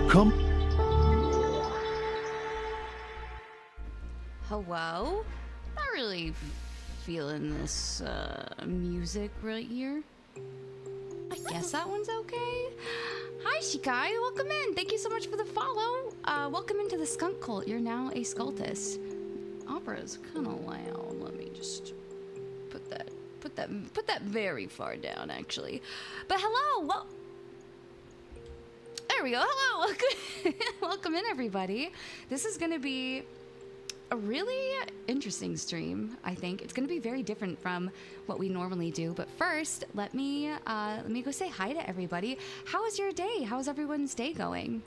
Come. Hello? Not really feeling this music right here. I guess that one's okay. Hi, Shikai. Welcome in. Thank you so much for the follow. Welcome into the skunk cult. You're now a scultist. Opera's kind of loud. Let me just put that very far down, actually. But hello. Well, there we go. Hello. Welcome, welcome in, everybody. This is going to be a really interesting stream. I think it's going to be very different from what we normally do. But first, let me go say hi to everybody. How was your day? How's everyone's day going?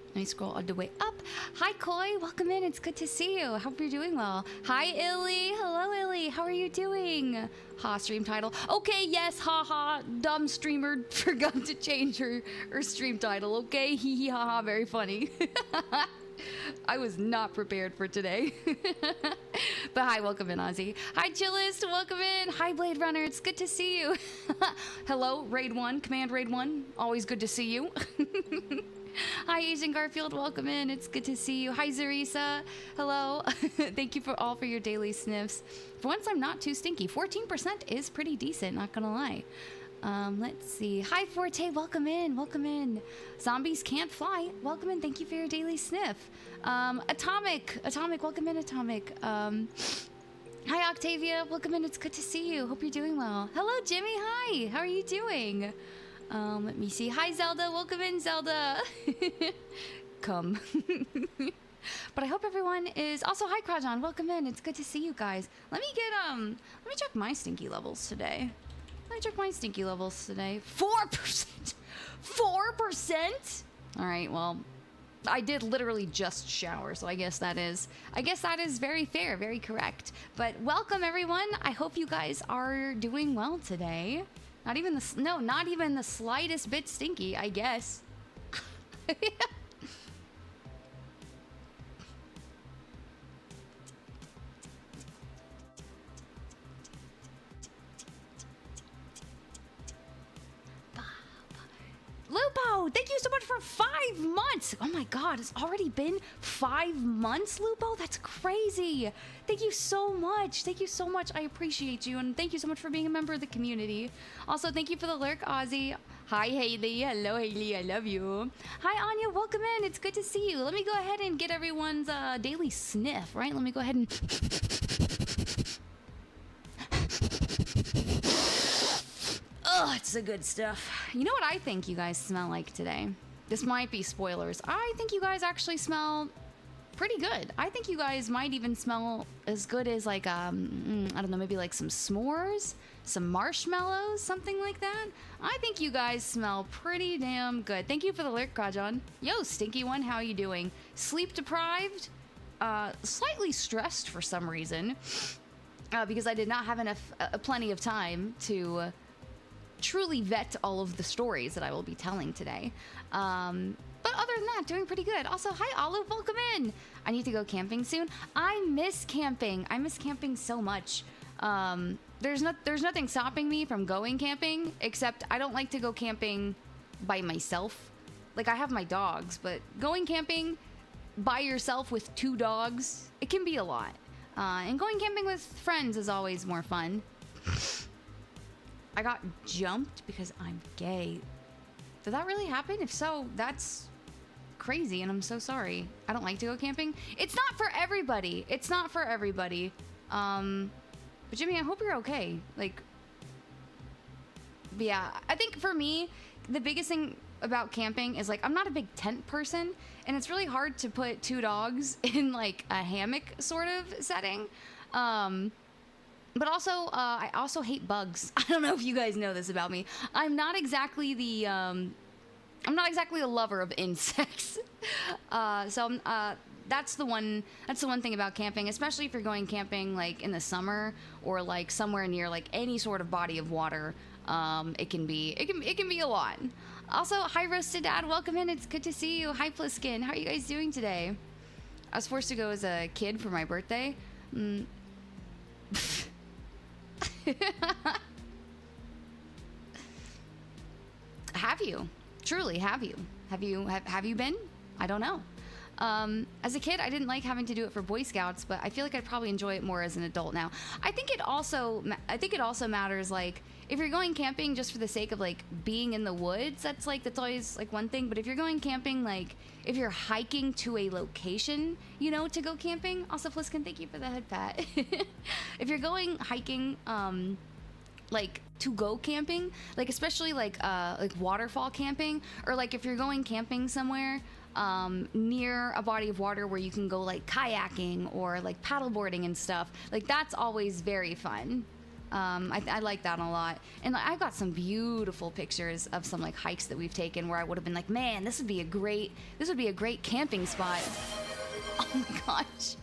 Let me scroll all the way up. Hi, Koi. Welcome in. It's good to see you. Hope you're doing well. Hi, Illy. Hello, Illy. How are you doing? Ha, stream title. Okay, yes, haha. Dumb streamer forgot to change her stream title. Okay, hee hee ha ha. Very funny. I was not prepared for today. But hi, welcome in, Ozzy. Hi, Chillist, welcome in. Hi, Blade Runner, it's good to see you. Hello, Raid 1, Command Raid 1. Always good to see you. Hi, Asian Garfield, welcome in. It's good to see you. Hi, Zarisa. Hello. Thank you for your daily sniffs. For once, I'm not too stinky. 14% is pretty decent, not gonna lie. Let's see. Hi, Forte. Welcome in. Welcome in. Zombies can't fly. Welcome in. Thank you for your daily sniff. Atomic. Welcome in, Atomic. Hi, Octavia. Welcome in. It's good to see you. Hope you're doing well. Hello, Jimmy. Hi. How are you doing? Let me see. Hi, Zelda. Welcome in, Zelda. Come. But I hope everyone is also. Hi, Krajan. Welcome in. It's good to see you guys. Let me check my stinky levels today. Let me check my stinky levels today. 4%! 4%? Alright, well, I did literally just shower, so I guess that is very fair, very correct. But welcome, everyone. I hope you guys are doing well today. Not even the slightest bit stinky, I guess. Lupo, thank you so much for 5 months. Oh my God, it's already been 5 months, Lupo? That's crazy. Thank you so much. Thank you so much. I appreciate you. And thank you so much for being a member of the community. Also, thank you for the lurk, Ozzy. Hi, Haley. Hello, Haley. I love you. Hi, Anya. Welcome in. It's good to see you. Let me go ahead and get everyone's daily sniff, right? Let me go ahead and... Oh, it's the good stuff. You know what I think you guys smell like today? This might be spoilers. I think you guys actually smell pretty good. I think you guys might even smell as good as like, I don't know, maybe like some s'mores, some marshmallows, something like that. I think you guys smell pretty damn good. Thank you for the alert, Krajan. Yo, Stinky One, how you doing? Sleep deprived? Slightly stressed for some reason. Because I did not have plenty of time to... truly vet all of the stories that I will be telling today. But other than that, doing pretty good. Also, hi Olive, welcome in. I need to go camping soon. I miss camping. I miss camping so much. There's nothing stopping me from going camping, except I don't like to go camping by myself. Like, I have my dogs, but going camping by yourself with 2 dogs, it can be a lot. And going camping with friends is always more fun. I got jumped because I'm gay. Did that really happen? If so, that's crazy and I'm so sorry. I don't like to go camping. It's not for everybody. It's not for everybody. But Jimmy, I hope you're okay. Like, but yeah, I think for me, the biggest thing about camping is like, I'm not a big tent person and it's really hard to put 2 dogs in like a hammock sort of setting. But also, I also hate bugs. I don't know if you guys know this about me. I'm not exactly a lover of insects. That's the one thing about camping, especially if you're going camping like in the summer or like somewhere near like any sort of body of water. It can be a lot. Also, hi Roasted Dad, welcome in. It's good to see you. Hi Pliskin, how are you guys doing today? I was forced to go as a kid for my birthday. Have you? Truly, have you? Have you been? I don't know. As a kid, I didn't like having to do it for Boy Scouts, but I feel like I'd probably enjoy it more as an adult now. I think it also matters, like, if you're going camping just for the sake of, like, being in the woods, that's always, like, one thing. But if you're going camping, like, if you're hiking to a location, you know, to go camping. Also, Fliskin, thank you for the head pat. If you're going hiking, like, to go camping, like, especially, like waterfall camping, or, like, if you're going camping somewhere, near a body of water where you can go, like, kayaking or, like, paddleboarding and stuff, like, that's always very fun. I like that a lot. And I've got some beautiful pictures of some, like, hikes that we've taken where I would have been like, man, this would be a great camping spot. Oh my gosh.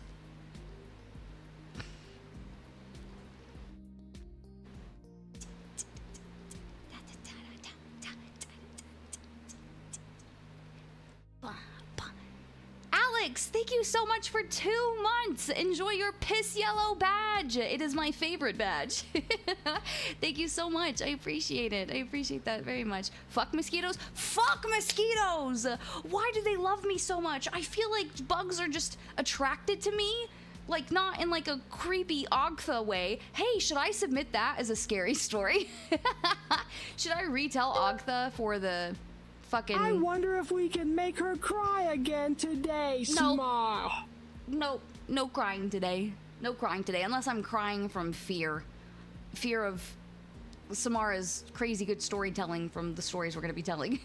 Alex, thank you so much for 2 months. Enjoy your piss yellow badge. It is my favorite badge. Thank you so much. I appreciate it. I appreciate that very much. Fuck mosquitoes. Fuck mosquitoes. Why do they love me so much? I feel like bugs are just attracted to me. Like, not in, like, a creepy Ogtha way. Hey, should I submit that as a scary story? Should I retell Ogtha for the... fucking... I wonder if we can make her cry again today, Smile. No crying today. No crying today, unless I'm crying from fear. Fear of Samara's crazy good storytelling from the stories we're going to be telling.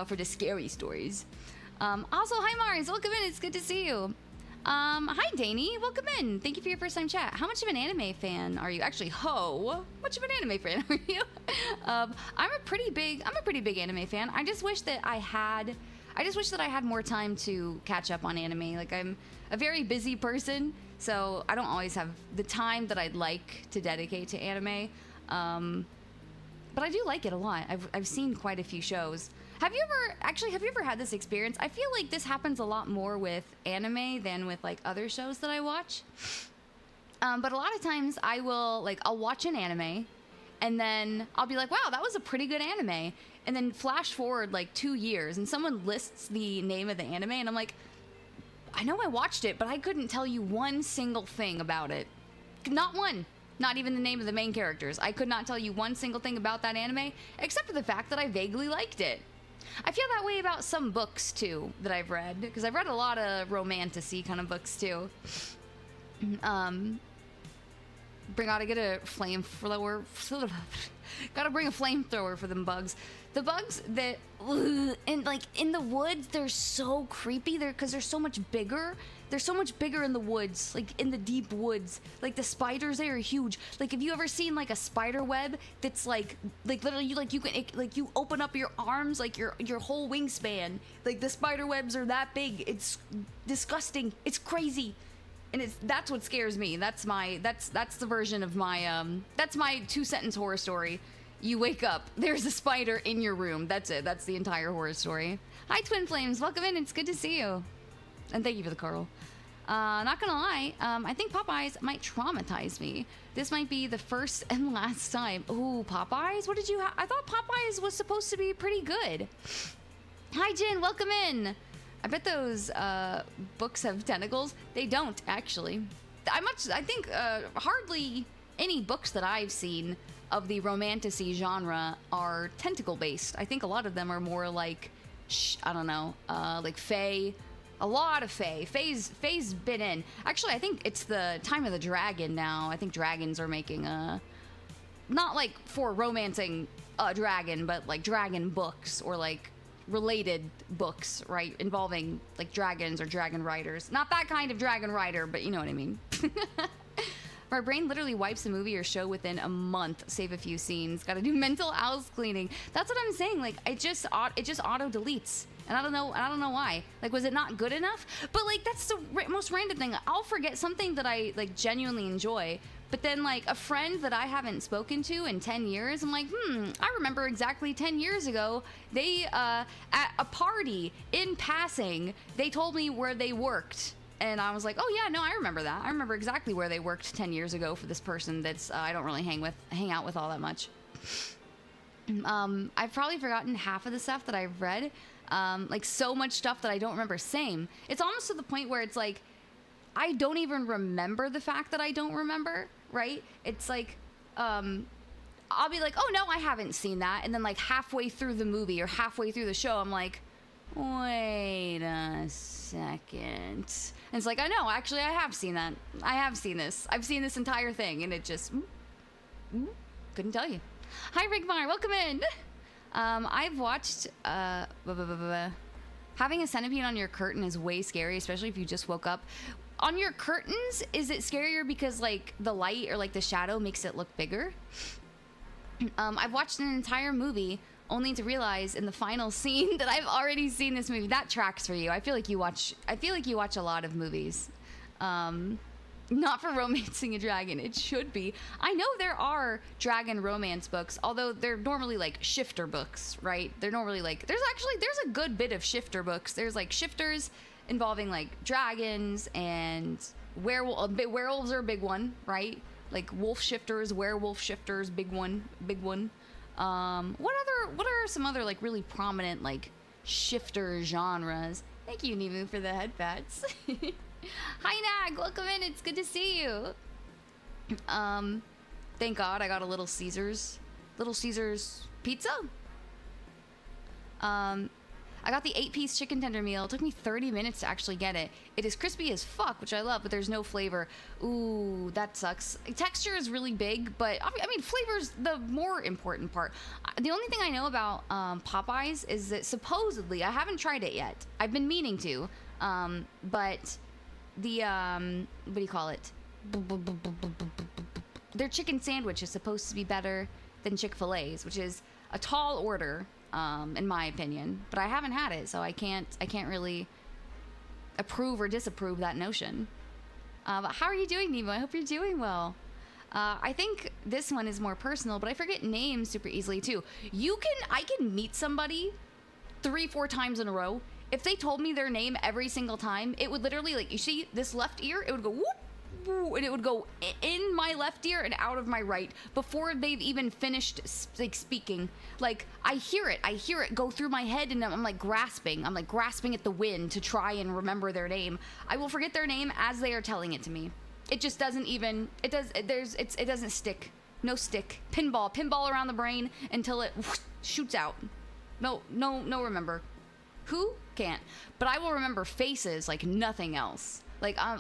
For the scary stories. Also, hi Mars, welcome in, it's good to see you. Hi Danny, welcome in. Thank you for your first time chat. How much of an anime fan are you? Actually, how much of an anime fan are you? I'm a pretty big anime fan. I just wish that I had more time to catch up on anime. Like, I'm a very busy person, so I don't always have the time that I'd like to dedicate to anime. But I do like it a lot. I've seen quite a few shows. Have you ever had this experience? I feel like this happens a lot more with anime than with, like, other shows that I watch. But a lot of times I'll watch an anime and then I'll be like, wow, that was a pretty good anime. And then flash forward like 2 years and someone lists the name of the anime and I'm like, I know I watched it, but I couldn't tell you one single thing about it. Not one. Not even the name of the main characters. I could not tell you one single thing about that anime, except for the fact that I vaguely liked it. I feel that way about some books, too, that I've read, because I've read a lot of romantasy kind of books, too. Gotta get a flamethrower. Gotta bring a flamethrower for them bugs. The bugs that, in the woods, they're so creepy, because they're so much bigger. They're so much bigger in the woods, like in the deep woods. Like the spiders there are huge. Like, have you ever seen like a spider web that's like literally you open up your arms, like your whole wingspan. Like the spider webs are that big. It's disgusting. It's crazy. And that's what scares me. That's the version of my that's my 2-sentence horror story. You wake up, there's a spider in your room. That's it. That's the entire horror story. Hi Twin Flames, welcome in. It's good to see you. And thank you for the Carl. Not gonna lie, I think Popeyes might traumatize me. This might be the first and last time. Ooh, Popeyes? What did you I thought Popeyes was supposed to be pretty good. Hi Jen, welcome in. I bet those books have tentacles. They don't, actually. I think hardly any books that I've seen of the romantasy genre are tentacle based. I think a lot of them are more like, I don't know, like Fae. A lot of Fae. Fae's been in. Actually, I think it's the time of the dragon now. I think dragons are making not like for romancing a dragon, but like dragon books or like related books, right? Involving like dragons or dragon riders. Not that kind of dragon rider, but you know what I mean. My brain literally wipes a movie or show within a month, save a few scenes. Gotta do mental house cleaning. That's what I'm saying. Like, it just auto deletes. And I don't know why. Like, was it not good enough? But like, that's the most random thing. I'll forget something that I like genuinely enjoy, but then like a friend that I haven't spoken to in 10 years, I'm like, I remember exactly 10 years ago, they, at a party in passing, they told me where they worked. And I was like, oh yeah, no, I remember that. I remember exactly where they worked 10 years ago for this person that's I don't really hang out with all that much. I've probably forgotten half of the stuff that I've read. Like so much stuff that I don't remember. Same. It's almost to the point where it's like, I don't even remember the fact that I don't remember, right? It's like, I'll be like, oh no, I haven't seen that. And then like halfway through the movie or halfway through the show, I'm like, wait a second. And it's like, I know, actually I have seen that. I have seen this. I've seen this entire thing. And it just, couldn't tell you. Hi, Rigmar, welcome in. I've watched, having a centipede on your curtain is way scary, especially if you just woke up. On your curtains, is it scarier because like the light or like the shadow makes it look bigger? I've watched an entire movie only to realize in the final scene that I've already seen this movie. That tracks for you. I feel like you watch a lot of movies. Not for romancing a dragon. It should be. I know there are dragon romance books, although they're normally like shifter books, right? They're normally like, there's a good bit of shifter books. There's like shifters involving like dragons and werewolves are a big one, right? Like wolf shifters, werewolf shifters, big one. What are some other like really prominent like shifter genres? Thank you, Nimu, for the head pats. Hi Nag, welcome in. It's good to see you. Thank God I got a Little Caesars pizza. I got the 8-piece chicken tender meal. It took me 30 minutes to actually get it. It is crispy as fuck, which I love, but there's no flavor. Ooh, that sucks. Texture is really big, but I mean, flavor's the more important part. The only thing I know about Popeyes is that supposedly, I haven't tried it yet. I've been meaning to, but the, what do you call it? Their chicken sandwich is supposed to be better than Chick-fil-A's, which is a tall order. In my opinion, but I haven't had it, so I can't really approve or disapprove that notion. But how are you doing, Nemo? I hope you're doing well. I think this one is more personal, but I forget names super easily too. I can meet somebody 3-4 times in a row. If they told me their name every single time, it would literally, like, you see this left ear, it would go whoop, and it would go in my left ear and out of my right before they've even finished like speaking. Like I hear it go through my head, and I'm like grasping at the wind to try and remember their name. I will forget their name as they are telling it to me. It just doesn't even, it doesn't stick. No stick. Pinball around the brain until it shoots out. No remember. Who? Can't. But I will remember faces like nothing else. Like I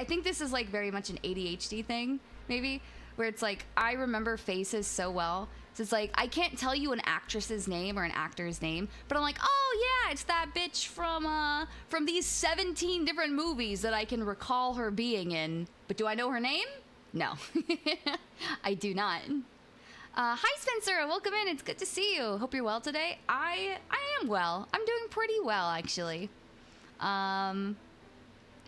think this is like very much an ADHD thing, maybe, where it's like I remember faces so well. So it's like I can't tell you an actress's name or an actor's name, but I'm like, oh yeah, it's that bitch from these 17 different movies that I can recall her being in. But do I know her name? No, I do not. Hi Spencer, welcome in. It's good to see you. Hope you're well today. I am well. I'm doing pretty well actually.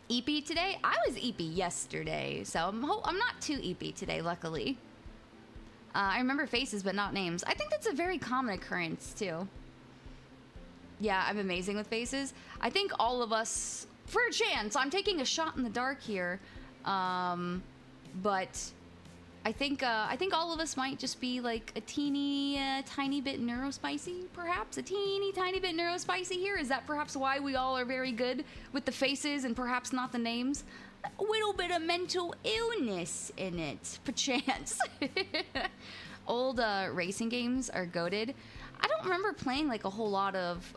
EP today? I was EP yesterday, so I'm not too EP today, luckily. I remember faces, but not names. I think that's a very common occurrence, too. Yeah, I'm amazing with faces. I think all of us, for a chance, I'm taking a shot in the dark here, but I think all of us might just be like a tiny bit neurospicy, perhaps. A teeny tiny bit neurospicy here. Is that perhaps why we all are very good with the faces and perhaps not the names? A little bit of mental illness in it, perchance. Old racing games are goated. I don't remember playing like a whole lot of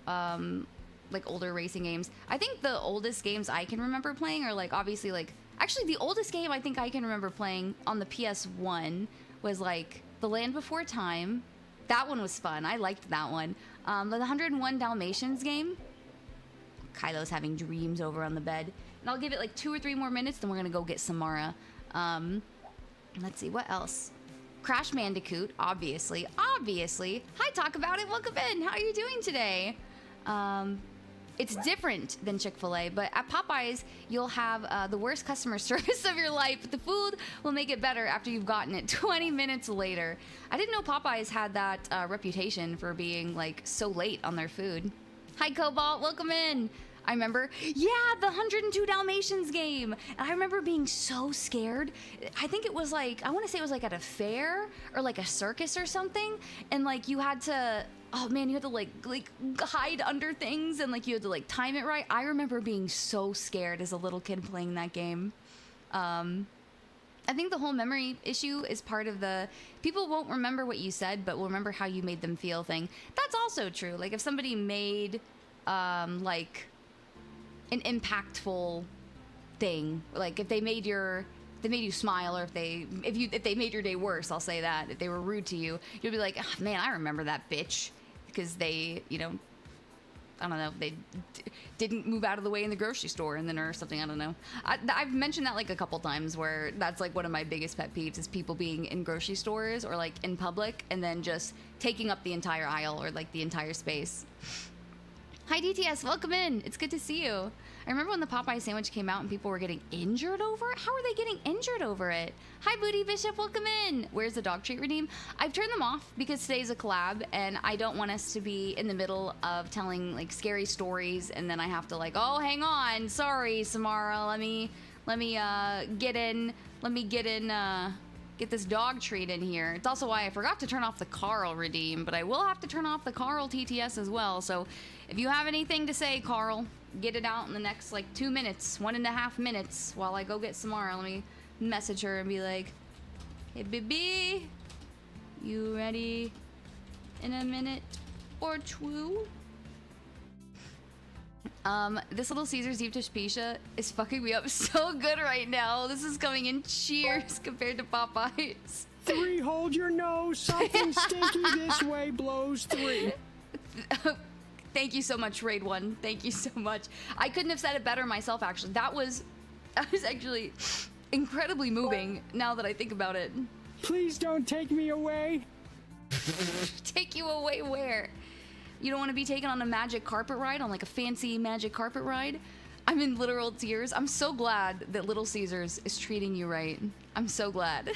like older racing games. I think the oldest games I can remember playing are like obviously like, actually, the oldest game I think I can remember playing on the PS1 was like The Land Before Time. That one was fun. I liked that one. The 101 Dalmatians game. Kylo's having dreams over on the bed. And I'll give it like 2 or 3 more minutes, then we're gonna go get Samara. Let's see, what else? Crash Bandicoot, obviously. Hi, talk about it. Welcome in. How are you doing today? It's different than Chick-fil-A, but at Popeyes, you'll have the worst customer service of your life, but the food will make it better after you've gotten it 20 minutes later. I didn't know Popeyes had that reputation for being like so late on their food. Hi, Cobalt, welcome in. I remember, yeah, the 102 Dalmatians game. And I remember being so scared. I think it was like, I want to say it was like at a fair or like a circus or something. And like you had to, oh man, you had to like hide under things and like you had to like time it right. I remember being so scared as a little kid playing that game. I think the whole memory issue is part of the people won't remember what you said, but will remember how you made them feel thing. That's also true. Like if somebody made like an impactful thing, like if they made you smile, or if they made your day worse, I'll say that. If they were rude to you, you'll be like, oh, man, I remember that bitch, because they, you know, I don't know, they didn't move out of the way in the grocery store and then or something, I don't know. I've mentioned that like a couple times where that's like one of my biggest pet peeves is people being in grocery stores or like in public and then just taking up the entire aisle or like the entire space. Hi DTS, welcome in. It's good to see you. I remember when the Popeye sandwich came out and people were getting injured over it. How are they getting injured over it? Hi Booty Bishop, welcome in. Where's the dog treat redeem? I've turned them off because today's a collab and I don't want us to be in the middle of telling like scary stories and then I have to like, oh, hang on. Sorry, Samara. Let me get this dog treat in here. It's also why I forgot to turn off the Carl redeem, but I will have to turn off the Carl TTS as well. So if you have anything to say, Carl, get it out in the next like 2 minutes, 1.5 minutes while I go get Samara. Let me message her and be like, hey baby, you ready in a minute or two? This Little Caesar's deep dish pizza is fucking me up so good right now. This is coming in cheers compared to Popeyes. 3, hold your nose. Something stinky this way blows 3. Thank you so much, Raid 1. Thank you so much. I couldn't have said it better myself, actually. That was actually incredibly moving now that I think about it. Please don't take me away. Take you away where? You don't want to be taken on a magic carpet ride, on like a fancy magic carpet ride? I'm in literal tears. I'm so glad that Little Caesars is treating you right. I'm so glad.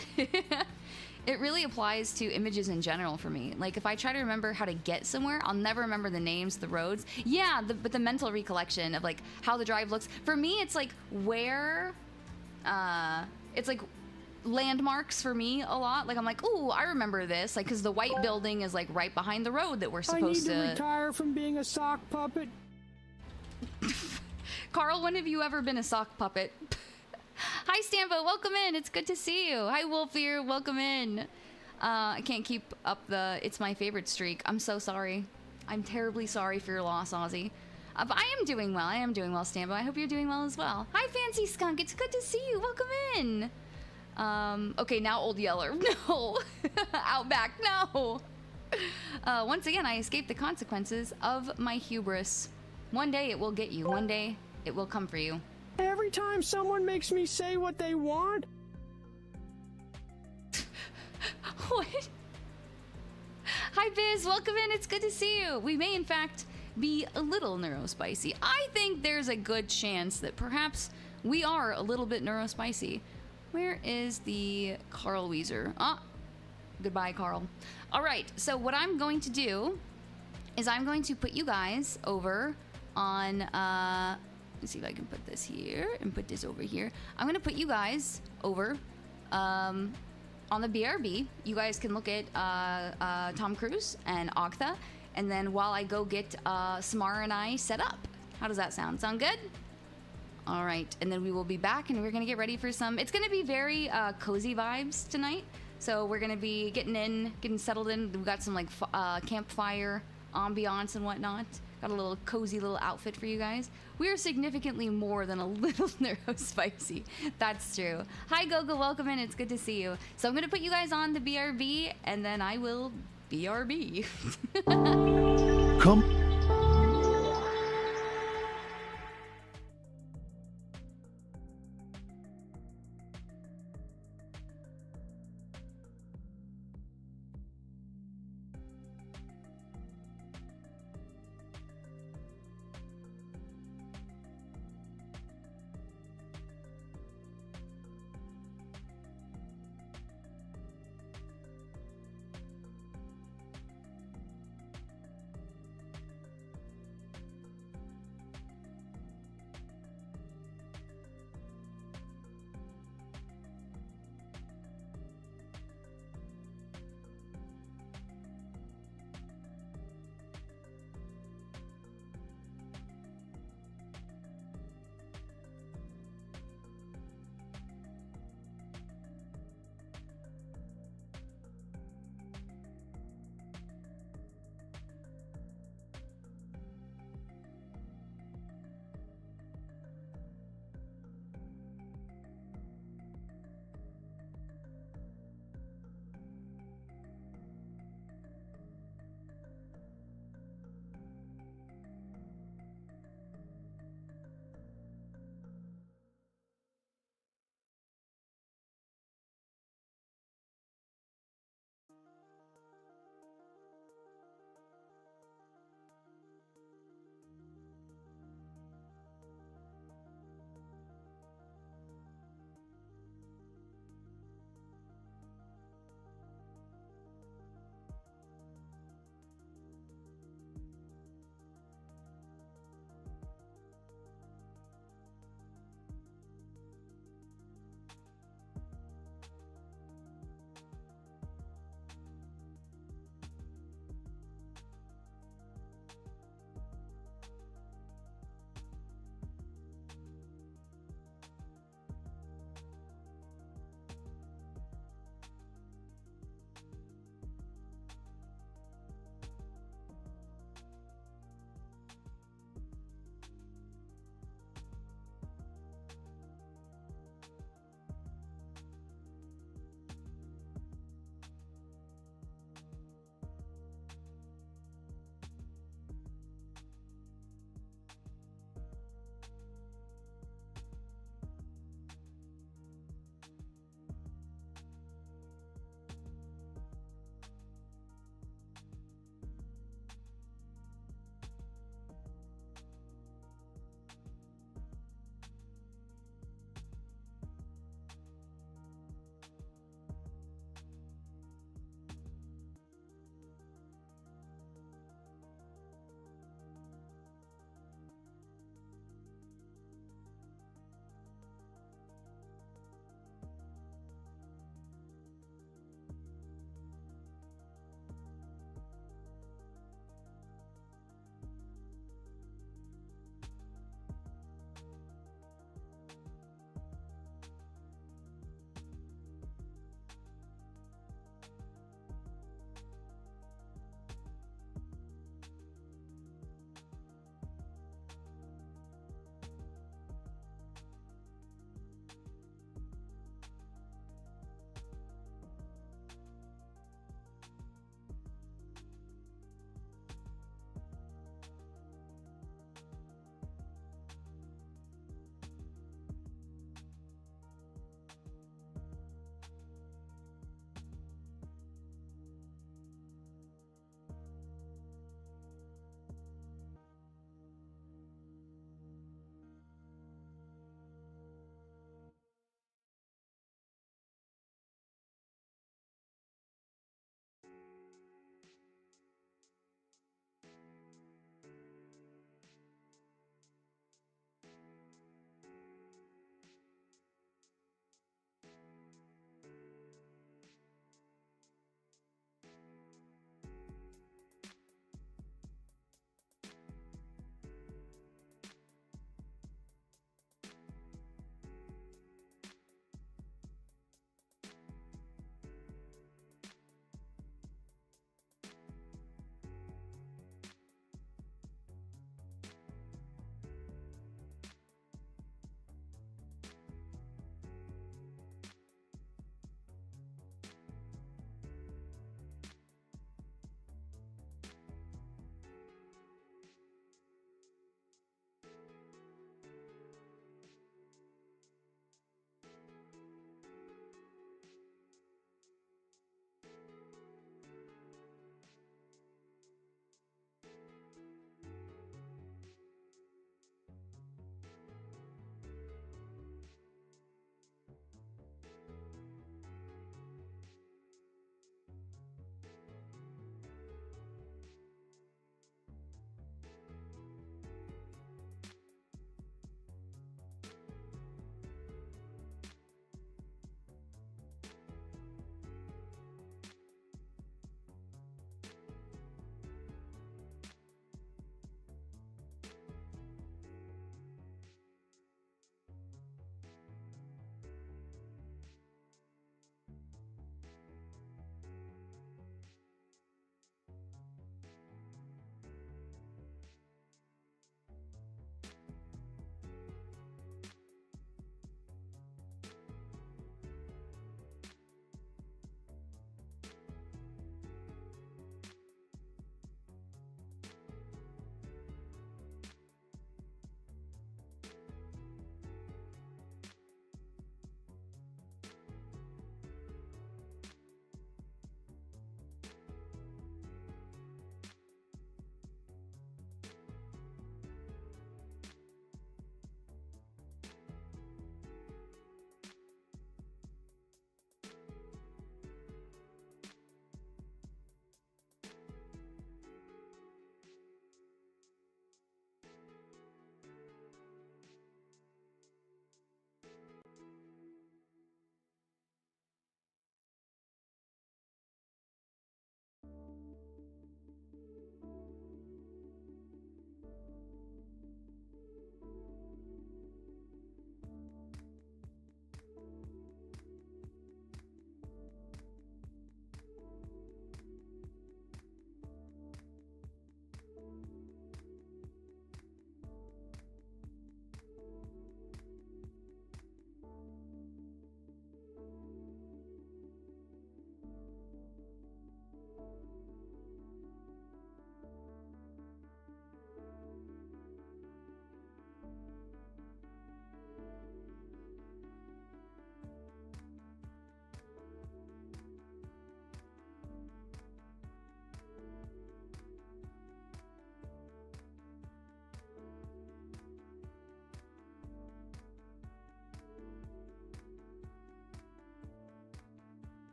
It really applies to images in general for me. Like if I try to remember how to get somewhere, I'll never remember the names, the roads. Yeah, but the mental recollection of like how the drive looks. For me, it's like where, it's like landmarks for me a lot. Like I'm like, ooh, I remember this. Like, cause the white building is like right behind the road that we're supposed to. I need to retire from being a sock puppet. Carl, when have you ever been a sock puppet? Hi Stambo, welcome in. It's good to see you. Hi Wolfier, welcome in. I can't keep up the it's my favorite streak. I'm so sorry. I'm terribly sorry for your loss, Ozzy. But I am doing well. I am doing well, Stambo. I hope you're doing well as well. Hi Fancy Skunk, it's good to see you. Welcome in. Okay, now Old Yeller. No. Outback, no. Once again, I escaped the consequences of my hubris. One day it will get you. One day it will come for you. Every time someone makes me say what they want. What? Hi Biz, welcome in. It's good to see you. We may in fact be a little neurospicy. I think there's a good chance that perhaps we are a little bit neurospicy. Where is the Carl Weezer? Ah, goodbye, Carl. All right, so what I'm going to do is I'm going to put you guys over on, let's see if I can put this here and put this over here. I'm going to put you guys over on the BRB. You guys can look at Tom Cruise and Octa, and then while I go get Samara and I set up. How does that sound? Sound good? All right, and then we will be back and we're gonna get ready for some, it's gonna be very cozy vibes tonight. So we're gonna be getting settled in. We've got some like campfire ambiance and whatnot. Got a little cozy little outfit for you guys. We are significantly more than a little neurospicy. That's true. Hi Gogo, welcome in, it's good to see you. So I'm gonna put you guys on the BRB and then I will BRB. Come.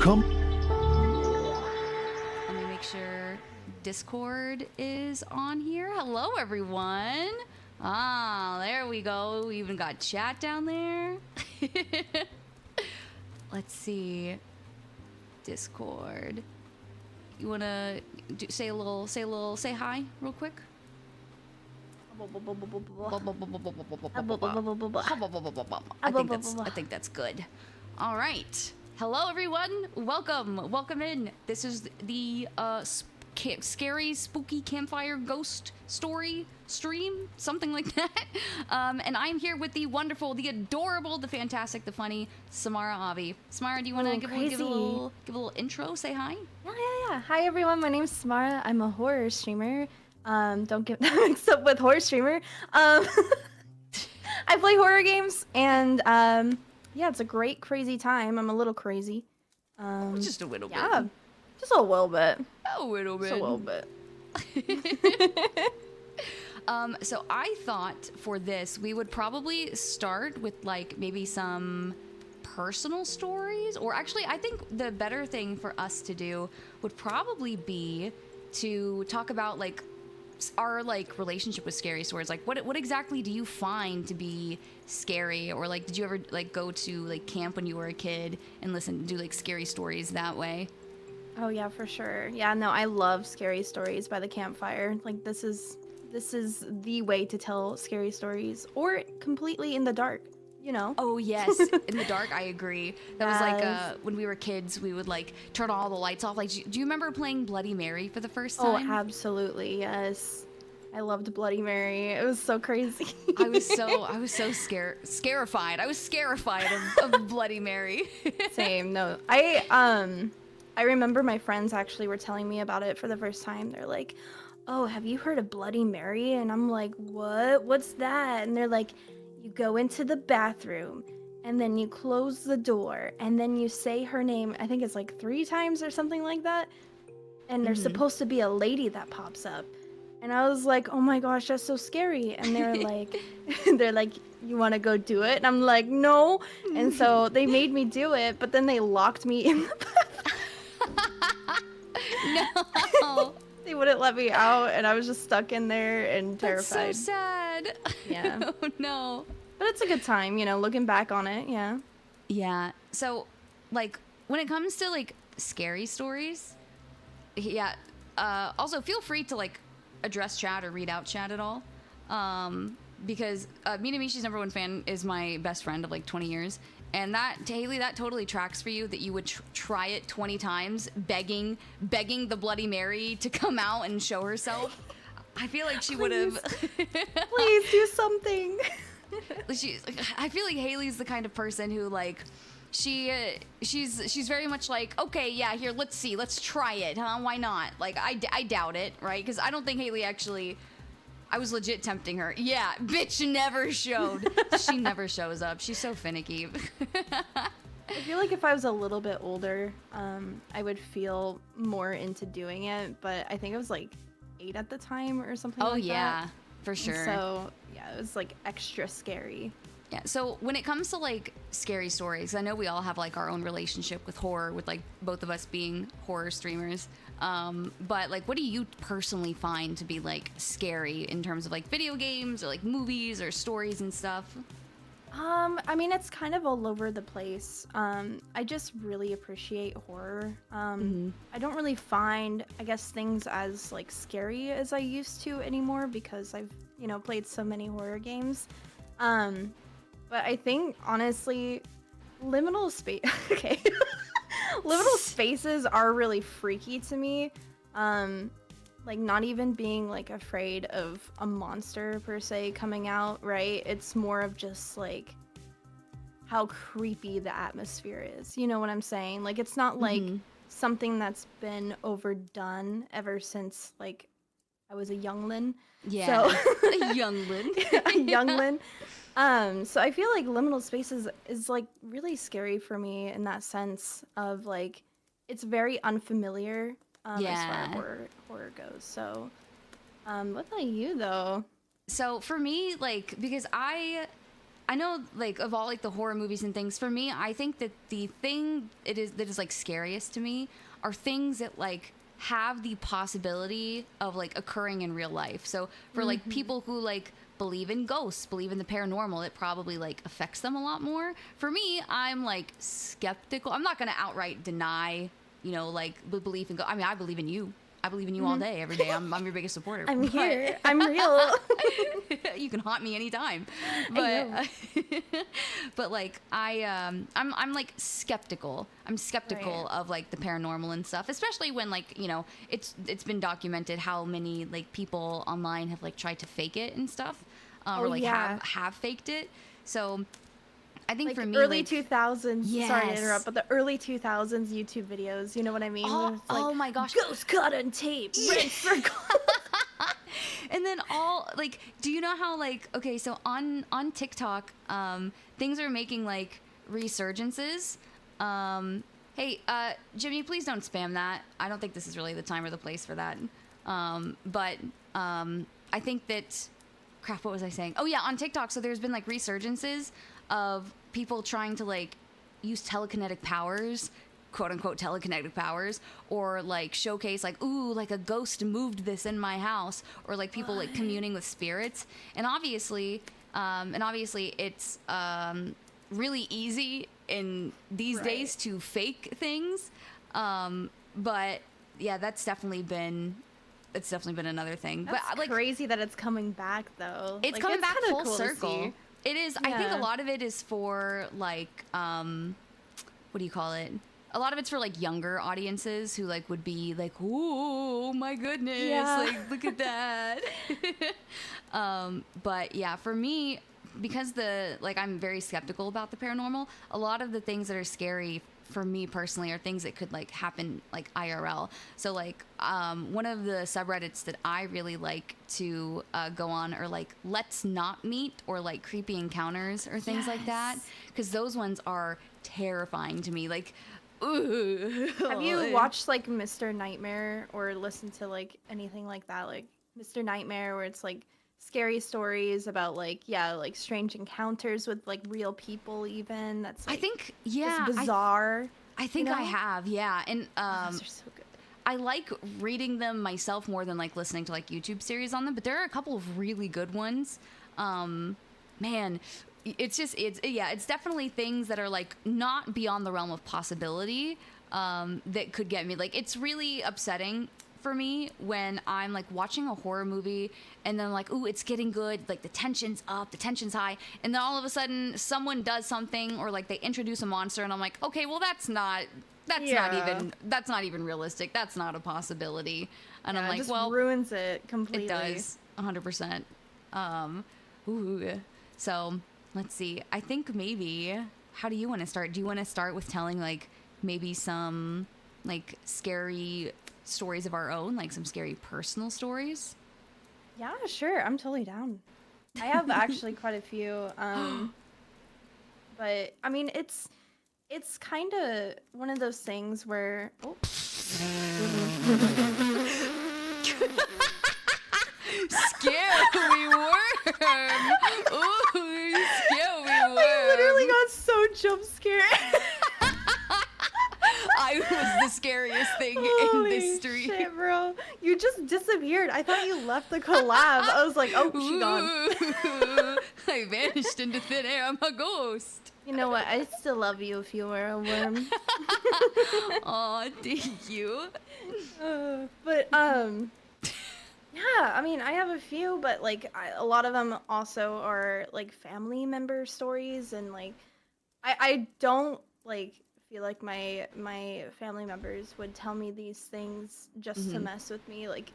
come. Let me make sure Discord is on here. Hello, everyone. Ah, there we go. We even got chat down there. Let's see. Discord. You wanna say hi real quick? I think that's good. All right. Hello, everyone. Welcome in. This is the scary, spooky campfire ghost story stream, something like that. And I'm here with the wonderful, the adorable, the fantastic, the funny Samara Avi. Samara, do you want to give a little intro? Say hi. Yeah. Hi, everyone. My name's Samara. I'm a horror streamer. Don't get that mixed up with horror streamer. I play horror games, and yeah, it's a great, crazy time. I'm a little crazy. Just a little bit. Yeah, just a little bit. A little bit. Just a little bit. So I thought for this, we would probably start with like maybe some personal stories, or actually I think the better thing for us to do would probably be to talk about like our like relationship with scary stories. Like what exactly do you find to be scary, or like did you ever like go to like camp when you were a kid and do like scary stories that way? Oh yeah, for sure. Yeah, no, I love scary stories by the campfire. Like this is the way to tell scary stories, or completely in the dark, you know? Oh yes, in the dark, I agree. That was like when we were kids, we would like turn all the lights off. Like, do you remember playing Bloody Mary for the first time? Oh, absolutely, yes. I loved Bloody Mary. It was so crazy. I was so scarified. I was scarified of Bloody Mary. Same. No, I remember my friends actually were telling me about it for the first time. They're like, "Oh, have you heard of Bloody Mary?" And I'm like, "What? What's that?" And they're like, "You go into the bathroom, and then you close the door, and then you say her name. I think it's like 3 times or something like that. And there's supposed to be a lady that pops up." And I was like, "Oh my gosh, that's so scary." And they're like, "You want to go do it?" And I'm like, "No." And so they made me do it, but then they locked me in the bathroom. No. They wouldn't let me out, and I was just stuck in there and terrified. That's so sad. Yeah. Oh no. But it's a good time, you know, looking back on it, yeah. Yeah. So, like, when it comes to like scary stories, yeah. Also, feel free to like address chat or read out chat at all, because Mina Mishi's #1 fan is my best friend of like 20 years. And that, Haley, that totally tracks for you that you would try it 20 times, begging the Bloody Mary to come out and show herself. I feel like she would have. Please do something. I feel like Haley's the kind of person who like, she's very much like, okay, yeah, here, let's try it, huh? Why not? Like, I doubt it, right? Because I don't think Haley actually. I was legit tempting her. Yeah, bitch never showed. She never shows up. She's so finicky. I feel like if I was a little bit older, I would feel more into doing it. But I think I was like 8 at the time or something like that. Oh, yeah, for sure. And so, yeah, it was like extra scary. Yeah, so when it comes to like scary stories, I know we all have like our own relationship with horror, with like both of us being horror streamers. But like, what do you personally find to be like scary in terms of like video games or like movies or stories and stuff? I mean, it's kind of all over the place. I just really appreciate horror. I don't really find, I guess, things as like scary as I used to anymore because I've, you know, played so many horror games. But I think honestly, liminal space. Okay. Liminal spaces are really freaky to me. Like not even being like afraid of a monster per se coming out, right? It's more of just like how creepy the atmosphere is. You know what I'm saying? Like it's not like something that's been overdone ever since like I was a younglin. Yeah. So, a younglin. A younglin. So I feel like liminal spaces is like really scary for me in that sense of like it's very unfamiliar as far as horror goes. So what about you though? So for me, like, because I I know, like, of all, like, the horror movies and things, for me, I think that the thing that is, like, scariest to me are things that, like, have the possibility of, like, occurring in real life. So for, like, people who, like, believe in ghosts, believe in the paranormal, it probably, like, affects them a lot more. For me, I'm, like, skeptical. I'm not going to outright deny, you know, like, the belief in ghosts. I mean, I believe in you. I believe in you all day, every day. I'm your biggest supporter. I'm here. I'm real. You can haunt me anytime. But but like I'm like skeptical. I'm skeptical of like the paranormal and stuff, especially when like, you know, it's been documented how many like people online have like tried to fake it and stuff, or like have faked it. So I think like for me, early like, 2000s. yes. Sorry to interrupt, but the early 2000s YouTube videos. You know what I mean? Oh, It's like, oh my gosh, ghost caught on tape. Red circle. And then all like, do you know how like, okay, so on TikTok, things are making like resurgences. Hey, Jimmy, please don't spam that. I don't think this is really the time or the place for that. But I think that, crap, what was I saying? Oh yeah, on TikTok. So there's been like resurgences of people trying to like use telekinetic powers, quote unquote telekinetic powers, or like showcase like, ooh, like a ghost moved this in my house, or like people like communing with spirits. And obviously it's really easy in these days to fake things. But yeah, that's definitely been another thing. That's but like crazy that it's coming back though. it's like, coming back kinda full cool to circle. see. It is. I think a lot of it is for like, what do you call it? A lot of it's for like younger audiences who like would be like, "Oh my goodness, like look at that." But yeah, for me, because I'm very skeptical about the paranormal. A lot of the things that are scary for me personally are things that could like happen like IRL. So like one of the subreddits that I really like to go on are like let's not meet, or like creepy encounters or things like that, because those ones are terrifying to me. Like, ooh. Have you watched like Mr. Nightmare or listened to like anything like that, like Mr. Nightmare, where it's like scary stories about like like strange encounters with like real people even? That's like, I think it's bizarre. I think you know? I have, yeah. And Those are so good. I like reading them myself more than like listening to like YouTube series on them, but there are a couple of really good ones. Man, it's definitely things that are like not beyond the realm of possibility, that could get me. Like, it's really upsetting for me when I'm like watching a horror movie and then like, ooh, it's getting good, like the tension's up, the tension's high, and then all of a sudden someone does something, or like they introduce a monster, and I'm like, okay, well that's not even realistic. That's not a possibility. And I'm like, it just well, ruins it completely. it does 100%. So let's see. I think maybe, how do you want to start? Do you want to start with telling like maybe some like scary stories of our own, like some scary personal stories? Yeah, sure. I'm totally down. I have actually quite a few. But I mean, it's kind of one of those things where Scary worm. Ooh, scary worm. I literally got so jump scared. I was the scariest thing in this stream. Shit, bro. You just disappeared. I thought you left the collab. I was like, oh, she gone. I vanished into thin air. I'm a ghost. You know what? I still love you if you were a worm. Aw, thank you. But, yeah, I mean, I have a few, but, like, a lot of them also are, like, family member stories, and, like, I don't, like, feel like my family members would tell me these things just to mess with me. Like,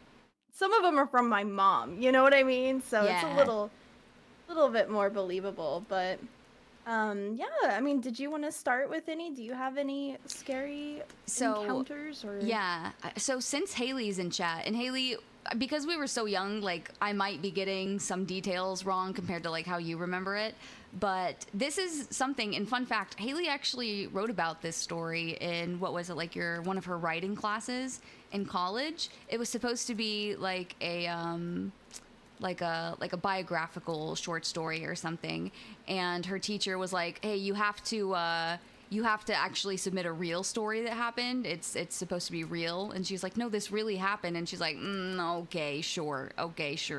some of them are from my mom, you know what I mean? So it's a little bit more believable, but yeah, I mean, did you want to start with any? Do you have any scary encounters? Or yeah, so since Haley's in chat, and Haley, because we were so young, like I might be getting some details wrong compared to like how you remember it, but this is something. And fun fact, Haley actually wrote about this story in, what was it, like one of her writing classes in college. It was supposed to be like a like a biographical short story or something, and her teacher was like, "Hey, you have to actually submit a real story that happened. It's supposed to be real." And she's like, "No, this really happened." And she's like, "Okay, sure,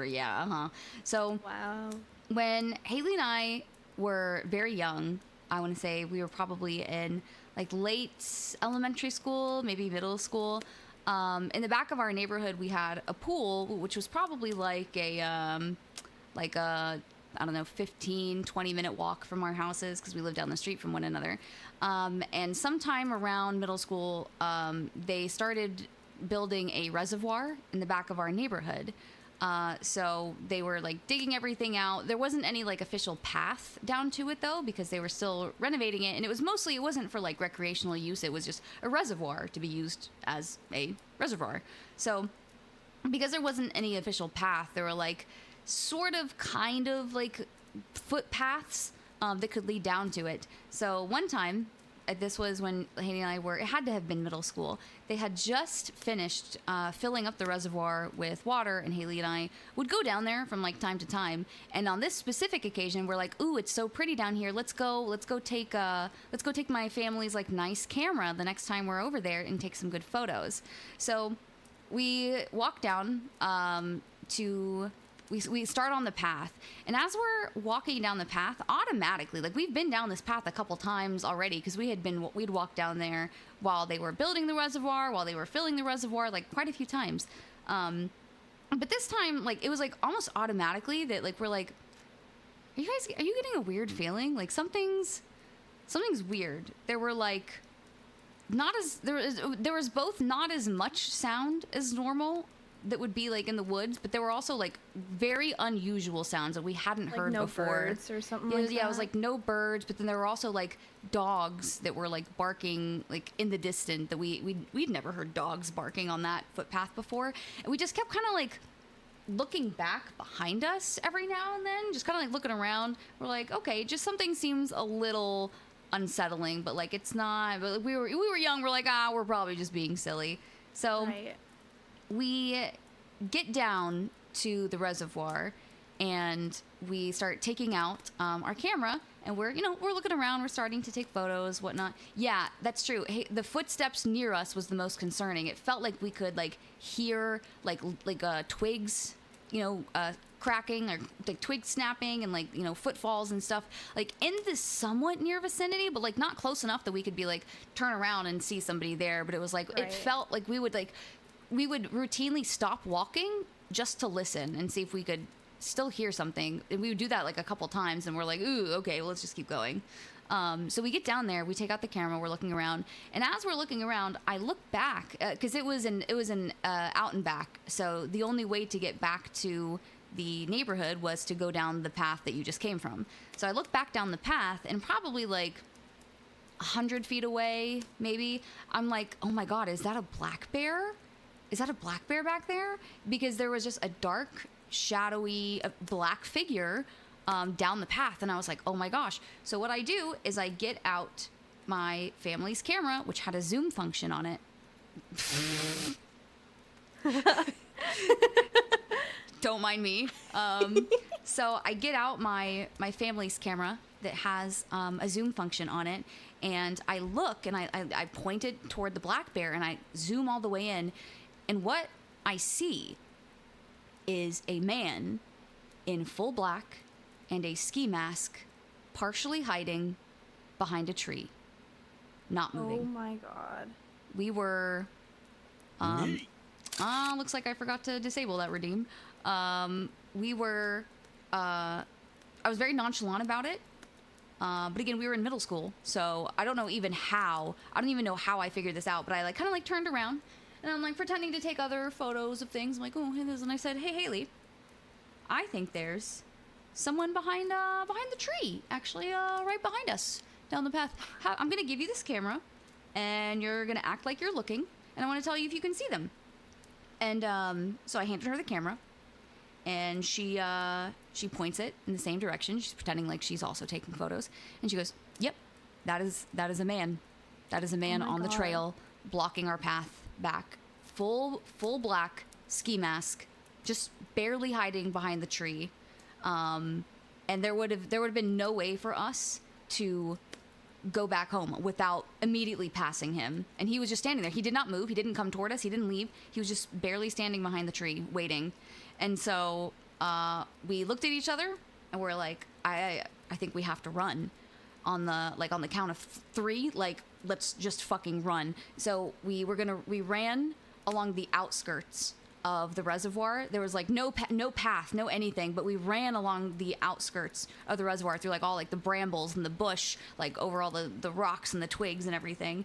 yeah, uh-huh." So Wow. when Haley and I were very young, I want to say we were probably in like late elementary school, maybe middle school. In the back of our neighborhood, we had a pool, which was probably like a I don't know, 15, 20-minute walk from our houses because we lived down the street from one another. And sometime around middle school, they started building a reservoir in the back of our neighborhood. So they were like digging everything out. There wasn't any like official path down to it though, because they were still renovating it. And it wasn't for like recreational use. It was just a reservoir to be used as a reservoir. So because there wasn't any official path, there were like sort of kind of like footpaths that could lead down to it. So one time, this was when Haley and I it had to have been middle school. They had just finished filling up the reservoir with water, and Haley and I would go down there from like time to time. And on this specific occasion, we're like, "Ooh, it's so pretty down here. Let's go take my family's like nice camera the next time we're over there and take some good photos." So we walk down we start on the path, and as we're walking down the path, automatically, like we've been down this path a couple times already because we'd walked down there while they were building the reservoir, while they were filling the reservoir, like quite a few times. But this time, like it was like almost automatically that like we're like, are you getting a weird feeling? Like something's weird. There were like there was both not as much sound as normal that would be like in the woods, but there were also like very unusual sounds that we hadn't Like heard no before. birds or something like that? Yeah, it was like no birds, but then there were also like dogs that were like barking like in the distance that we'd never heard dogs barking on that footpath before. And we just kept kind of like looking back behind us every now and then, just kind of like looking around. We're like, okay, just something seems a little unsettling, but like it's not. But we were young. We're like, we're probably just being silly. So Right. we get down to the reservoir and we start taking out our camera, and we're looking around, we're starting to take photos, whatnot. Yeah, that's true. Hey, the footsteps near us was the most concerning. It felt like we could like hear like twigs, cracking, or like twig snapping, and like footfalls and stuff like in this somewhat near vicinity, but like not close enough that we could be like turn around and see somebody there. But it was like Right. It felt like we would routinely stop walking just to listen and see if we could still hear something. And we would do that like a couple times, and we're like, ooh, okay, well, let's just keep going. So we get down there, we take out the camera, we're looking around, and as we're looking around, I look back because it was an out and back. So the only way to get back to the neighborhood was to go down the path that you just came from. So I look back down the path, and probably like 100 feet away, maybe, I'm like, oh my God, is that a black bear? Is that a black bear back there? Because there was just a dark, shadowy, black figure down the path. And I was like, oh my gosh. So what I do is I get out my family's camera, which had a zoom function on it. Don't mind me. So I get out my family's camera that has a zoom function on it. And I look, and I point it toward the black bear, and I zoom all the way in. And what I see is a man in full black and a ski mask, partially hiding behind a tree, not moving. Oh my God. We were, looks like I forgot to disable that redeem. I was very nonchalant about it. But again, we were in middle school, so I don't even know how I figured this out, but I kind of turned around, and I'm like pretending to take other photos of things. I'm like, oh, hey, this, and I said, hey, Haley, I think there's someone behind the tree, actually, right behind us down the path. I'm gonna give you this camera, and you're gonna act like you're looking, and I want to tell you if you can see them. And so I handed her the camera, and she points it in the same direction. She's pretending like she's also taking photos, and she goes, "Yep, that is a man. That is a man on the trail, blocking our path back. Full black ski mask, just barely hiding behind the tree. And there would have been no way for us to go back home without immediately passing him. And he was just standing there. He did not move. He didn't come toward us. He didn't leave. He was just barely standing behind the tree waiting. And so we looked at each other and we're like, I think we have to run on the count of 3. Like, let's just fucking run. So we ran along the outskirts of the reservoir. There was like no path, no anything, but we ran along the outskirts of the reservoir through like all like the brambles and the bush, like over all the rocks and the twigs and everything,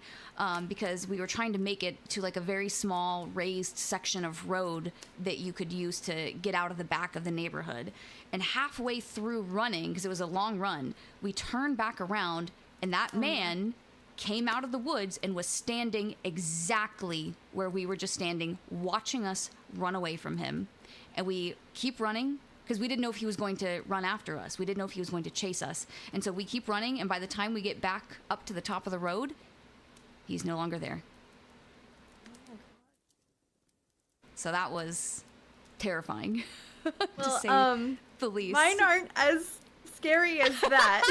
because we were trying to make it to like a very small raised section of road that you could use to get out of the back of the neighborhood. And halfway through running, because it was a long run, we turned back around and that man came out of the woods and was standing exactly where we were just standing, watching us run away from him. And we keep running because we didn't know if he was going to run after us. We didn't know if he was going to chase us. And so we keep running, and by the time we get back up to the top of the road, he's no longer there. So that was terrifying, to say the least. Mine aren't as scary as that.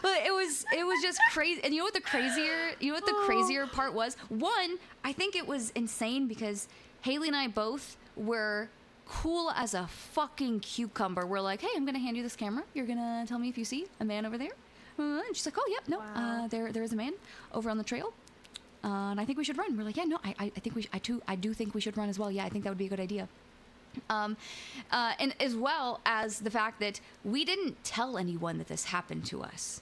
Well, it was just crazy. And you know what the crazier part was? One, I think it was insane because Haley and I both were cool as a fucking cucumber. We're like, hey, I'm gonna hand you this camera. You're gonna tell me if you see a man over there. And she's like, oh yeah, no, wow. There is a man over on the trail. And I think we should run. We're like, yeah, no, I do think we should run as well. Yeah, I think that would be a good idea. And as well as the fact that we didn't tell anyone that this happened to us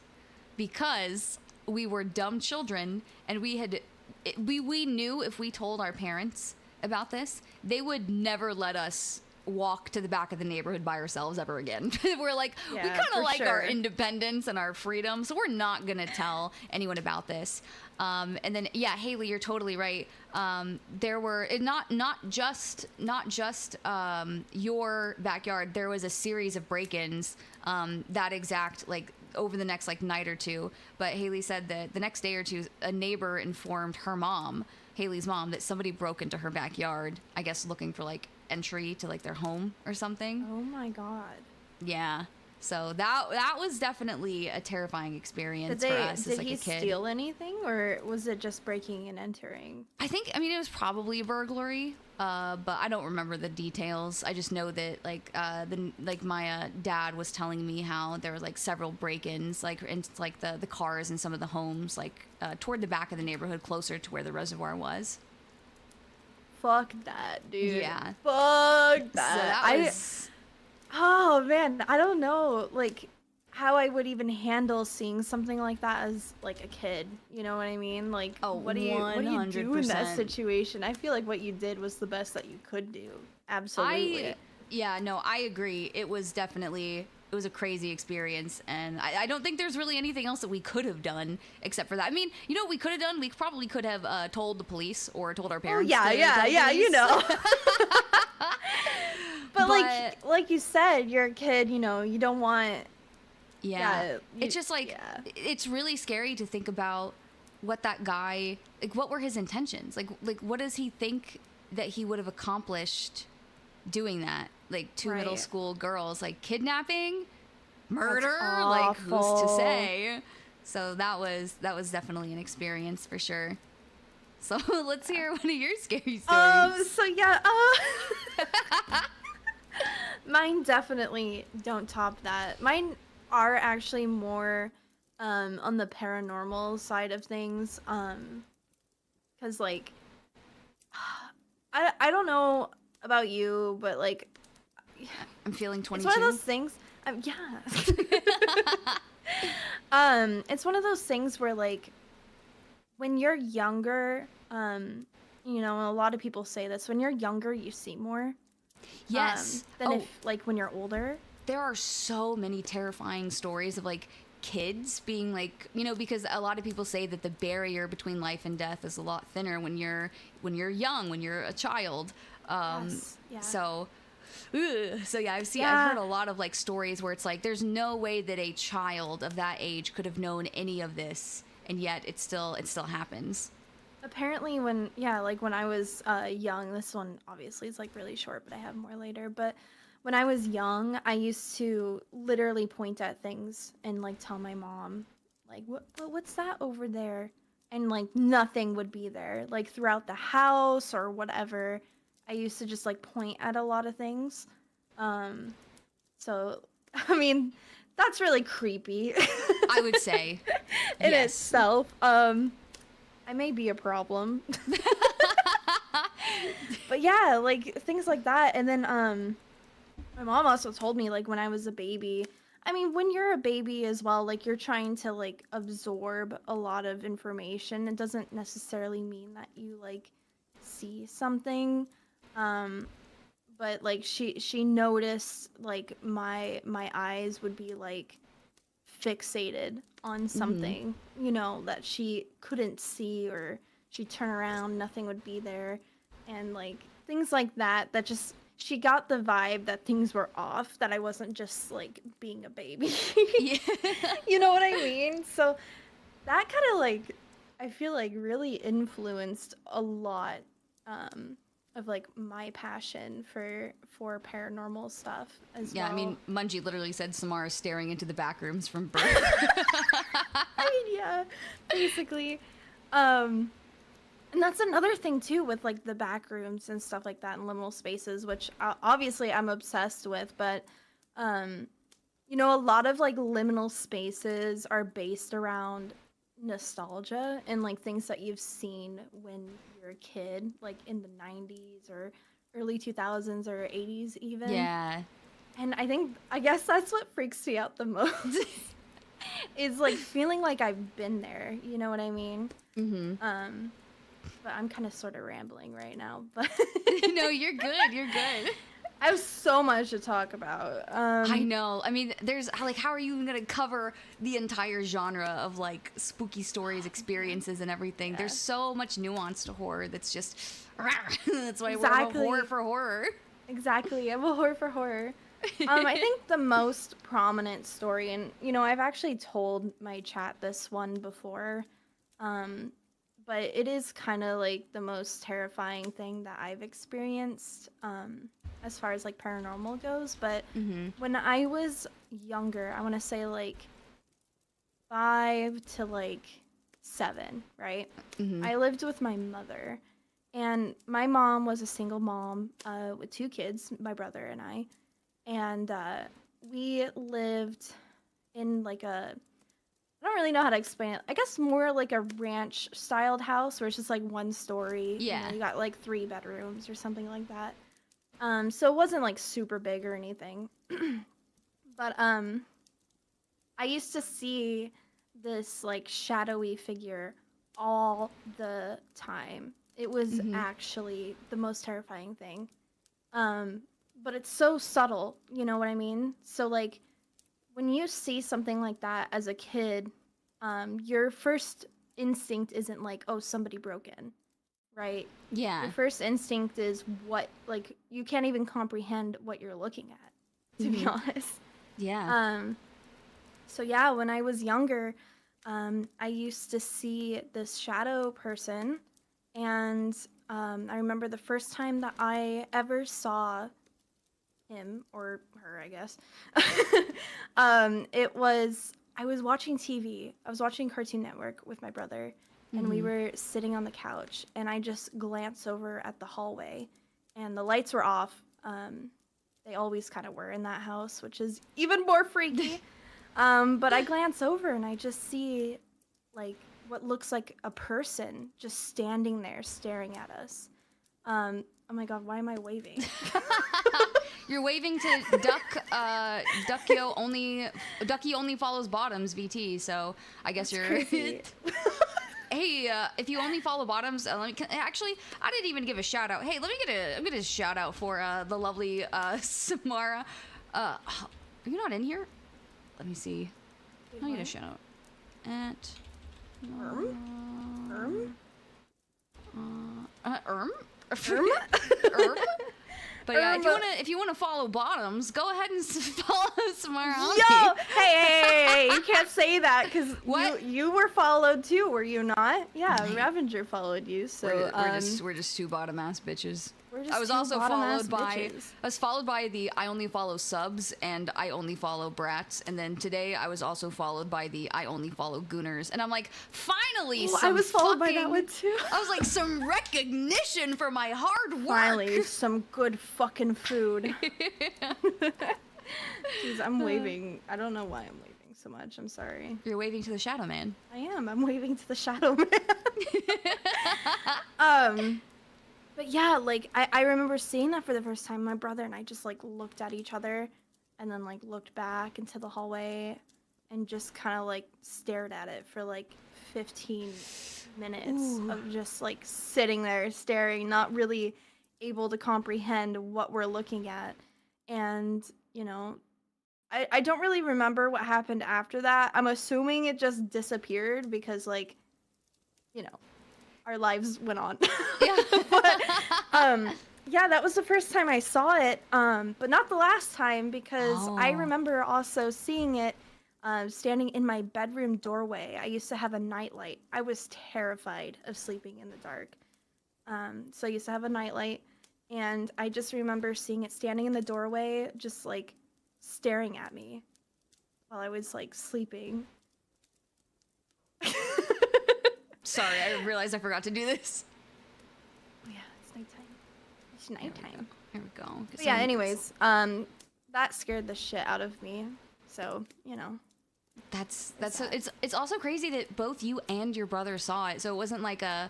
because we were dumb children, and we knew if we told our parents about this, they would never let us walk to the back of the neighborhood by ourselves ever again. We're like, we kind of like our independence and our freedom, so we're not gonna tell anyone about this. And then, yeah, Haley, you're totally right. There were not just your backyard. There was a series of break-ins that exact like over the next like night or two. But Haley said that the next day or two, a neighbor informed her mom, Haley's mom, that somebody broke into her backyard. I guess looking for like entry to like their home or something. Oh my god. Yeah. So that was definitely a terrifying experience for us as like a kid. Did he steal anything, or was it just breaking and entering? I mean, it was probably a burglary, but I don't remember the details. I just know that my dad was telling me how there were like several break-ins, like into like the cars and some of the homes, like toward the back of the neighborhood, closer to where the reservoir was. Fuck that, dude. Yeah. Fuck that. So that was... Oh man, I don't know like how I would even handle seeing something like that as like a kid. You know what I mean? Like, what do you do in that situation? I feel like what you did was the best that you could do. Absolutely. I agree. It was a crazy experience, and I don't think there's really anything else that we could have done except for that. I mean, you know what we could have done? We probably could have told the police or told our parents. Oh, yeah, you know. But like you said, you're a kid, you know, you don't want... It's just like, it's really scary to think about what that guy, like, what were his intentions? Like what does he think that he would have accomplished doing that? Like, two middle school girls, like, kidnapping, murder, like, who's to say? So that was definitely an experience for sure. So let's hear one of your scary stories. Mine definitely don't top that. Mine are actually more on the paranormal side of things. Cause like I don't know about you, but like I'm feeling 22. It's one of those things. It's one of those things where like when you're younger, you know, a lot of people say this, when you're younger you see more. Yes. Than if like when you're older. There are so many terrifying stories of like kids being like, you know, because a lot of people say that the barrier between life and death is a lot thinner when you're young, when you're a child. Yes. Yeah. So yeah, I've heard a lot of like stories where it's like there's no way that a child of that age could have known any of this, and yet it still happens. Apparently like when I was young, this one obviously is like really short, but I have more later. But when I was young, I used to literally point at things and like tell my mom, like, what's that over there? And like nothing would be there. Like throughout the house or whatever, I used to just like point at a lot of things. So I mean, that's really creepy. I would say. In Yes. itself. I may be a problem. But yeah, like things like that. And then my mom also told me like when I was a baby, I mean, when you're a baby as well, like you're trying to like absorb a lot of information. It doesn't necessarily mean that you like see something. But like she noticed like my eyes would be like fixated on something, you know, that she couldn't see, or she'd turn around, nothing would be there, and like things like that, that just, she got the vibe that things were off, that I wasn't just like being a baby. Yeah. You know what I mean? So that kind of like, I feel like really influenced a lot of like my passion for paranormal stuff as well. Yeah, I mean, Mungie literally said Samara's staring into the back rooms from birth. I mean, yeah, basically. And that's another thing too with like the back rooms and stuff like that, and liminal spaces, which obviously I'm obsessed with. But you know, a lot of like liminal spaces are based around nostalgia and like things that you've seen when you're a kid, like in the 90s or early 2000s or 80s even. Yeah. And I guess that's what freaks me out the most. Is like feeling like I've been there, you know what I mean? But I'm kind of sort of rambling right now, but No, you're good. You're good. I have so much to talk about. I know. I mean, there's like, how are you even gonna cover the entire genre of like spooky stories, experiences, and everything? Yeah. There's so much nuance to horror that's just. That's why we're Exactly. a horror for horror. Exactly, I'm a horror for horror. I think the most prominent story, and you know, I've actually told my chat this one before, but it is kind of like the most terrifying thing that I've experienced, as far as like paranormal goes. But when I was younger, I want to say like 5 to like 7, right? I lived with my mother, and my mom was a single mom with 2 kids, my brother and I. And we lived in like a, I don't really know how to explain it. I guess more like a ranch styled house where it's just like 1 story. Yeah. You know, you got like 3 bedrooms or something like that. So it wasn't like super big or anything. But I used to see this like shadowy figure all the time. It was actually the most terrifying thing. But it's so subtle, you know what I mean? So like when you see something like that as a kid, your first instinct isn't like, oh, somebody broke in, right? Yeah. Your first instinct is what, like, you can't even comprehend what you're looking at, to be honest. Yeah. So yeah, when I was younger, I used to see this shadow person, and I remember the first time that I ever saw him, or her, I guess. I was watching TV. I was watching Cartoon Network with my brother, and we were sitting on the couch, and I just glanced over at the hallway, and the lights were off. They always kind of were in that house, which is even more freaky. But I glance over, and I just see like what looks like a person just standing there staring at us. Oh my god, why am I waving? You're waving to Ducky only follows bottoms VT, so I guess you're. Crazy. Hey, if you only follow bottoms, actually, I didn't even give a shout out. Hey, I'm gonna shout out for the lovely Samara. Are you not in here? Let me see. I'll get a shout out at. But yeah, if you wanna follow Bottoms, go ahead and follow Smarani. Yo, hey, you can't say that because you were followed too, were you not? Yeah, Ravenger followed you. So we're just two bottom ass bitches. I was also followed by the I only follow subs and I only follow brats, and then today I was also followed by the I only follow gooners, and I'm like, finally, I was followed by that one too. I was like, some recognition for my hard work. Finally, some good fucking food. Jeez, I'm waving. I don't know why I'm waving so much. I'm sorry. You're waving to the Shadow Man. I am. I'm waving to the Shadow Man. But yeah, like, I remember seeing that for the first time. My brother and I just, like, looked at each other and then, like, looked back into the hallway and just kind of, like, stared at it for, like, 15 minutes of just, like, sitting there staring, not really able to comprehend what we're looking at. And, you know, I don't really remember what happened after that. I'm assuming it just disappeared because, like, you know, our lives went on. Yeah. But, yeah, that was the first time I saw it, but not the last time because I remember also seeing it standing in my bedroom doorway. I used to have a nightlight. I was terrified of sleeping in the dark. So I used to have a nightlight, and I just remember seeing it standing in the doorway, just, like, staring at me while I was, like, sleeping. Sorry, I realized I forgot to do this. Oh, yeah, it's nighttime. It's nighttime. Here we go. But yeah, anyways, that scared the shit out of me. So, you know. That's so, it's also crazy that both you and your brother saw it. So it wasn't like a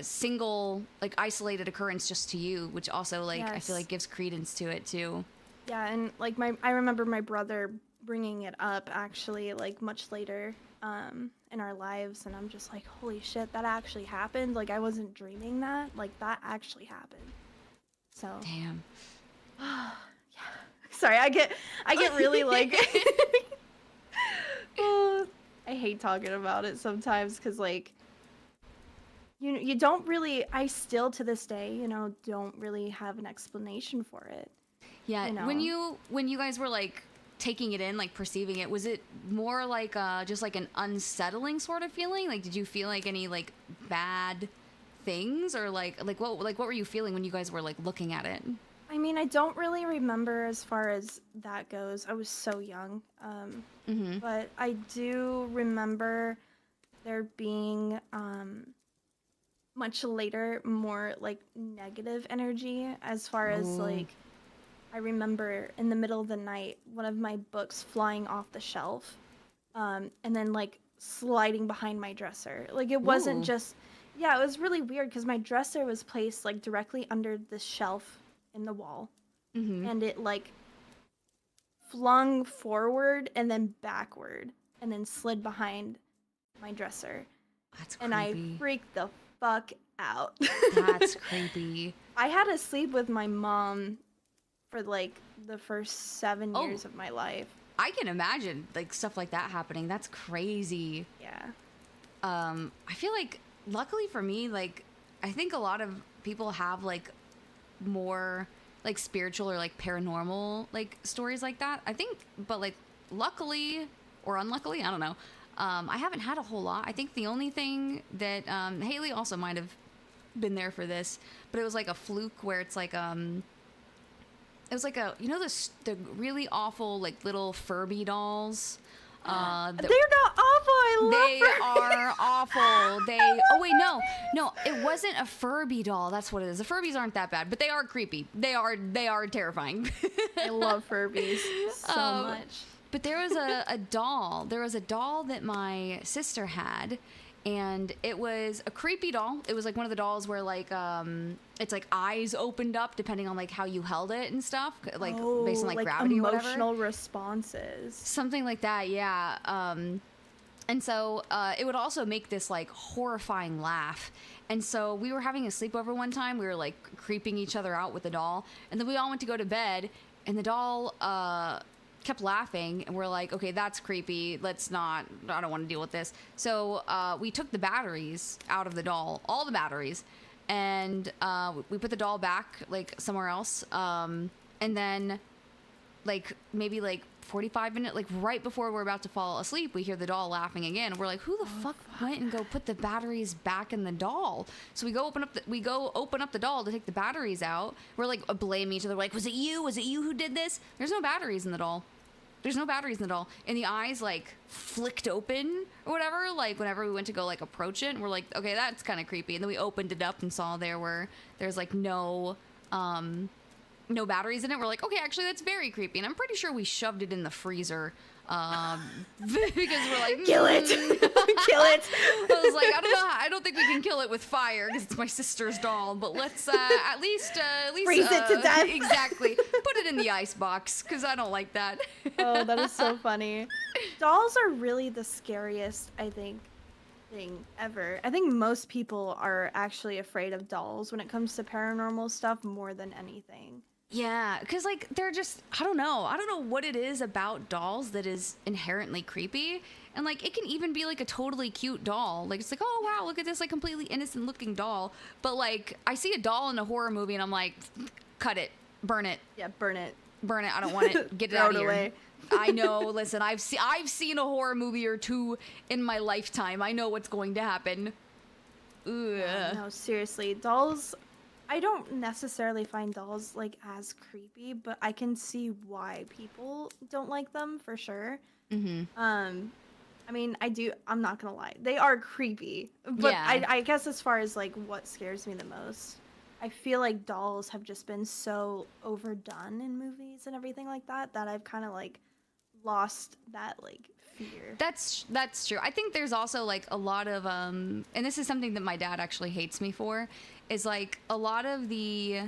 single, like, isolated occurrence just to you, which also, like, I feel like gives credence to it too. Yeah, and like I remember my brother bringing it up actually, like, much later in our lives, and I'm just like, holy shit, that actually happened. Like, I wasn't dreaming that. Like, that actually happened. So damn. Yeah. Sorry, I get really like I hate talking about it sometimes because, like, you don't really, I still to this day, you know, don't really have an explanation for it. Yeah, you know? when you guys were, like, taking it in, like, perceiving it, was it more like just like an unsettling sort of feeling? Like, did you feel like any, like, bad things, or like what were you feeling when you guys were, like, looking at it? I mean, I don't really remember as far as that goes. I was so young. But I do remember there being much later more, like, negative energy as far as like, I remember in the middle of the night, one of my books flying off the shelf, and then, like, sliding behind my dresser. Like, it wasn't just, yeah, it was really weird because my dresser was placed, like, directly under this shelf in the wall, and it, like, flung forward and then backward and then slid behind my dresser. That's creepy. And I freaked the fuck out. That's creepy. I had to sleep with my mom for, like, the first 7 years of my life. I can imagine, like, stuff like that happening. That's crazy. Yeah. I feel like, luckily for me, like, I think a lot of people have, like, more, like, spiritual or, like, paranormal, like, stories like that. I think, but, like, luckily or unluckily, I don't know. I haven't had a whole lot. I think the only thing that Haley also might have been there for this, but it was like a fluke where it's like it was like you know, the really awful, like, little Furby dolls. They're not awful. I love They Furbies. are awful. Oh wait, no, it wasn't a Furby doll. That's what it is. The Furbies aren't that bad, but they are creepy. They are terrifying. I love Furbies so much. But there was a doll. There was a doll that my sister had, and it was a creepy doll. It was like one of the dolls where, like, it's like eyes opened up depending on, like, how you held it and stuff, like, based on, like, gravity or whatever. Emotional responses. Something like that, yeah. And so it would also make this, like, horrifying laugh. And so we were having a sleepover one time. We were, like, creeping each other out with the doll, and then we all went to go to bed, and the doll kept laughing, and we're like, okay, that's creepy, let's not, I don't want to deal with this. So we took the batteries out of the doll, all the batteries, and we put the doll back like somewhere else, and then like maybe like 45 minutes, like right before we're about to fall asleep, we hear the doll laughing again. We're like, who the fuck went and go put the batteries back in the doll? So we go open up the doll to take the batteries out. We're like blaming each other, like, was it you who did this? There's no batteries in the doll. And the eyes like flicked open or whatever, like whenever we went to go like approach it, and we're like, okay, that's kind of creepy. And then we opened it up and saw there's like no batteries in it. We're like, okay, actually that's very creepy. And I'm pretty sure we shoved it in the freezer because we're like, kill it. Kill it. I was like, I don't think we can kill it with fire because it's my sister's doll, but let's at least freeze it to death. Exactly. Put it in the ice box because I don't like that. Oh, that is so funny. Dolls are really the scariest, I think, thing ever. I think most people are actually afraid of dolls when it comes to paranormal stuff more than anything. Yeah, because like they're just, I don't know what it is about dolls that is inherently creepy. And like it can even be like a totally cute doll, like it's like, oh wow, look at this like completely innocent looking doll, but like I see a doll in a horror movie and I'm like, cut it, burn it. Yeah, burn it. I don't want it. Get it out of here. Away. I know. Listen, I've seen a horror movie or two in my lifetime. I know what's going to happen. Ugh. No, seriously, dolls. I don't necessarily find dolls like as creepy, but I can see why people don't like them for sure. Mm-hmm. I mean, I do. I'm not gonna lie, they are creepy. But yeah. I guess as far as like what scares me the most, I feel like dolls have just been so overdone in movies and everything like that I've kind of like lost that like fear. That's true. I think there's also like a lot of and this is something that my dad actually hates me for, is like a lot of the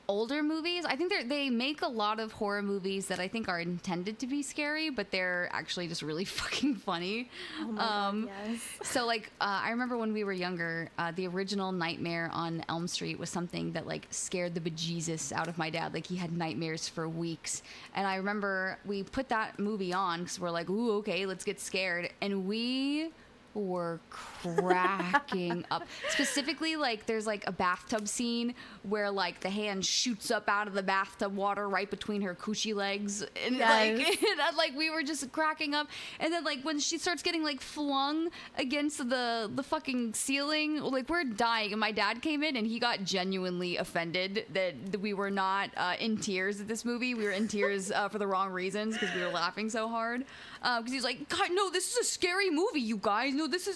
older movies. I think they make a lot of horror movies that I think are intended to be scary, but they're actually just really fucking funny. Oh my God, yes. So like I remember when we were younger, the original Nightmare on Elm Street was something that like scared the bejesus out of my dad. Like he had nightmares for weeks. And I remember we put that movie on because we're like, ooh, okay, let's get scared. And we were cracking up. Specifically, like there's like a bathtub scene where like the hand shoots up out of the bathtub water right between her coochie legs, and like we were just cracking up. And then like when she starts getting like flung against the fucking ceiling, like we're dying. And my dad came in and he got genuinely offended that we were not in tears at this movie. We were in tears for the wrong reasons because we were laughing so hard. Because he's like, God, no, this is a scary movie, you guys. This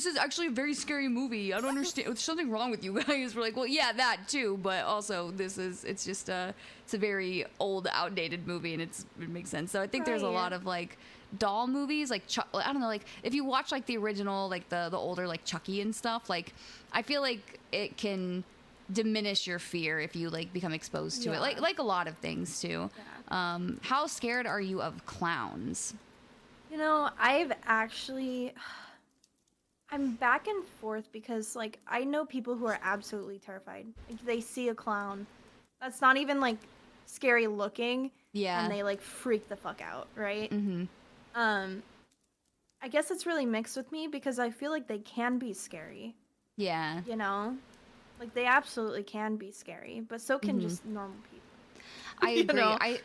is actually a very scary movie. I don't understand. There's something wrong with you guys. We're like, well, yeah, that too, but also it's a very old, outdated movie, and it makes sense. So I think there's a lot of like doll movies, like I don't know, like if you watch like the original, like the older like Chucky and stuff, like I feel like it can diminish your fear if you like become exposed to it, like a lot of things too. Yeah. How scared are you of clowns? You know, I'm back and forth because like I know people who are absolutely terrified. Like they see a clown that's not even like scary looking, and they like freak the fuck out, right? Mm-hmm. I guess it's really mixed with me because I feel like they can be scary. Yeah. You know? Like they absolutely can be scary, but so can just normal people. I agree.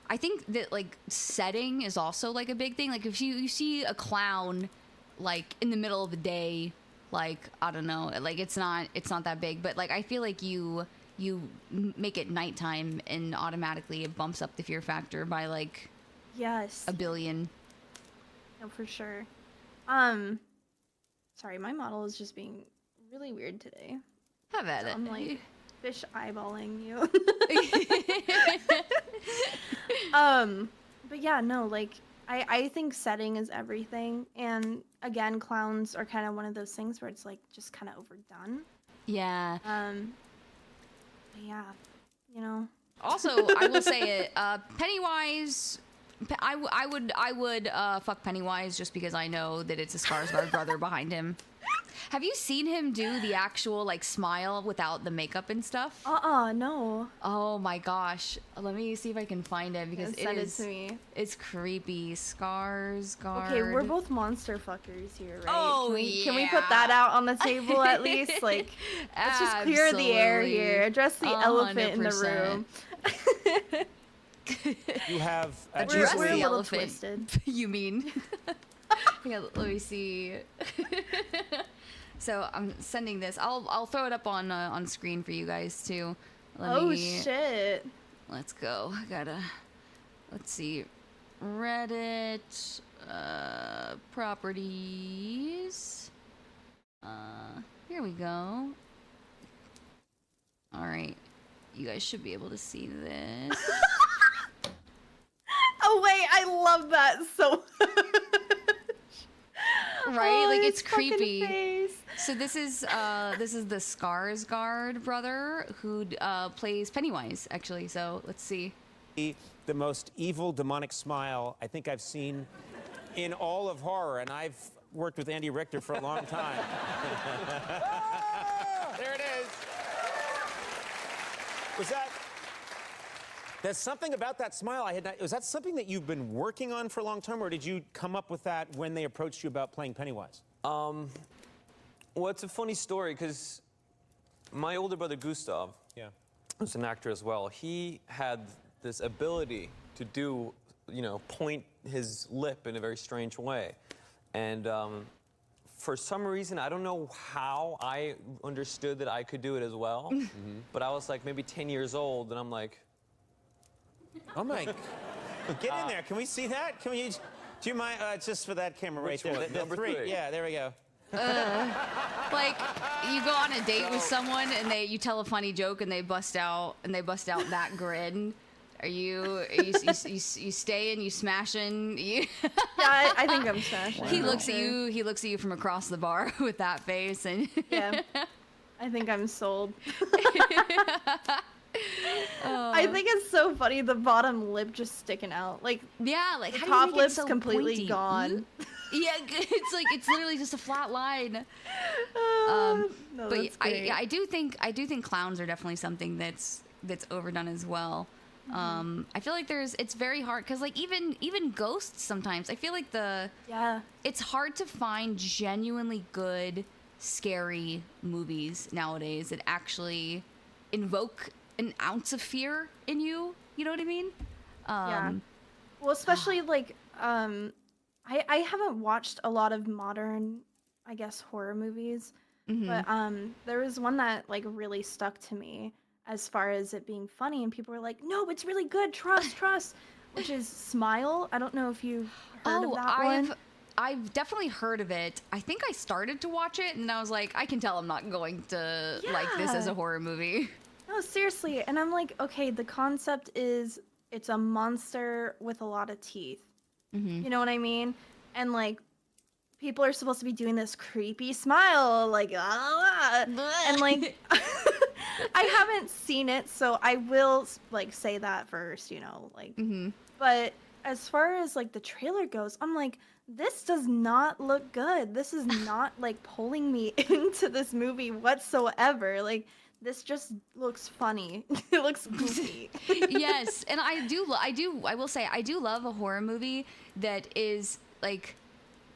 I think that like setting is also like a big thing. Like if you see a clown like in the middle of the day, like I don't know, like it's not that big, but like I feel like you make it nighttime and automatically it bumps up the fear factor by like a billion. No, for sure. Sorry, my model is just being really weird today. Have at it. I'm like fish eyeballing you. But yeah, no, like I think setting is everything, and again, clowns are kind of one of those things where it's like just kind of overdone. Yeah. But yeah, you know. Also, I will say it. Pennywise. I would fuck Pennywise just because I know that it's a Skarsgård brother behind him. Have you seen him do the actual like smile without the makeup and stuff? No. Oh my gosh. Let me see if I can find it because Send it to me. It's creepy. Scars guard. Okay, we're both monster fuckers here, right? Oh, Can we put that out on the table at least? Like, let's just clear the air here. Address the elephant in the room. You have address we're the a little elephant. twisted. You mean? Yeah, let me see. So I'm sending this. I'll throw it up on screen for you guys too. Shit. Let's go. Let's see. Reddit properties. Here we go. All right. You guys should be able to see this. Oh wait, I love that so much. Right? Oh, like his it's creepy. fucking face. So this is the Skarsgård brother who plays Pennywise actually. So let's see. the most evil demonic smile I think I've seen in all of horror, and I've worked with Andy Richter for a long time. There it is. There's something about that smile I had not. Was that something that you've been working on for a long time, or did you come up with that when they approached you about playing Pennywise? Well, it's a funny story because my older brother Gustav, who's an actor as well, he had this ability to do, point his lip in a very strange way. And for some reason, I don't know how I understood that I could do it as well, but I was like maybe 10 years old, and I'm like, oh my, get in there. Can we see that? Do you mind, just for that camera right there, one? the Number three. three. Yeah, there we go. Like you go on a date with someone and you tell a funny joke and they bust out that grin. Are you staying? You smashing? Yeah, I think I'm smashing. He looks at you. He looks at you from across the bar with that face, and yeah, I think I'm sold. I think it's so funny, the bottom lip just sticking out. Like, yeah, like the how top do you make it lip's so completely pointy? gone. Yeah, it's literally just a flat line. No, But that's great. I do think clowns are definitely something that's overdone as well. I feel like it's very hard because like even ghosts sometimes I feel like it's hard to find genuinely good scary movies nowadays that actually invoke an ounce of fear in you. You know what I mean? Yeah. Well, especially like I haven't watched a lot of modern, I guess, horror movies, but there was one that like really stuck to me as far as it being funny, and people were like, "No, it's really good. Trust," which is Smile. I don't know if you've heard of that one. I've definitely heard of it. I think I started to watch it, and I was like, I can tell I'm not going to like this as a horror movie. No, seriously. And I'm like, okay, the concept is it's a monster with a lot of teeth. You know what I mean? And like, people are supposed to be doing this creepy smile, like, and like, I haven't seen it, so I will like say that first, like, but as far as like the trailer goes, I'm like, this does not look good. This is not like pulling me into this movie whatsoever. Like, this just looks funny. It looks goofy. Yes, and I will say I do love a horror movie that is like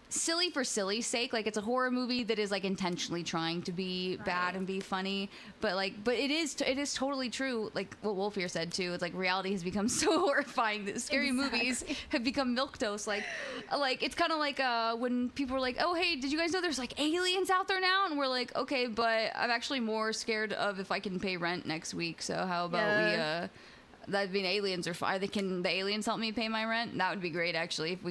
silly for silly's sake. Like, it's a horror movie that is like intentionally trying to be bad and be funny, but it is totally true, like what Wolfear said too. It's like reality has become so horrifying that scary movies have become milquetoast. Like it's kind of like when people were like, oh hey, did you guys know there's like aliens out there now? And we're like, okay, but I'm actually more scared of if I can pay rent next week, so how about that'd mean aliens are fine. Can the aliens help me pay my rent? That would be great, actually, if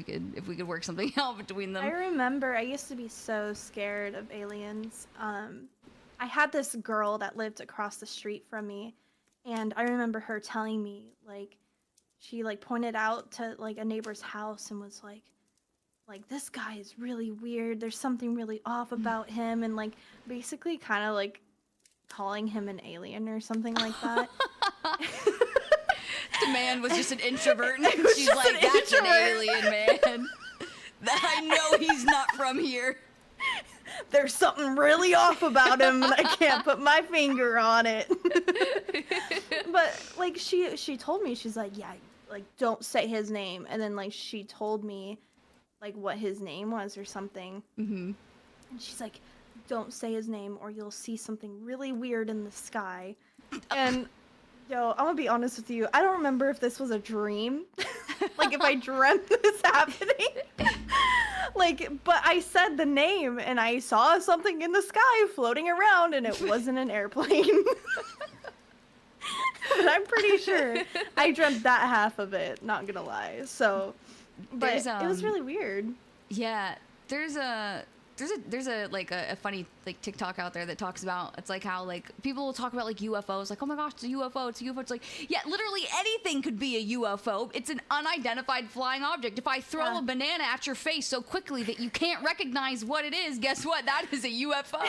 we could work something out between them. I remember I used to be so scared of aliens. I had this girl that lived across the street from me, and I remember her telling me, like, she like pointed out to like a neighbor's house and was like this guy is really weird. There's something really off about him, and like basically kind of like calling him an alien or something like that. The man was just an introvert, and she's like, "That's an alien, man. I know he's not from here." there's something really off about him and I can't put my finger on it. But like she told me, she's like, yeah, like don't say his name. And then like she told me like what his name was or something. And she's like, don't say his name or you'll see something really weird in the sky. And yo, I'm gonna be honest with you, I don't remember if this was a dream. Like if I dreamt this happening. Like, but I said the name and I saw something in the sky floating around and it wasn't an airplane. But I'm pretty sure I dreamt that half of it, not gonna lie. So, but it was really weird. Yeah, there's a like a funny like TikTok out there that talks about, it's like how like people will talk about like UFOs, like, oh my gosh, it's a UFO, it's a UFO. It's like, yeah, literally anything could be a UFO. It's an unidentified flying object. If I throw a banana at your face so quickly that you can't recognize what it is, guess what? That is a UFO.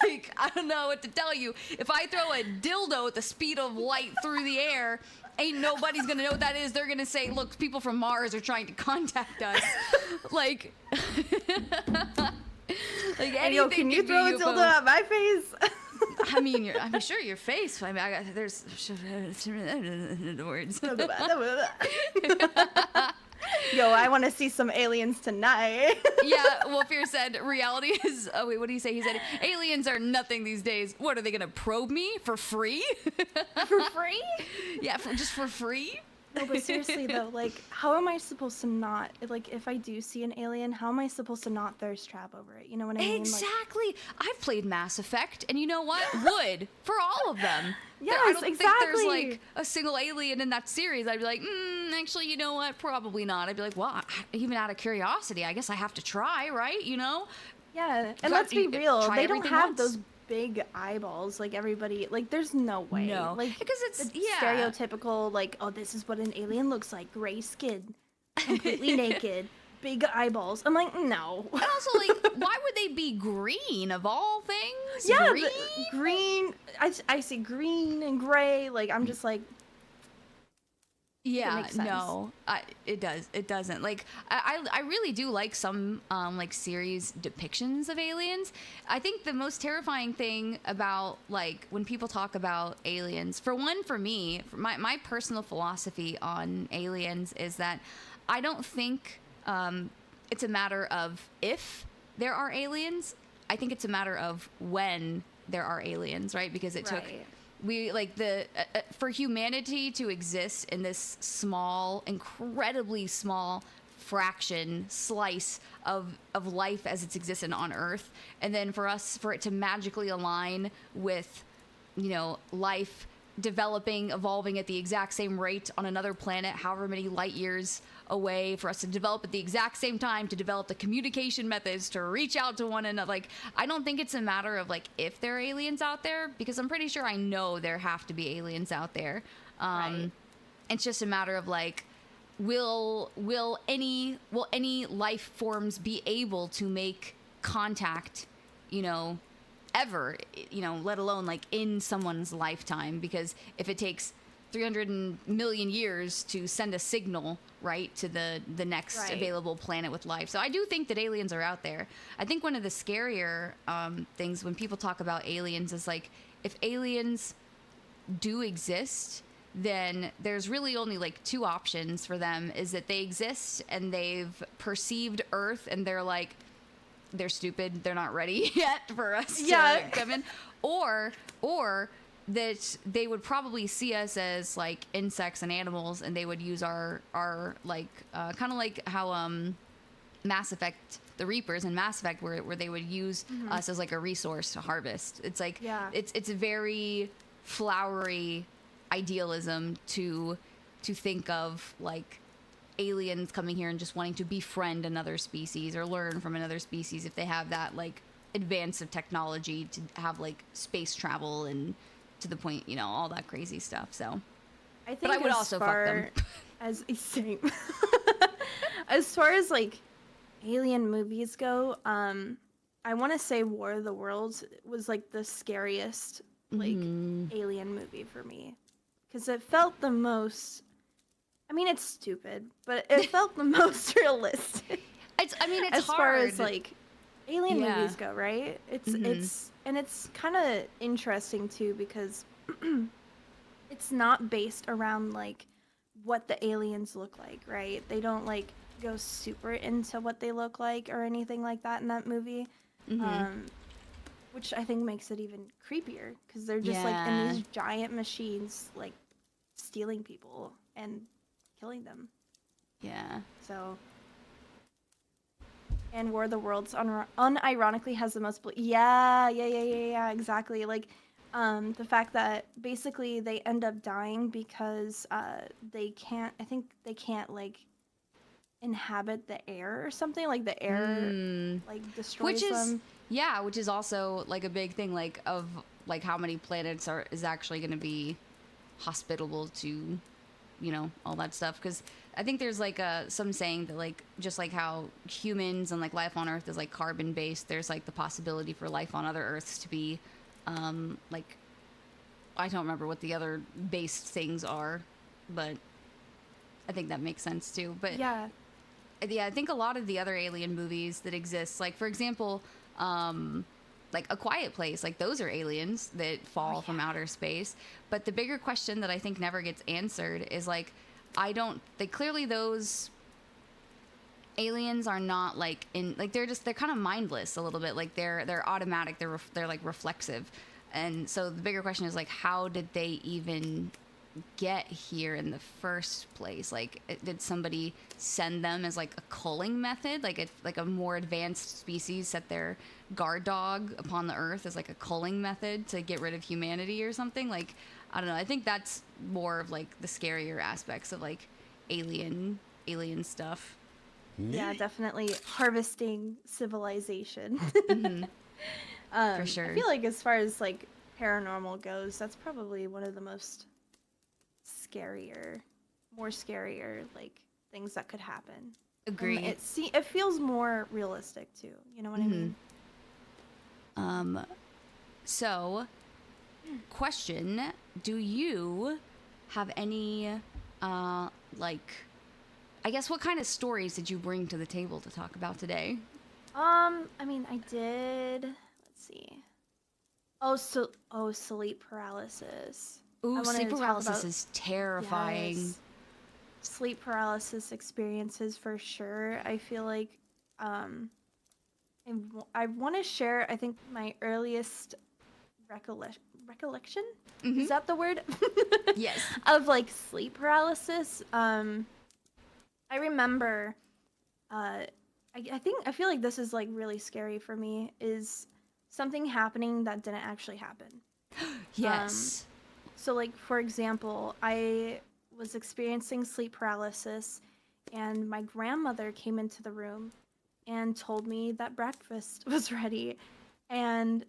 Like, I don't know what to tell you. If I throw a dildo at the speed of light through the air, ain't nobody's gonna know what that is. They're gonna say, look, people from Mars are trying to contact us. Like, like anything. Yo, can you throw a dildo at my face? I mean, I'm sure your face. I mean, there's words. Yo, I want to see some aliens tonight. Yeah, well, Fear said reality is. Oh wait, what did he say? He said aliens are nothing these days. What, are they gonna probe me for free? For free? Yeah, just for free. No, but seriously though, like, how am I supposed to not, like, if I do see an alien, how am I supposed to not thirst trap over it? You know what I mean? Exactly. Like, I've played Mass Effect, and you know what? Would for all of them. Yes, I don't exactly. think there's like a single alien in that series. I'd be like, actually, you know what? Probably not. I'd be like, well, even out of curiosity, I guess I have to try, right? You know? Yeah, and let's be real, they don't have once. those big eyeballs like everybody, like, there's no way. No, like, because it's stereotypical, like, oh, this is what an alien looks like, gray skin, completely naked, big eyeballs. I'm like, no. And also, like, why would they be green of all things? Yeah, green. Green. I see green and gray. Like, I'm just like. Yeah, makes sense. no, it does. It doesn't. Like, I really do like some like series depictions of aliens. I think the most terrifying thing about, like, when people talk about aliens, for me, my personal philosophy on aliens is that I don't think it's a matter of if there are aliens. I think it's a matter of when there are aliens, right? Because it took. We like for humanity to exist in this small, incredibly small slice of life as it's existed on Earth, and then for it to magically align with, you know, life developing, evolving at the exact same rate on another planet, however many light years away, for us to develop at the exact same time, to develop the communication methods to reach out to one another. Like, I don't think it's a matter of like if there are aliens out there, because I'm pretty sure I know there have to be aliens out there. Right. It's just a matter of like, will any life forms be able to make contact, you know, ever, you know, let alone like in someone's lifetime? Because if it takes 300 million years to send a signal, right, to the next available planet with life. So I do think that aliens are out there. I think one of the scarier things when people talk about aliens is like, if aliens do exist, then there's really only like two options for them, is that they exist and they've perceived Earth and they're like, they're stupid, they're not ready yet for us to come in, or that they would probably see us as like insects and animals, and they would use our like kind of like how Mass Effect, the Reapers in Mass Effect, where they would use us as like a resource to harvest. It's like it's a very flowery idealism to think of like aliens coming here and just wanting to befriend another species or learn from another species if they have that like advance of technology to have like space travel and to the point, you know, all that crazy stuff. So I think, but I would also fuck them. As same. As far as like alien movies go, I want to say War of the Worlds was like the scariest like alien movie for me, because it felt the most, I mean, it's stupid, but it felt the most realistic. It's as hard. far as like alien Yeah. movies go, right? It's kind of interesting too because it's not based around like what the aliens look like, right? They don't like go super into what they look like or anything like that in that movie. Which I think makes it even creepier because they're just like in Yeah. these giant machines like stealing people and killing them. Yeah. So, and War of the Worlds unironically has the most. Yeah, exactly. Like, the fact that basically they end up dying because they can't. I think they can't like inhabit the air or something. Like the air like destroys Which is them. yeah, which is also like a big thing, like of like how many planets is actually going to be hospitable to, you know, all that stuff. Because I think there's like some saying that like just like how humans and like life on Earth is like carbon based, there's like the possibility for life on other Earths to be like, I don't remember what the other based things are, but I think that makes sense too. But Yeah. yeah, I think a lot of the other alien movies that exist, like for example, like A Quiet Place, like those are aliens that fall from outer space. But the bigger question that I think never gets answered is like, clearly those aliens are not like they're kind of mindless a little bit. Like they're automatic. They're like reflexive. And so the bigger question is like, how did they even get here in the first place? Like, did somebody send them as like a culling method, like a more advanced species set their guard dog upon the earth as like a culling method to get rid of humanity or something? Like, I don't know, I think that's more of like the scarier aspects of like alien stuff. Yeah, definitely harvesting civilization. For sure. I feel like as far as like paranormal goes, that's probably one of the more scarier like things that could happen. Agree. It feels more realistic too. You know what I mean? So, question: do you have any like, I guess, what kind of stories did you bring to the table to talk about today? I mean, I did. Let's see. Sleep paralysis. I Ooh, wanted sleep to talk paralysis about- is terrifying. Yes. Sleep paralysis experiences for sure. I feel like I want to share, I think, my earliest recollection. Is that the word? Yes. Of like sleep paralysis. I remember. I feel like this is like really scary for me. Is something happening that didn't actually happen. Yes. So, like, for example, I was experiencing sleep paralysis, and my grandmother came into the room and told me that breakfast was ready. And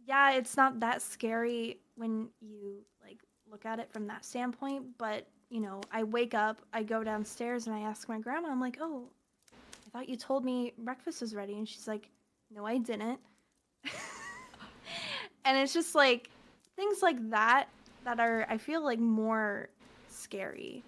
yeah, it's not that scary when you, like, look at it from that standpoint, but, you know, I wake up, I go downstairs, and I ask my grandma, I'm like, oh, I thought you told me breakfast was ready. And she's like, no, I didn't. And it's just, like, things like that are, I feel like, more scary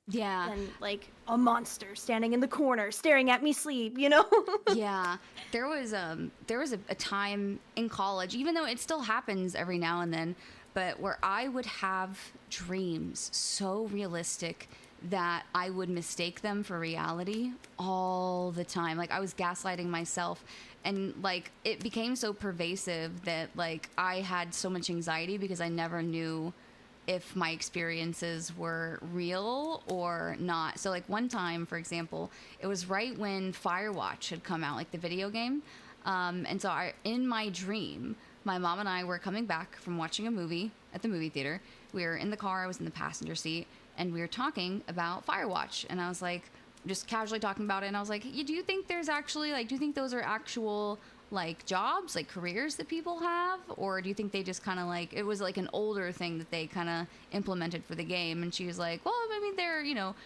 Yeah. than like a monster standing in the corner staring at me sleep, you know? Yeah. There was a time in college, even though it still happens every now and then, but where I would have dreams so realistic that I would mistake them for reality all the time. Like, I was gaslighting myself, and like it became so pervasive that like I had so much anxiety because I never knew if my experiences were real or not. So like one time, for example, it was right when Firewatch had come out, like the video game. And so in my dream, my mom and I were coming back from watching a movie at the movie theater. We were in the car, I was in the passenger seat, and we were talking about Firewatch. And I was like, just casually talking about it. And I was like, do you think there's actually, like, do you think those are actual, like, jobs, like, careers that people have? Or do you think they just kind of, like, it was, like, an older thing that they kind of implemented for the game? And she was like, well, I mean, they're, you know,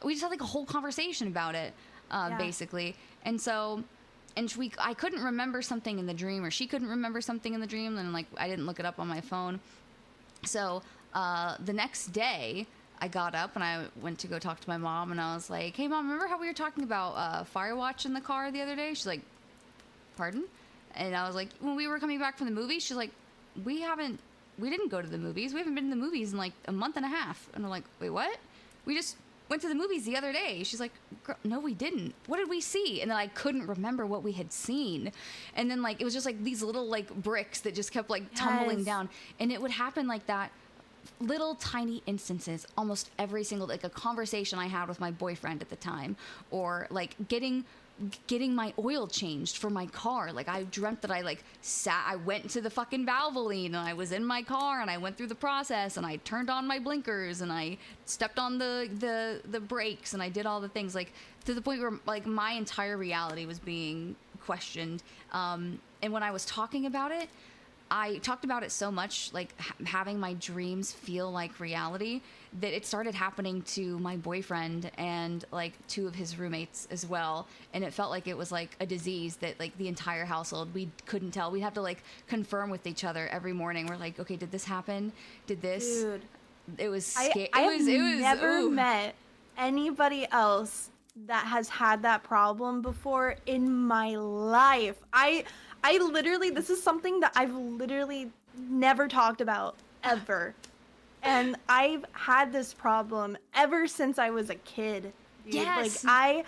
we just had, like, a whole conversation about it, basically. And so, I couldn't remember something in the dream, or she couldn't remember something in the dream, and, like, I didn't look it up on my phone. So, the next day, I got up and I went to go talk to my mom, and I was like, hey, Mom, remember how we were talking about Firewatch in the car the other day? She's like, pardon? And I was like, when we were coming back from the movie, she's like, we didn't go to the movies. We haven't been to the movies in like a month and a half. And I'm like, wait, what? We just went to the movies the other day. She's like, no, we didn't. What did we see? And then I couldn't remember what we had seen. And then like, it was just like these little like bricks that just kept like tumbling down. And it would happen like that. Little tiny instances almost every single, like a conversation I had with my boyfriend at the time, or like getting my oil changed for my car. Like I dreamt that I went to the fucking Valvoline and I was in my car and I went through the process and I turned on my blinkers and I stepped on the brakes and I did all the things, like to the point where like my entire reality was being questioned. And when I was talking about it, I talked about it so much, like having my dreams feel like reality, that it started happening to my boyfriend and like 2 of his roommates as well. And it felt like it was like a disease that like the entire household, we couldn't tell. We'd have to like confirm with each other every morning. We're like, okay, did this happen? Did this? Dude, it was scary. I've never met anybody else that has had that problem before in my life. I literally, this is something that I've literally never talked about ever. And I've had this problem ever since I was a kid. Dude. Yes. Like I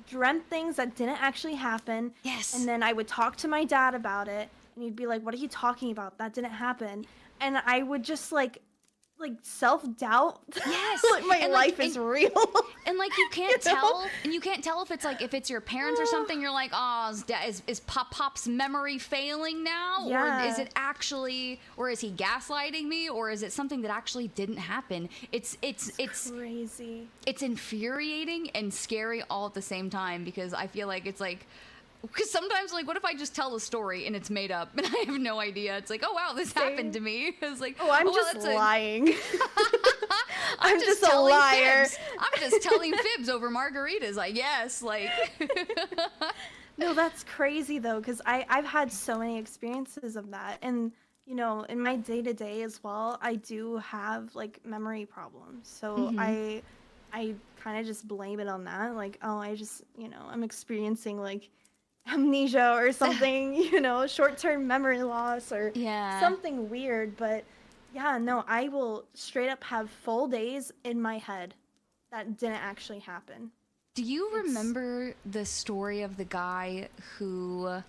dreamt things that didn't actually happen. Yes. And then I would talk to my dad about it and he'd be like, what are you talking about? That didn't happen. And I would just like self-doubt. Yes. Like my life is real. And like you can't tell, and you can't tell if it's like, if it's your parents or something, you're like, oh, is Pop's memory failing now? Yeah. Or is it actually, or is he gaslighting me? Or is it something that actually didn't happen? It's crazy. It's infuriating and scary all at the same time, because I feel like it's like, because sometimes, like, what if I just tell a story and it's made up and I have no idea? It's like, oh, wow, this happened to me. It's like, oh, I'm just lying. I'm just a liar. Fibs. I'm just telling fibs over margaritas, I guess. Like, no, that's crazy, though, because I've had so many experiences of that. And, you know, in my day-to-day as well, I do have, like, memory problems. So I kind of just blame it on that. Like, oh, I just, you know, I'm experiencing, like, amnesia or something, you know, short-term memory loss or something weird. But yeah, no, I will straight up have full days in my head that didn't actually happen. Do you remember the story of the guy who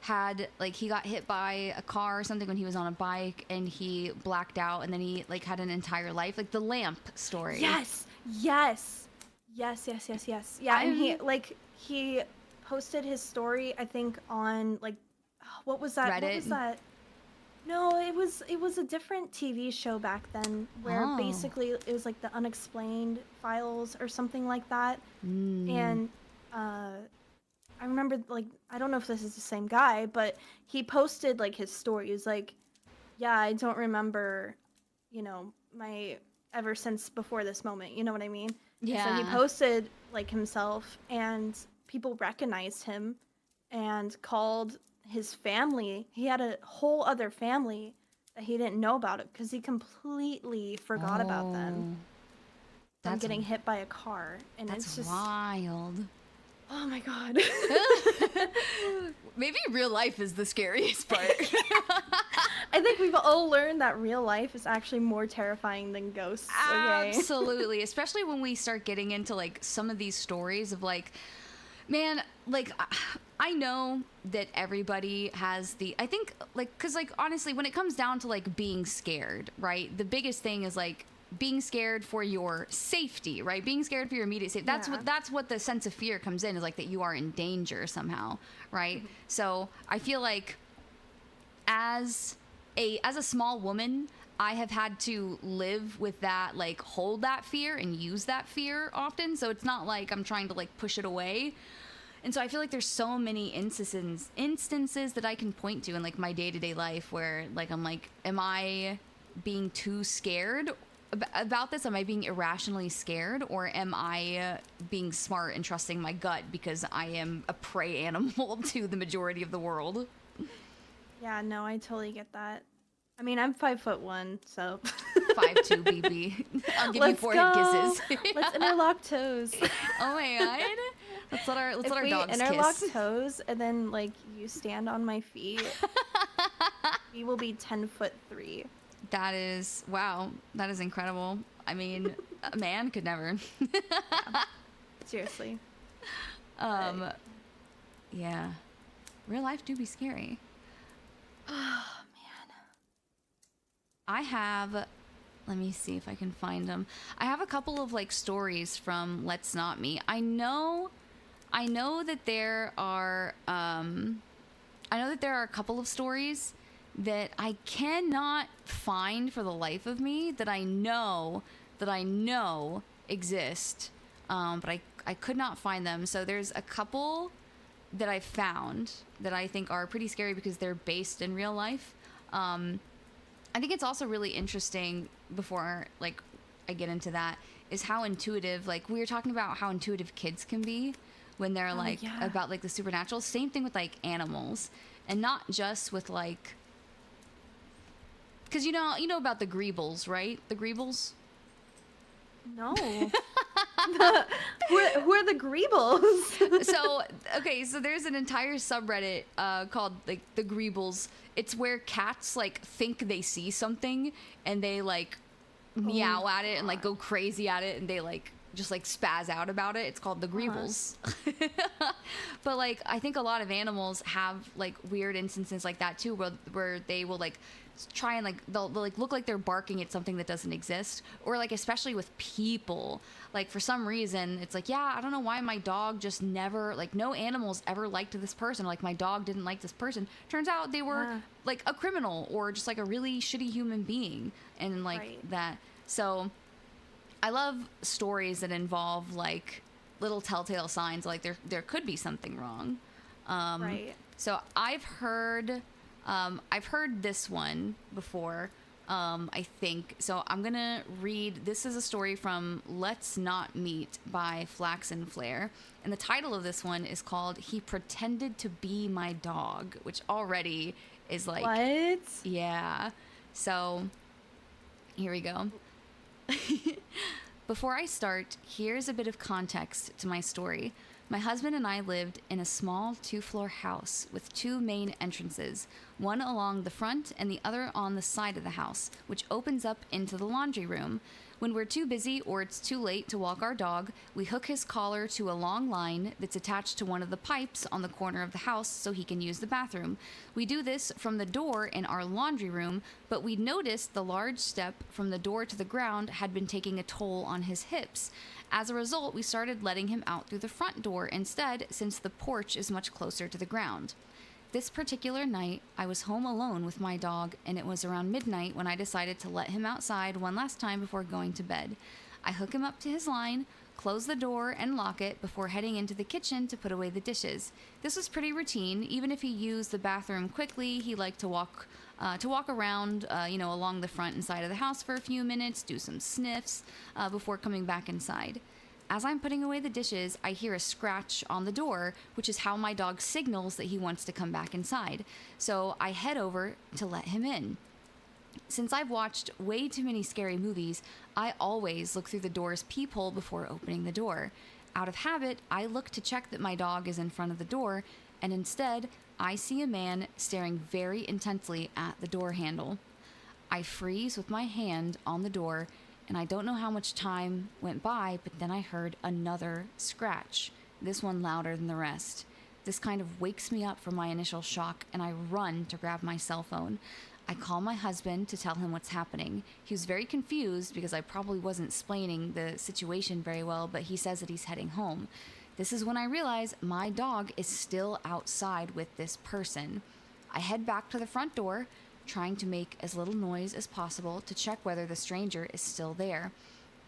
had, like, he got hit by a car or something when he was on a bike and he blacked out and then he, like, had an entire life? Like, the lamp story. Yes. Yeah, and he posted his story, I think, on like, what was that? Reddit? What was that? No, it was a different TV show back then where basically it was like the Unexplained Files or something like that. And I remember, like, I don't know if this is the same guy, but he posted like his story. He was like, yeah, I don't remember, you know, my ever since before this moment, you know what I mean? Yeah. So he posted like himself, and people recognized him and called his family. He had a whole other family that he didn't know about it because he completely forgot about them. Them getting hit by a car, and it's just wild. Oh my god. Maybe real life is the scariest part. I think we've all learned that real life is actually more terrifying than ghosts. Okay? Absolutely, especially when we start getting into like some of these stories of like, man, like, I know that everybody has I think, like, because, like, honestly, when it comes down to, like, being scared, right, the biggest thing is, like, being scared for your safety, right? Being scared for your immediate safety. That's what the sense of fear comes in, is, like, that you are in danger somehow, right? So I feel like as a small woman, I have had to live with that, like, hold that fear and use that fear often. So it's not like I'm trying to, like, push it away. And so I feel like there's so many instances that I can point to in, like, my day-to-day life where, like, I'm like, am I being too scared about this? Am I being irrationally scared? Or am I being smart and trusting my gut because I am a prey animal to the majority of the world? Yeah, no, I totally get that. I mean, I'm 5'1", so 5'2", BB. I'll give you forehead kisses. Let's interlock toes. Oh my god. Let's let our if dogs we interlock kiss. toes and then like you stand on my feet, we will be 10'3". That is wow. That is incredible. I mean, a man could never. Seriously. Yeah. Real life do be scary. Oh man. I have, let me see if I can find them. I have a couple of like stories from Let's Not Me. I know that there are a couple of stories that I cannot find for the life of me that I know exist, but I could not find them. So there's a couple that I found that I think are pretty scary because they're based in real life. I think it's also really interesting, before like I get into that, is how intuitive, like we were talking about how intuitive kids can be when they're about like the supernatural. Same thing with like animals, and not just with like, because you know about the Greebles, right? The Greebles. No. who are the Greebles? So there's an entire subreddit called like the Greebles. It's where cats like think they see something and they like meow at it and like go crazy at it, and they like just like spaz out about it. It's called the Greebles. But like I think a lot of animals have like weird instances like that too, where they will like try and like they'll like look like they're barking at something that doesn't exist, or like especially with people, like for some reason it's like, yeah, I don't know why my dog just never, like no animals ever liked this person, like my dog didn't like this person. Turns out they were like a criminal or just like a really shitty human being, and like that. So I love stories that involve like little telltale signs, like there could be something wrong. So I've heard this one before, I think. So I'm going to read, this is a story from Let's Not Meet by Flax and Flare. And the title of this one is called He Pretended to Be My Dog, which already is like... What? Yeah. So here we go. Before I start, here's a bit of context to my story. My husband and I lived in a small 2-floor house with 2 main entrances, one along the front and the other on the side of the house, which opens up into the laundry room. When we're too busy or it's too late to walk our dog, we hook his collar to a long line that's attached to one of the pipes on the corner of the house so he can use the bathroom. We do this from the door in our laundry room, but we noticed the large step from the door to the ground had been taking a toll on his hips. As a result, we started letting him out through the front door instead, since the porch is much closer to the ground. This particular night, I was home alone with my dog, and it was around midnight when I decided to let him outside one last time before going to bed. I hook him up to his line, close the door, and lock it before heading into the kitchen to put away the dishes. This was pretty routine. Even if he used the bathroom quickly, he liked to walk around, along the front and side of the house for a few minutes, do some sniffs before coming back inside. As I'm putting away the dishes, I hear a scratch on the door, which is how my dog signals that he wants to come back inside. So I head over to let him in. Since I've watched way too many scary movies, I always look through the door's peephole before opening the door. Out of habit, I look to check that my dog is in front of the door, and instead, I see a man staring very intensely at the door handle. I freeze with my hand on the door, and I don't know how much time went by, but then I heard another scratch, this one louder than the rest. This kind of wakes me up from my initial shock, and I run to grab my cell phone. I call my husband to tell him what's happening. He was very confused because I probably wasn't explaining the situation very well, but he says that he's heading home. This is when I realize my dog is still outside with this person. I head back to the front door, trying to make as little noise as possible to check whether the stranger is still there.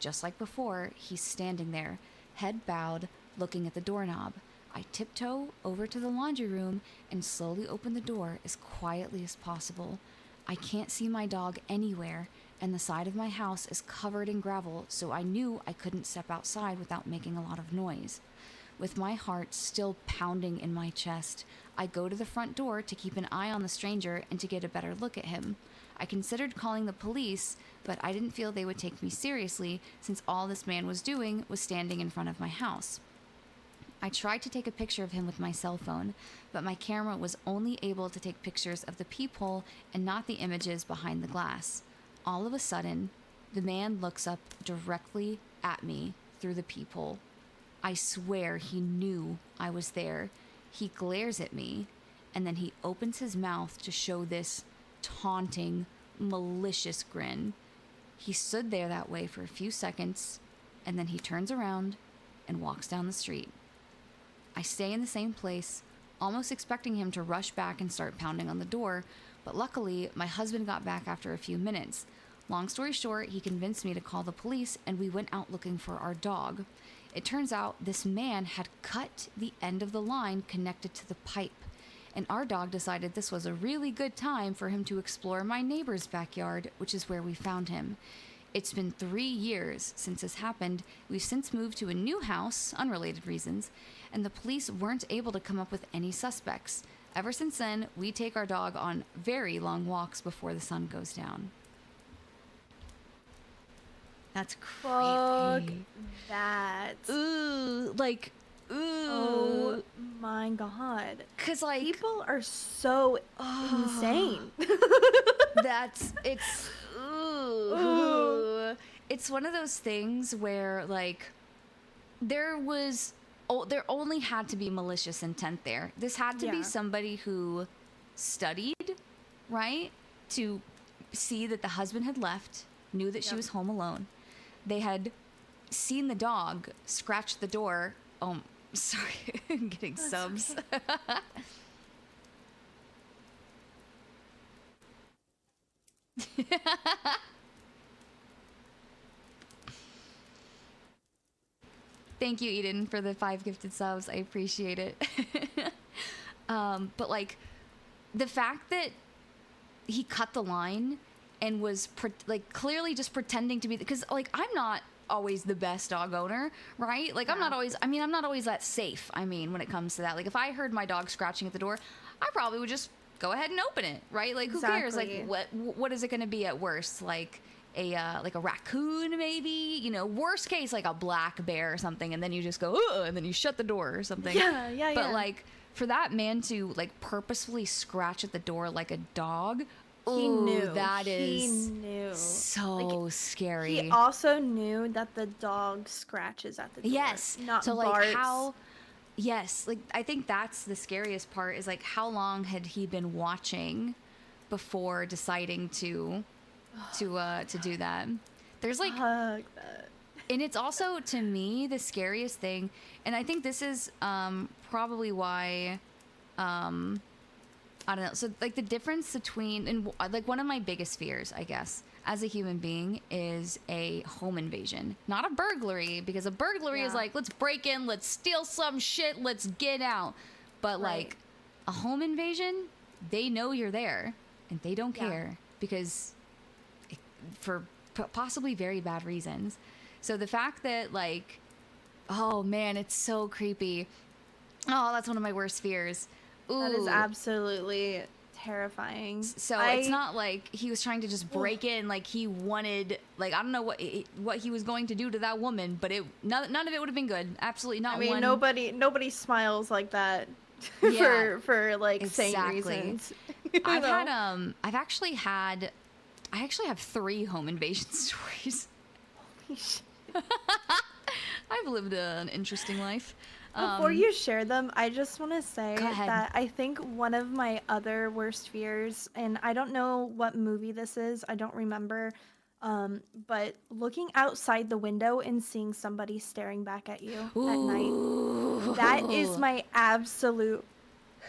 Just like before, he's standing there, head bowed, looking at the doorknob. I tiptoe over to the laundry room and slowly open the door as quietly as possible. I can't see my dog anywhere, and the side of my house is covered in gravel, so I knew I couldn't step outside without making a lot of noise. With my heart still pounding in my chest, I go to the front door to keep an eye on the stranger and to get a better look at him. I considered calling the police, but I didn't feel they would take me seriously since all this man was doing was standing in front of my house. I tried to take a picture of him with my cell phone, but my camera was only able to take pictures of the peephole and not the images behind the glass. All of a sudden, the man looks up directly at me through the peephole. I swear he knew I was there. He glares at me, and then he opens his mouth to show this taunting, malicious grin. He stood there that way for a few seconds, and then he turns around and walks down the street. I stay in the same place, almost expecting him to rush back and start pounding on the door, but luckily, my husband got back after a few minutes. Long story short, he convinced me to call the police, and we went out looking for our dog. It turns out this man had cut the end of the line connected to the pipe, and our dog decided this was a really good time for him to explore my neighbor's backyard, which is where we found him. It's been 3 years since this happened. We've since moved to a new house, unrelated reasons, and the police weren't able to come up with any suspects. Ever since then, we take our dog on very long walks before the sun goes down. That's Fuck creepy. that. Ooh, like, ooh. Oh my god. 'Cause, like, People are so insane. it's, ooh. It's one of those things where, like, there only had to be malicious intent there. This had to be somebody who studied, right? To see that the husband had left, knew that she was home alone. They had seen the dog scratch the door. Oh, sorry, I'm getting subs. Thank you, Eden, for the 5 gifted subs. I appreciate it. But, like, the fact that he cut the line and was clearly just pretending to be, because, like, I'm not always the best dog owner, right? Like, I'm not always that safe. I mean, when it comes to that, like, if I heard my dog scratching at the door, I probably would just go ahead and open it, right? Like, who cares? Like, what is it going to be at worst? Like a raccoon, maybe, you know, worst case, like a black bear or something, and then you just go, ugh, and then you shut the door or something. But like, for that man to, like, purposefully scratch at the door like a dog, He knew. That He is knew. so Like, scary. He also knew that the dog scratches at the door. Yes. Not so, like, barks. yes, like, I think that's the scariest part, is, like, how long had he been watching before deciding to do that? There's, like, Fuck that. and it's also, to me, the scariest thing, and I think this is probably why I don't know. So, like, the difference between, and, like, one of my biggest fears, I guess, as a human being, is a home invasion. Not a burglary, because a burglary is like, let's break in, let's steal some shit, let's get out. But, like, a home invasion, they know you're there, and they don't care, because for possibly very bad reasons. So the fact that, like, oh man, it's so creepy. Oh, that's one of my worst fears. Ooh. That is absolutely terrifying. So it's not like he was trying to just break in, like he wanted, like, I don't know what he was going to do to that woman, but none of it would have been good. Absolutely not. I mean, one. nobody smiles like that for like sane reasons. I actually have 3 home invasion stories. Holy shit. I've lived an interesting life. Before you share them, I just want to say Go ahead. that I think one of my other worst fears, and I don't know what movie this is, I don't remember, but looking outside the window and seeing somebody staring back at you at night, that is my absolute...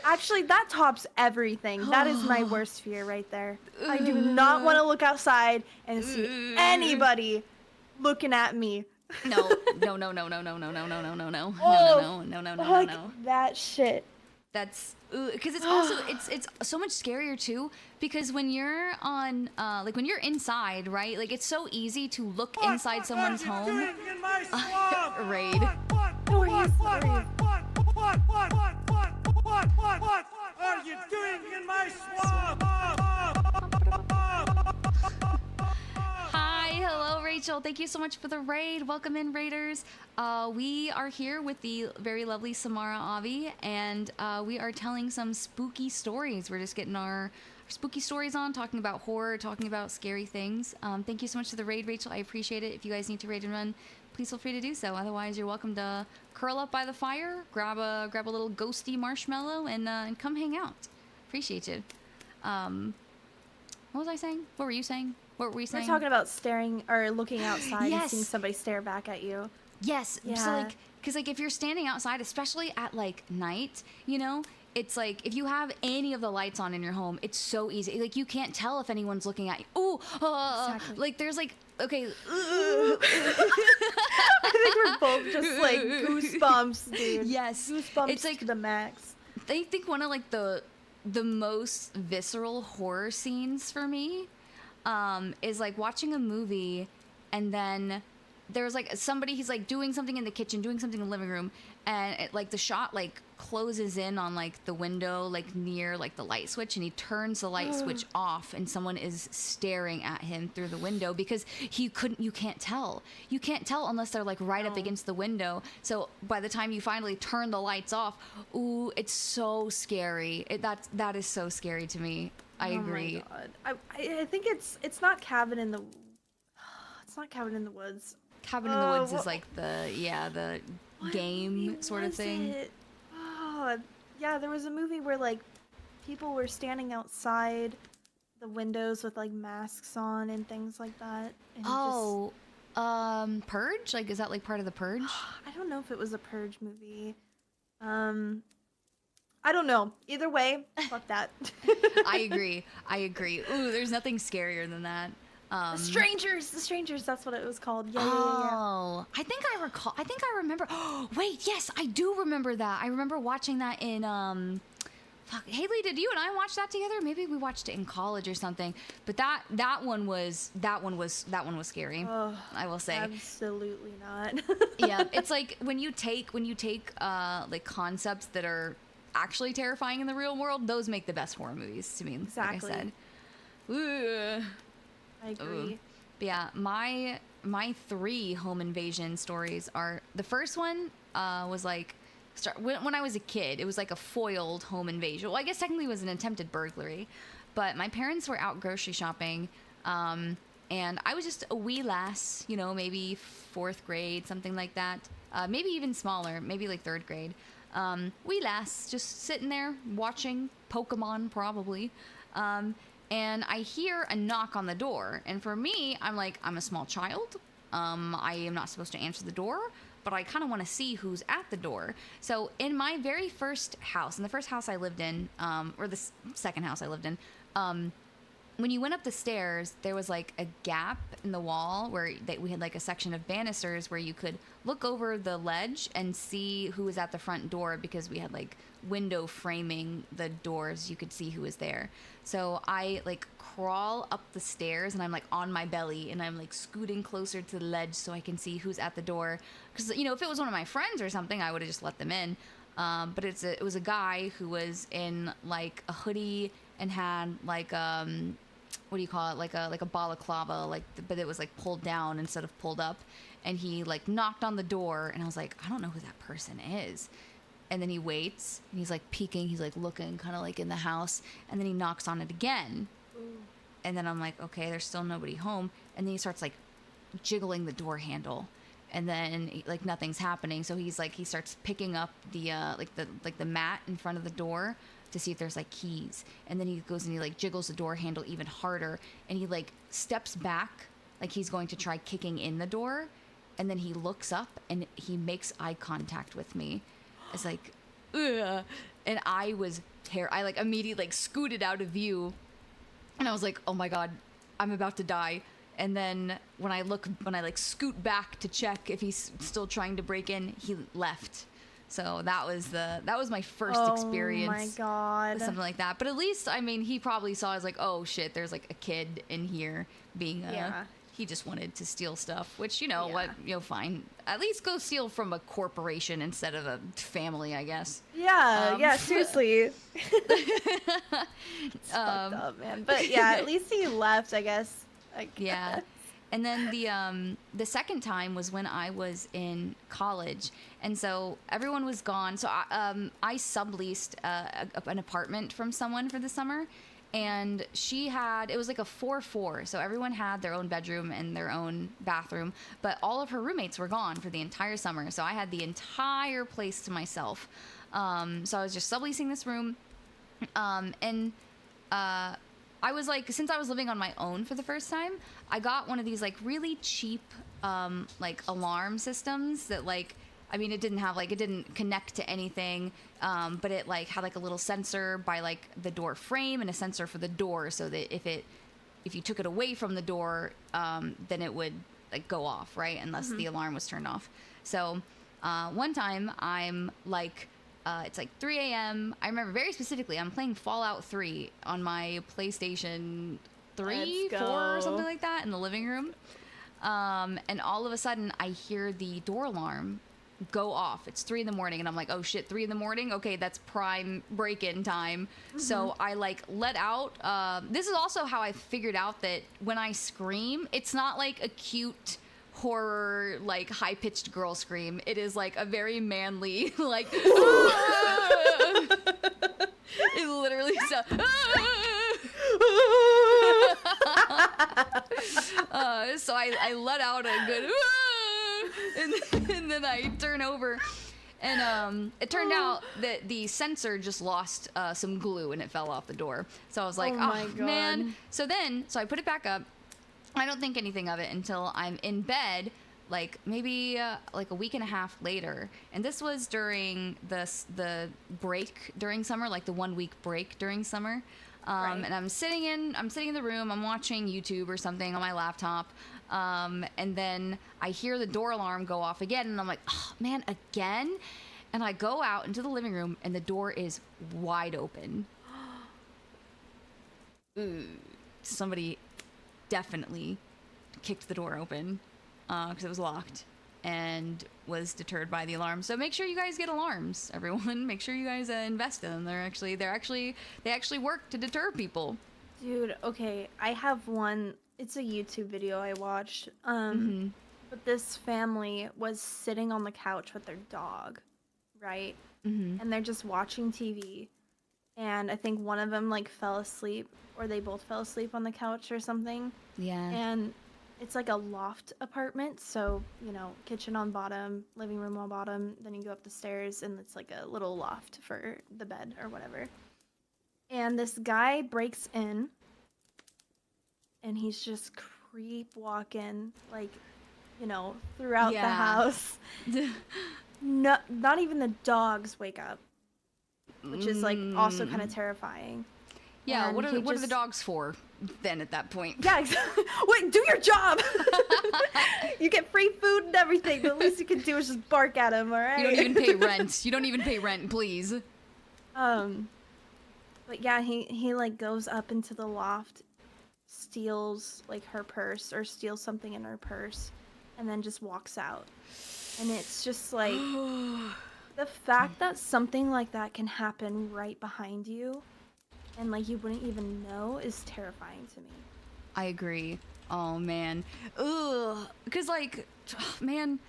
Actually, that tops everything. That is my worst fear right there. I do not want to look outside and see anybody looking at me. No. Fuck that shit. That's because it's also it's so much scarier too, because when you're on like when you're inside, right? Like, it's so easy to look inside someone's home. Raid. What are you doing in my swamp? Hi, hello, Rachel. Rachel, thank you so much for the raid. Welcome in, raiders. We are here with the very lovely Samara Avi, and we are telling some spooky stories. We're just getting our spooky stories on, talking about horror, talking about scary things. Thank you so much for the raid, Rachel. I appreciate it. If you guys need to raid and run, please feel free to do so. Otherwise, you're welcome to curl up by the fire, grab a little ghosty marshmallow, and come hang out. Appreciate you. What was I saying? What were you saying? What were we saying? We're talking about staring or looking outside Yes. and seeing somebody stare back at you. Yes. Yeah. So like, because like if you're standing outside, especially at like night, you know, it's like if you have any of the lights on in your home, it's so easy. Like you can't tell if anyone's looking at you. Ooh, Exactly. like there's like okay. I think we're both just like goosebumps, dude. Yes. Goosebumps It's like to the max. I think one of like the most visceral horror scenes for me is like watching a movie and then there's like somebody, he's like doing something in the kitchen, doing something in the living room, and it, like the shot like closes in on like the window like near like the light switch, and he turns the light switch off and someone is staring at him through the window because you can't tell unless they're like right up against the window. So by the time you finally turn the lights off, ooh, it's so scary. That is so scary to me. I agree. Oh my god. I think it's not Cabin in the it's not Cabin in the Woods. Cabin in the Woods is like the What game movie sort of was thing. it? Oh, yeah, there was a movie where like people were standing outside the windows with like masks on and things like that. And Oh, Purge? Like, is that like part of the Purge? I don't know if it was a Purge movie. I don't know. Either way, fuck that. I agree. Ooh, there's nothing scarier than that. The Strangers, that's what it was called. Yeah. Oh, I think I remember. Oh, wait, yes, I do remember that. I remember watching that in, fuck, Haley, did you and I watch that together? Maybe we watched it in college or something. But that one was scary. Oh, I will say. Absolutely not. Yeah, it's like when you take like concepts that are actually terrifying in the real world, those make the best horror movies to me. Exactly. Like I said. Ooh. I agree. But yeah, my 3 home invasion stories are, the first one was like when I was a kid. It was like a foiled home invasion. Well, I guess technically it was an attempted burglary, but my parents were out grocery shopping, and I was just a wee lass, you know, maybe 4th grade, something like that, maybe even smaller, maybe like 3rd grade. Wee lass, just sitting there watching Pokemon probably. And I hear a knock on the door. And for me, I'm like, I'm a small child. I am not supposed to answer the door, but I kind of want to see who's at the door. So in my very first house, in the first house I lived in, or the second house I lived in, when you went up the stairs, there was like a gap in the wall where we had like a section of banisters where you could look over the ledge and see who was at the front door, because we had like window framing the doors. You could see who was there. So I like crawl up the stairs and I'm like on my belly and I'm like scooting closer to the ledge so I can see who's at the door. Because, you know, if it was one of my friends or something, I would have just let them in. But it was a guy who was in like a hoodie and had like what do you call it, like a balaclava, but it was like pulled down instead of pulled up, and he like knocked on the door and I was like, I don't know who that person is. And then he waits and he's like peeking, he's like looking kind of like in the house, and then he knocks on it again. And then I'm like, okay, there's still nobody home. And then he starts like jiggling the door handle, and then like nothing's happening. So he starts picking up the the mat in front of the door to see if there's like keys. And then he goes and he like jiggles the door handle even harder, and he like steps back like he's going to try kicking in the door, and then he looks up and he makes eye contact with me. It's like, ugh. And I was I like immediately like scooted out of view, and I was like, oh my god, I'm about to die. And then when I like scoot back to check if he's still trying to break in, he left. So that was my first experience. Oh my god. With something like that. But at least, I mean, he probably saw, I was like, oh shit, there's like a kid in here being he just wanted to steal stuff, which, you know, what, you know, fine. At least go steal from a corporation instead of a family, I guess. Yeah, seriously. It's fucked up, man. But yeah, at least he left, I guess. Yeah. And then the second time was when I was in college, and so everyone was gone. So I subleased an apartment from someone for the summer, and it was like a 4-4, so everyone had their own bedroom and their own bathroom, but all of her roommates were gone for the entire summer, so I had the entire place to myself. So I was just subleasing this room, and I was like, since I was living on my own for the first time, I got one of these like really cheap like alarm systems that like, I mean, it didn't connect to anything, but it like had like a little sensor by like the door frame and a sensor for the door, so that if you took it away from the door, then it would like go off, right? Unless the alarm was turned off. So one time I'm like, it's like 3 a.m. I remember very specifically, I'm playing Fallout 3 on my PlayStation 3, 4, or something like that in the living room. And all of a sudden, I hear the door alarm go off. It's 3 a.m, and I'm like, oh shit, 3 a.m? Okay, that's prime break-in time. So I like let out. This is also how I figured out that when I scream, it's not like a cute horror, like high-pitched girl scream. It is like a very manly, like it literally so I let out a good and then I turn over, and it turned out that the sensor just lost some glue and it fell off the door. So I was like, oh man. So I put it back up. I don't think anything of it until I'm in bed, like maybe like a week and a half later. And this was during the break during summer, like the 1 week break during summer. Right. And I'm sitting in the room, I'm watching YouTube or something on my laptop. And then I hear the door alarm go off again, and I'm like, oh man, again? And I go out into the living room, and the door is wide open. Ooh, somebody definitely kicked the door open because it was locked and was deterred by the alarm. So make sure you guys get alarms, everyone. Make sure you guys invest in them. They actually work to deter people. Dude, okay, I have one. It's a YouTube video I watched. But this family was sitting on the couch with their dog, right? And they're just watching TV. And I think one of them like fell asleep, or they both fell asleep on the couch or something. Yeah. And it's like a loft apartment, so, you know, kitchen on bottom, living room on bottom, then you go up the stairs, and it's like a little loft for the bed or whatever. And this guy breaks in, and he's just creep walking, like, you know, throughout the house. No, not even the dogs wake up, which is like also kind of terrifying. Yeah, and what are the dogs for then at that point? Yeah, exactly. Wait, do your job. You get free food and everything. The least you can do is just bark at him, all right? You don't even pay rent. You don't even pay rent, please. But yeah, he like goes up into the loft, steals like her purse or steals something in her purse, and then just walks out. And it's just like the fact that something like that can happen right behind you and like you wouldn't even know is terrifying to me. I agree. Oh man. Ugh. Because like, man,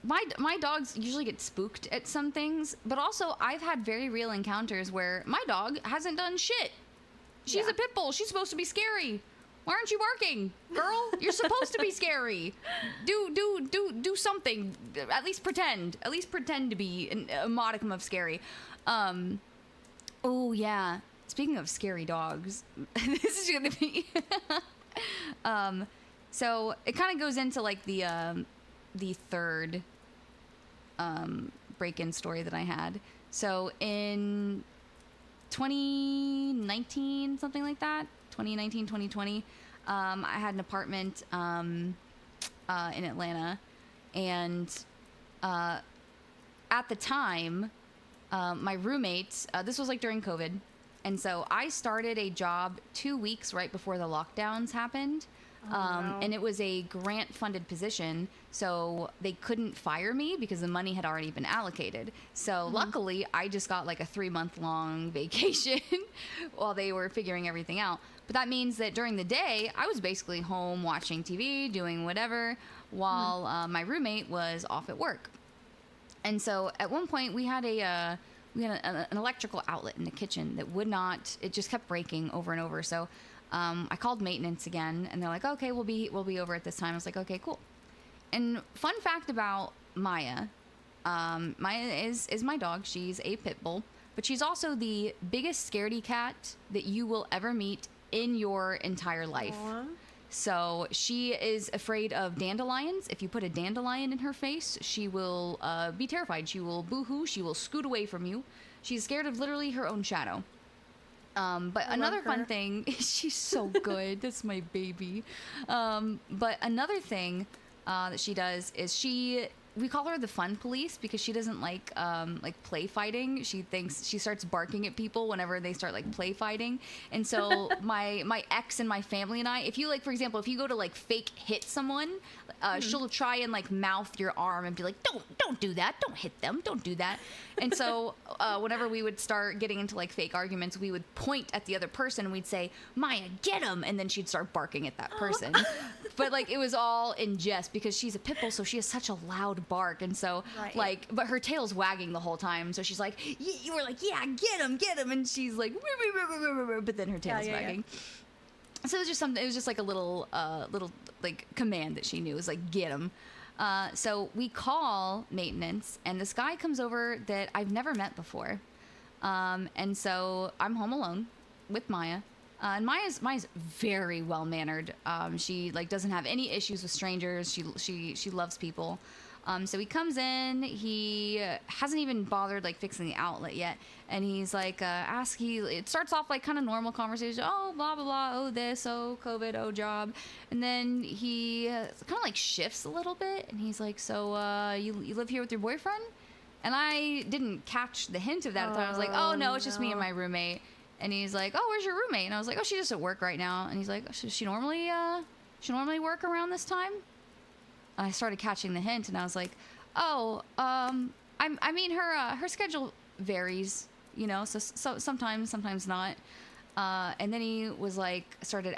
my dogs usually get spooked at some things, but also I've had very real encounters where my dog hasn't done shit. She's a pit bull. She's supposed to be scary. Why aren't you barking, girl? You're supposed to be scary. Do something. At least pretend. At least pretend to be a modicum of scary. Oh yeah. Speaking of scary dogs, this is gonna be. So it kind of goes into like the third break-in story that I had. So in 2019, something like that, 2019, 2020, I had an apartment in Atlanta, and at the time, my roommates, this was like during COVID, and so I started a job 2 weeks right before the lockdowns happened. And it was a grant-funded position, so they couldn't fire me because the money had already been allocated. So luckily, I just got like a 3-month-long vacation while they were figuring everything out. But that means that during the day, I was basically home watching TV, doing whatever, while my roommate was off at work. And so at one point, we had an electrical outlet in the kitchen that would not. It just kept breaking over and over. So I called maintenance again, and they're like, "Okay, we'll be over at this time." I was like, "Okay, cool." And fun fact about Maya, Maya is my dog. She's a pit bull, but she's also the biggest scaredy cat that you will ever meet in your entire life. Aww. So she is afraid of dandelions. If you put a dandelion in her face, she will be terrified. She will boo-hoo. She will scoot away from you. She's scared of literally her own shadow. But another fun thing, she's so good. That's my baby. But another thing that she does is we call her the fun police because she doesn't like play fighting. She starts barking at people whenever they start like play fighting. And so my ex and my family and I, if you for example, if you go to like fake hit someone, she'll try and like mouth your arm and be like, don't do that. Don't hit them. Don't do that. And so whenever we would start getting into like fake arguments, we would point at the other person and we'd say, "Maya, get him." And then she'd start barking at that person. But like it was all in jest because she's a pit bull, so she has such a loud bark. And so but her tail's wagging the whole time. So she's like, you were like, "Yeah, get him." And she's like, but then her tail's wagging. Yeah. So it was just something, it was just like a little like command that she knew. It was like, "Get him." So we call maintenance, and this guy comes over that I've never met before. And so I'm home alone with Maya. And Maya's very well mannered. She like doesn't have any issues with strangers. She loves people. So he comes in. He hasn't even bothered like fixing the outlet yet, and he's like it starts off like kind of normal conversation. Oh, blah blah blah. Oh, this. Oh, COVID. Oh, job. And then he kind of like shifts a little bit, and he's like, "So you live here with your boyfriend?" And I didn't catch the hint of that at the time. I was like, "Oh no, it's just me and my roommate." And he's like, "Oh, where's your roommate?" And I was like, "Oh, she's just at work right now." And he's like, "Does she normally work around this time?" I started catching the hint, and I was like, "Oh, I mean, her schedule varies, you know, so sometimes not." And then he was like, he started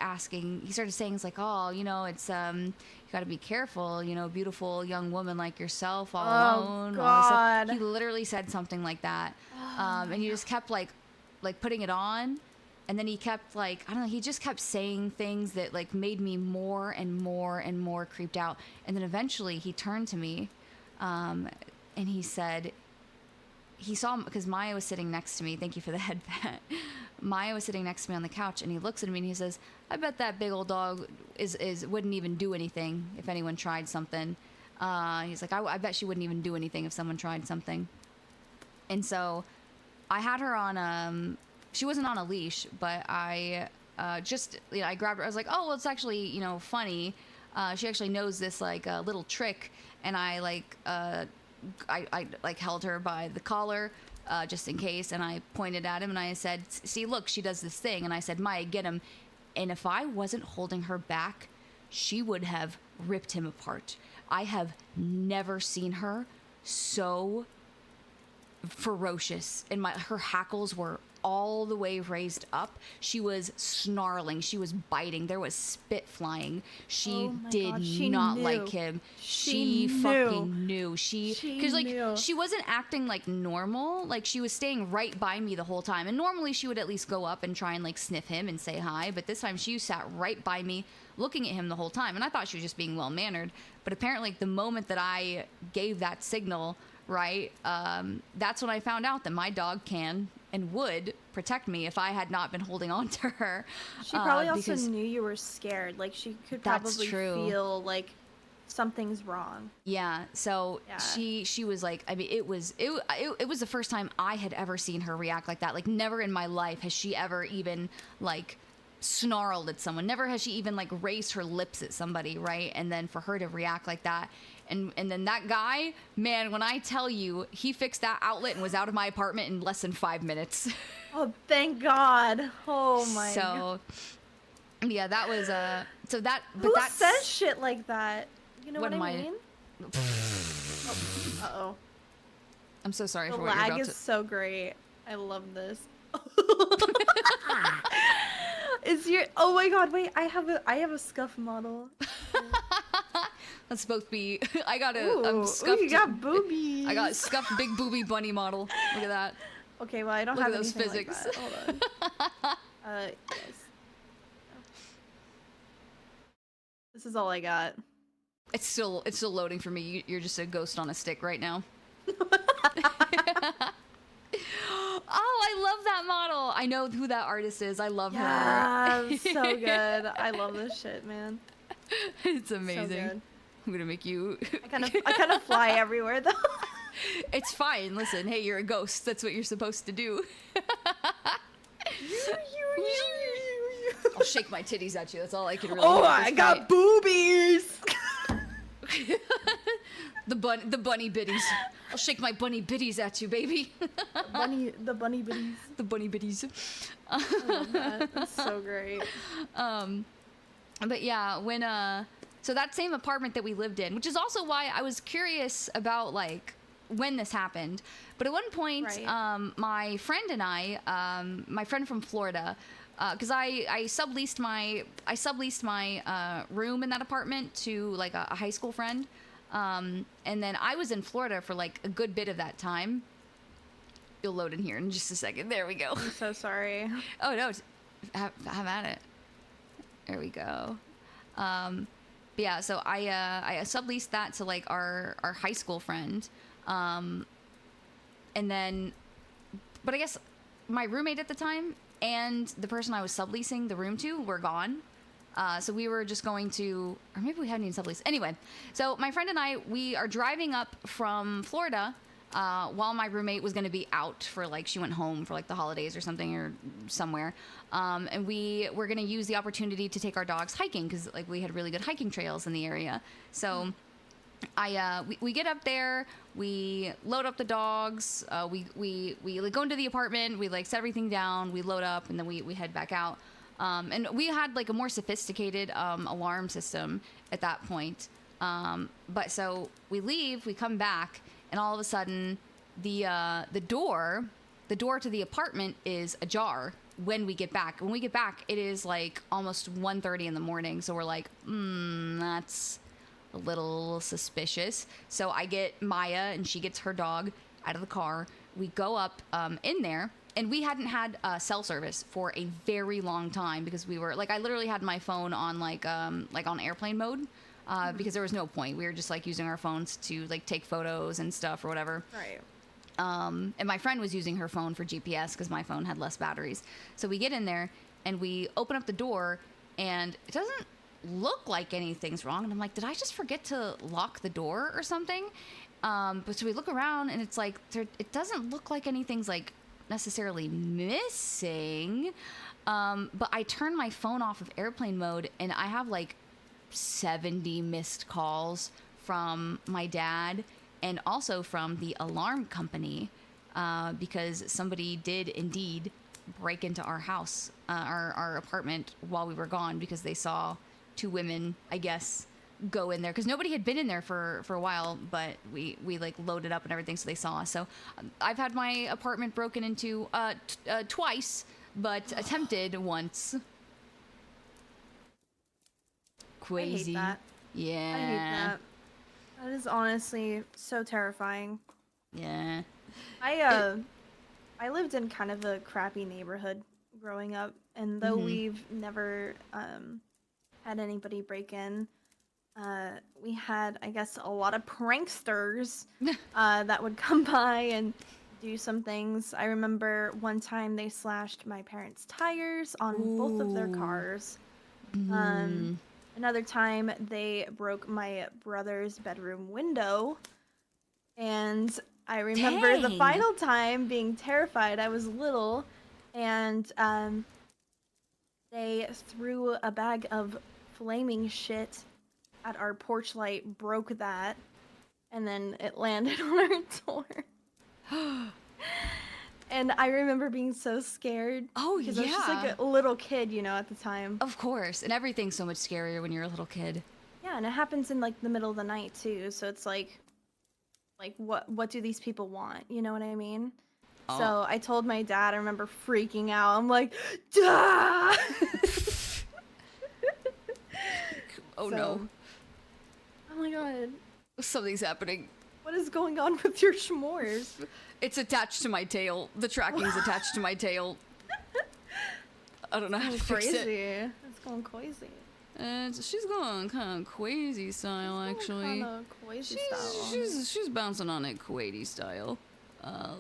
saying, it's like, "Oh, you know, it's you got to be careful, you know, beautiful young woman like yourself, all alone." God. He literally said something like that, and he just kept like putting it on. And then he kept like, I don't know, he just kept saying things that like made me more and more and more creeped out. And then eventually he turned to me and he said, he saw, because Maya was sitting next to me. Thank you for the head pat. Maya was sitting next to me on the couch, and he looks at me and he says, "I bet that big old dog wouldn't even do anything if anyone tried something." He's like, I bet she wouldn't even do anything if someone tried something. And so I had her on, she wasn't on a leash, but I I grabbed her. I was like, "Oh, well, it's actually, you know, funny. She actually knows this like little trick." And I like held her by the collar just in case, and I pointed at him and I said, "See, look, she does this thing." And I said, "Maya, get him." And if I wasn't holding her back, she would have ripped him apart. I have never seen her so ferocious, and her hackles were all the way raised up. She was snarling. She was biting. There was spit flying. She did not like him. She fucking knew. Because she wasn't acting like normal. Like, she was staying right by me the whole time. And normally she would at least go up and try and like sniff him and say hi. But this time she sat right by me, looking at him the whole time. And I thought she was just being well mannered. But apparently, the moment that I gave that signal, right, that's when I found out that my dog can and would protect me if I had not been holding on to her. She probably also knew you were scared. Like, she could probably feel like something's wrong. Yeah. So she was like, I mean, it was the first time I had ever seen her react like that. Like, never in my life has she ever even like snarled at someone. Never has she even like raised her lips at somebody, right? And then for her to react like that. And then that guy, man, when I tell you, he fixed that outlet and was out of my apartment in less than 5 minutes. Oh, thank God. Oh my God. Yeah, that was so that. But Who that's, says shit like that? You know what I am I- mean? Uh-oh. I'm so sorry The for what you're lag about is to. so great. I love this. Is your Oh my god, wait, I have a scuff model. Let's both be. I got a Ooh, scuffed. you got boobies. I got a scuffed big booby bunny model. Look at that. Okay, well I don't Look have at those anything like physics. that. Hold on. Yes. This is all I got. It's still loading for me. You're just a ghost on a stick right now. Oh, I love that model. I know who that artist is. I love her. Yeah, so good. I love this shit, man. It's So amazing. good. I'm gonna make you. I kind of fly everywhere though. It's fine. Listen, hey, you're a ghost. That's what you're supposed to do. I'll shake my titties at you. That's all I can really do. Oh, at this I got point. boobies. The bunny biddies. I'll shake my bunny biddies at you, baby. The bunny biddies. The bunny biddies. I love that. That's so great. But yeah, when so that same apartment that we lived in, which is also why I was curious about like when this happened. But at one point, Right. my friend and I, my friend from Florida, because I subleased my room in that apartment to like a high school friend, and then I was in Florida for like a good bit of that time. You'll load in here in just a second. There we go. I'm so sorry. Oh no, have at it. There we go. But yeah, so I subleased that to like our high school friend, and then, but I guess my roommate at the time and the person I was subleasing the room to were gone. So we were just going to, or maybe we hadn't even subleased. Anyway, so my friend and I, we are driving up from Florida while my roommate was going to be out for like, she went home for like the holidays or something or somewhere. And we were going to use the opportunity to take our dogs hiking because like we had really good hiking trails in the area. So we get up there, we load up the dogs, we like go into the apartment, we like set everything down, we load up, and then we head back out. And we had like a more sophisticated alarm system at that point. But so we leave, we come back, and all of a sudden the door to the apartment is ajar when we get back. When we get back, it is like almost 1:30 in the morning. So we're like, that's a little suspicious. So I get Maya and she gets her dog out of the car. We go up in there, and we hadn't had cell service for a very long time because we were like, I literally had my phone on like on airplane mode because there was no point. We were just like using our phones to like take photos and stuff or whatever. Right. And my friend was using her phone for GPS because my phone had less batteries. So we get in there and we open up the door, and it doesn't look like anything's wrong. And I'm like, did I just forget to lock the door or something? But so we look around, and it's like it doesn't look like anything's like necessarily missing. But I turn my phone off of airplane mode, and I have like 70 missed calls from my dad and also from the alarm company because somebody did indeed break into our house, our apartment while we were gone because they saw two women, I guess, go in there because nobody had been in there for a while, but we like loaded up and everything, so they saw us. So I've had my apartment broken into twice, but attempted once. Crazy. I hate that. Yeah. I hate that. That is honestly so terrifying. Yeah. I lived in kind of a crappy neighborhood growing up, and though we've never had anybody break in, we had, I guess, a lot of pranksters that would come by and do some things. I remember one time they slashed my parents' tires on both of their cars. Another time they broke my brother's bedroom window. And I remember the Dang. final time being terrified. I was little, and they threw a bag of flaming shit at our porch light, broke that, and then it landed on our door. And I remember being so scared. Oh, because I was just like a little kid, you know, at the time. Of course. And everything's so much scarier when you're a little kid. Yeah, and it happens in like the middle of the night too. So it's like what do these people want? You know what I mean? Oh. So I told my dad, I remember freaking out. I'm like, Dah! Oh no. Oh my god. Something's happening. What is going on with your s'mores? It's attached to my tail. The tracking's attached to my tail. I don't know how to fix it. Crazy. It's going crazy. She's going kind of crazy style, actually. Kind of crazy style. She's bouncing on it Kuwaiti style. But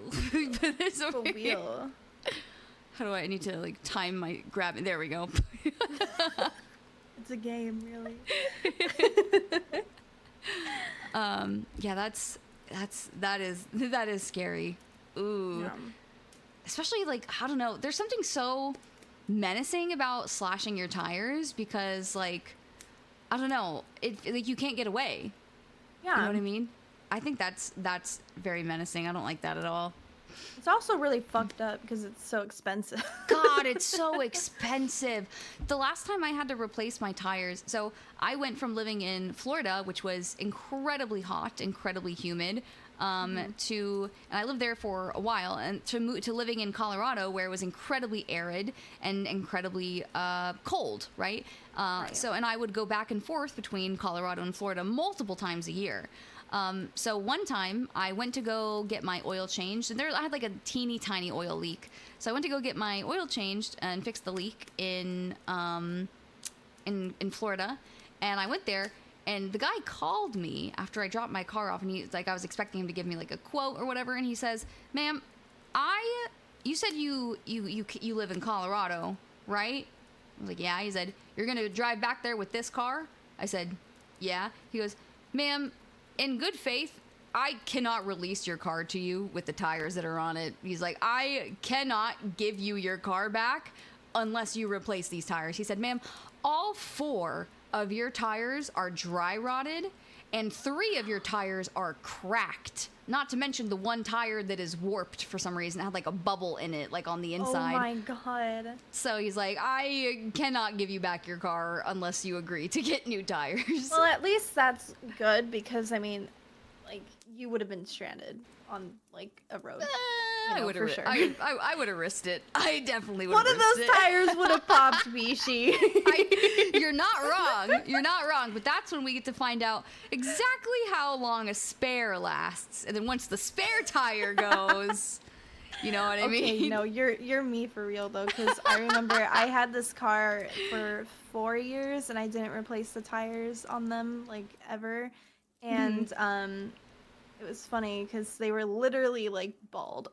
it's For okay. real. How do I need to like time my grab it? There we go. It's a game, really. Yeah, that is scary. Ooh. Yeah. Especially like, I don't know, there's something so menacing about slashing your tires because like, I don't know, like you can't get away. Yeah. You know what I mean? I think that's very menacing. I don't like that at all. It's also really fucked up because it's so expensive. God, it's so expensive. The last time I had to replace my tires, so I went from living in Florida, which was incredibly hot, incredibly humid, and I lived there for a while, and to living in Colorado, where it was incredibly arid and incredibly cold, right? So, and I would go back and forth between Colorado and Florida multiple times a year. So one time I went to go get my oil changed, and I had like a teeny tiny oil leak. So I went to go get my oil changed and fix the leak in Florida, and I went there, and the guy called me after I dropped my car off, and he's like, I was expecting him to give me like a quote or whatever, and he says, "Ma'am, you said you live in Colorado, right?" I was like, "Yeah." He said, "You're gonna drive back there with this car?" I said, "Yeah." He goes, "Ma'am, in good faith, I cannot release your car to you with the tires that are on it." He's like, "I cannot give you your car back unless you replace these tires." He said, "Ma'am, all 4 of your tires are dry rotted and 3 of your tires are cracked. Not to mention the one tire that is warped for some reason. It had like a bubble in it, like on the inside." Oh my god. So he's like, "I cannot give you back your car unless you agree to get new tires." Well, at least that's good because, I mean, like, you would have been stranded on, like, a road. I would have for sure. I would have risked it. I definitely would have One of risked those it. tires would have popped, Bishi. You're not wrong. You're not wrong. But that's when we get to find out exactly how long a spare lasts. And then once the spare tire goes, you know what I mean? No, you're me for real, though, because I remember I had this car for 4 years, and I didn't replace the tires on them, like, ever. And, it was funny because they were literally like bald.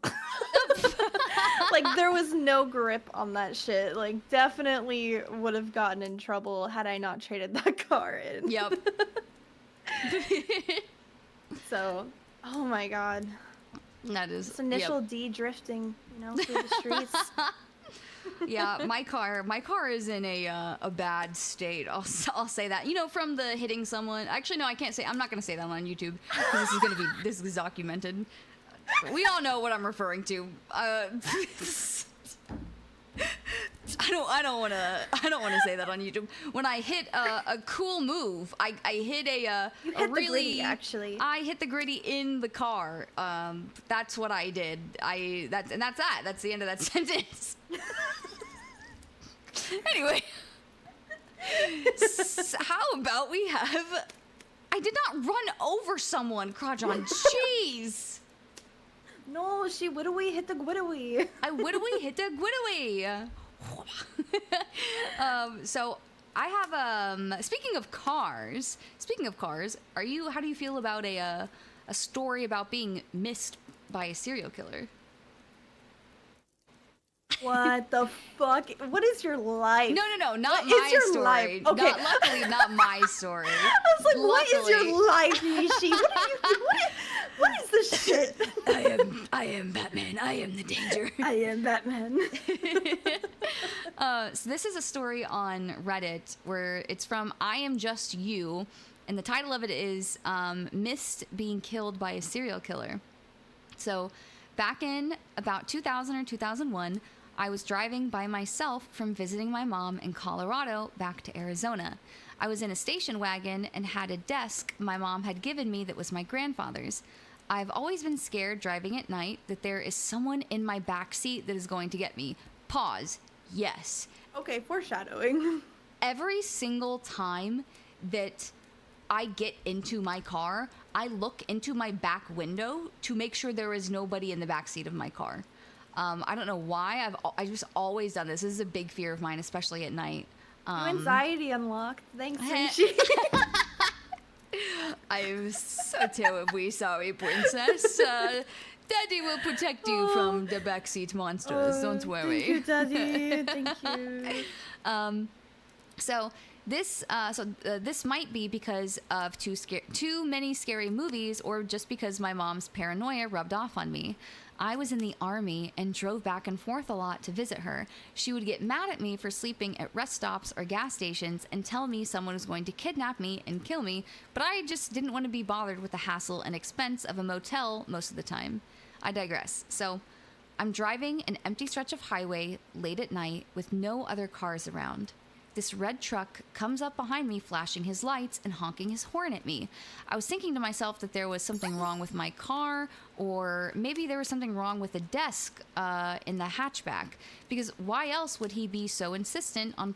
Like there was no grip on that shit. Like definitely would have gotten in trouble had I not traded that car in. Yep. So, oh my god. That is It's initial D drifting, you know, through the streets. Yeah, my car is in a bad state. I'll say that. You know, from the hitting someone. Actually, no, I can't say. I'm not gonna say that on YouTube because this is documented. We all know what I'm referring to. I don't want to say that on YouTube. When I hit a cool move, I hit a hit the gritty, actually. I hit the gritty in the car. That's what I did. That's that. That's the end of that sentence. Anyway, how about we have? I did not run over someone, Krajan. Jeez. No, she widowy hit the gwidowy. I widowy hit the gwidowy. So I have speaking of cars, how do you feel about a story about being missed by a serial killer? What the fuck? What is your life? No, not What my is your story. life? Okay. Luckily, not my story. I was like, what is Luckily. your life, Nishi? What are you? What is this shit? I am Batman. I am the danger. I am Batman. So this is a story on Reddit where it's from I Am Just You, and the title of it is Missed Being Killed by a Serial Killer. So Back in about 2000 or 2001, I was driving by myself from visiting my mom in Colorado back to Arizona. I was in a station wagon and had a desk my mom had given me that was my grandfather's. I've always been scared driving at night that there is someone in my back seat that is going to get me. Pause. Yes. Okay, foreshadowing. Every single time that I get into my car, I look into my back window to make sure there is nobody in the back seat of my car. I don't know why. I've just always done this. This is a big fear of mine, especially at night. Anxiety unlocked. Thanks, Rishi. I'm so terribly sorry, princess. Daddy will protect you from the backseat monsters. Don't worry. Thank you, Daddy. Thank you. So this might be because of too many scary movies, or just because my mom's paranoia rubbed off on me. I was in the army and drove back and forth a lot to visit her. She would get mad at me for sleeping at rest stops or gas stations and tell me someone was going to kidnap me and kill me, but I just didn't want to be bothered with the hassle and expense of a motel most of the time. I digress. So I'm driving an empty stretch of highway late at night with no other cars around. This red truck comes up behind me, flashing his lights and honking his horn at me. I was thinking to myself that there was something wrong with my car, or maybe there was something wrong with the desk in the hatchback, because why else would he be so insistent on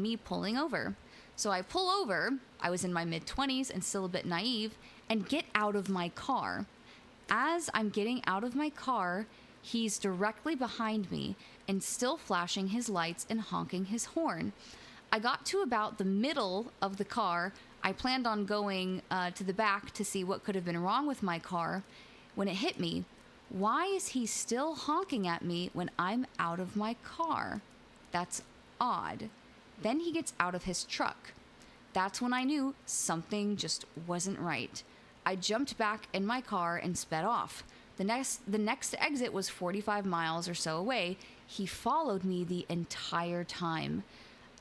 me pulling over? So I pull over. I was in my mid-20s and still a bit naive, and get out of my car. As I'm getting out of my car, he's directly behind me and still flashing his lights and honking his horn. I got to about the middle of the car. I planned on going to the back to see what could have been wrong with my car. When it hit me, why is he still honking at me when I'm out of my car? That's odd. Then he gets out of his truck. That's when I knew something just wasn't right. I jumped back in my car and sped off. The next exit was 45 miles or so away. He followed me the entire time.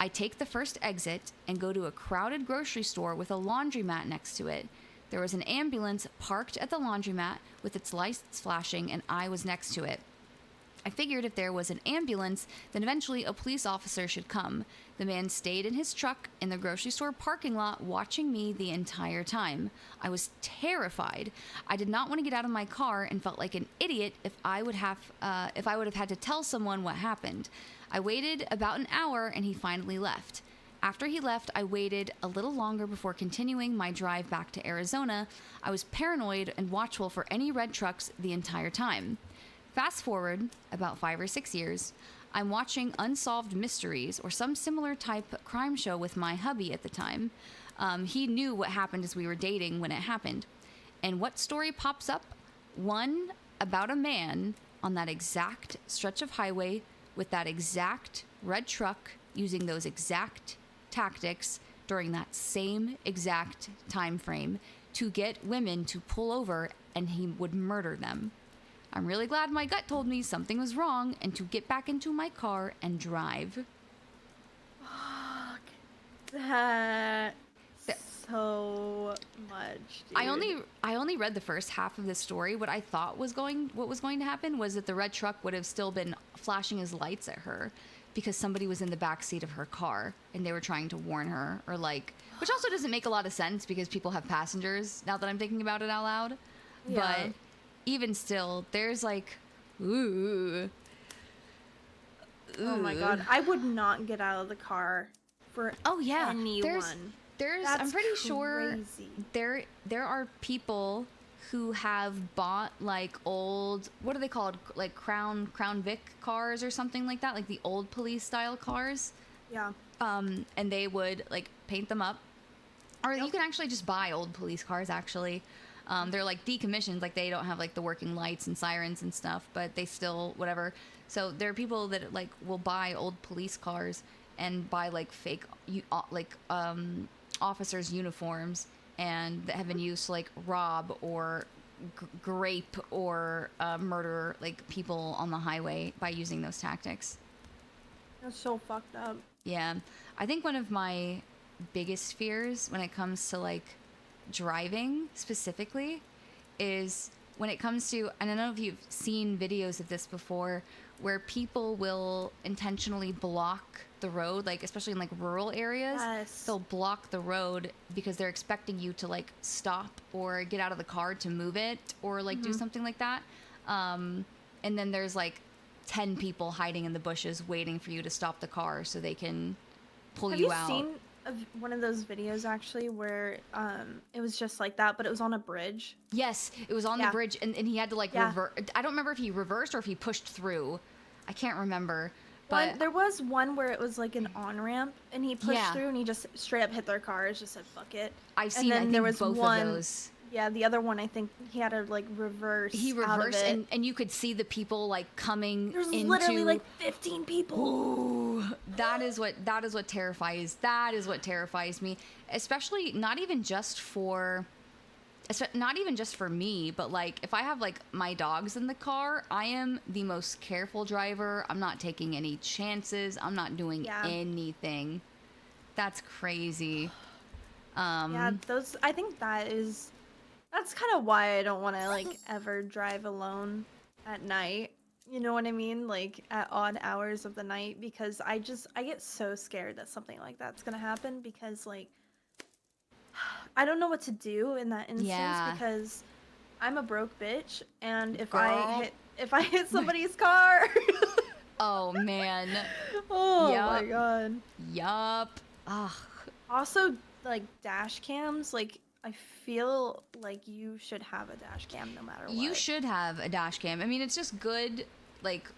I take the first exit and go to a crowded grocery store with a laundromat next to it. There was an ambulance parked at the laundromat with its lights flashing, and I was next to it. I figured if there was an ambulance, then eventually a police officer should come. The man stayed in his truck in the grocery store parking lot, watching me the entire time. I was terrified. I did not want to get out of my car and felt like an idiot if I would have had to tell someone what happened. I waited about an hour and he finally left. After he left, I waited a little longer before continuing my drive back to Arizona. I was paranoid and watchful for any red trucks the entire time. Fast forward about 5 or 6 years, I'm watching Unsolved Mysteries or some similar type crime show with my hubby at the time. He knew what happened as we were dating when it happened. And what story pops up? One about a man on that exact stretch of highway with that exact red truck using those exact tactics during that same exact time frame to get women to pull over, and he would murder them. I'm really glad my gut told me something was wrong and to get back into my car and drive. Fuck. That so much, dude. I only read the first half of this story. What I thought was going to happen was that the red truck would have still been flashing his lights at her because somebody was in the back seat of her car and they were trying to warn her, or like, which also doesn't make a lot of sense because people have passengers now that I'm thinking about it out loud. Yeah. But even still, there's like, ooh. Oh my god, I would not get out of the car for anyone. There's That's I'm pretty sure crazy. there are people who have bought like old, what are they called, like Crown Vic cars or something like that, like the old police style cars. Yeah. And they would like paint them up, or you can actually just buy old police cars actually. They're like decommissioned, like they don't have like the working lights and sirens and stuff, but they still whatever. So there are people that like will buy old police cars and buy like fake officers' uniforms, and that have been used to like rob or grape or murder like people on the highway by using those tactics. That's so fucked up. Yeah, I think one of my biggest fears when it comes to like driving specifically is when it comes to, and I don't know if you've seen videos of this before, where people will intentionally block the road, like especially in like rural areas. Yes. They'll block the road because they're expecting you to like stop or get out of the car to move it or like do something like that. And then there's like 10 people hiding in the bushes waiting for you to stop the car so they can pull you out. Have you seen one of those videos actually where it was just like that, but it was on a bridge? Yes, it was on the bridge, and he had to like reverse. I don't remember if he reversed or if he pushed through. I can't remember. But There was one where it was like an on-ramp, and he pushed through, and he just straight up hit their cars, just said, fuck it. I've seen, and then there was both one, of those. Yeah, the other one, I think he had to like reverse. He reversed, and you could see the people like coming There's into. literally like 15 people. Ooh, that is what terrifies. That is what terrifies me, especially not even just for me, but like if I have like my dogs in the car, I am the most careful driver. I'm not taking any chances. I'm not doing anything. That's crazy. Yeah, I think that's kind of why I don't want to like ever drive alone at night. You know what I mean? Like at odd hours of the night, because I get so scared that something like that's gonna happen, because like I don't know what to do in that instance, because I'm a broke bitch, and if I hit somebody's car. Oh man. Oh my god. Yup. Ugh. Also, like dash cams, like I feel like you should have a dash cam no matter what. You should have a dash cam. I mean, it's just good, like,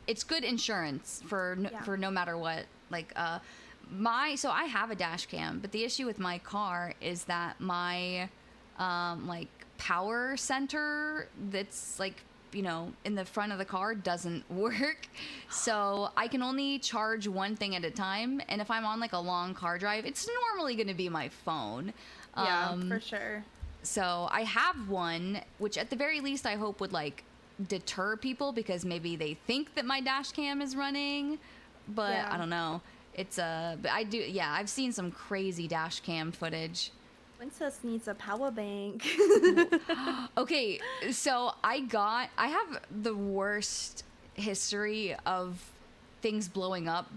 it's good insurance for no matter what. Like, so I have a dash cam, but the issue with my car is that my, like, power center that's, like, you know, in the front of the car doesn't work. So I can only charge one thing at a time. And if I'm on, like, a long car drive, it's normally going to be my phone. Yeah, for sure. So I have one, which at the very least I hope would like deter people, because maybe they think that my dash cam is running, but I don't know. It's but I do. Yeah, I've seen some crazy dash cam footage. Princess needs a power bank. Okay, so I have the worst history of things blowing up,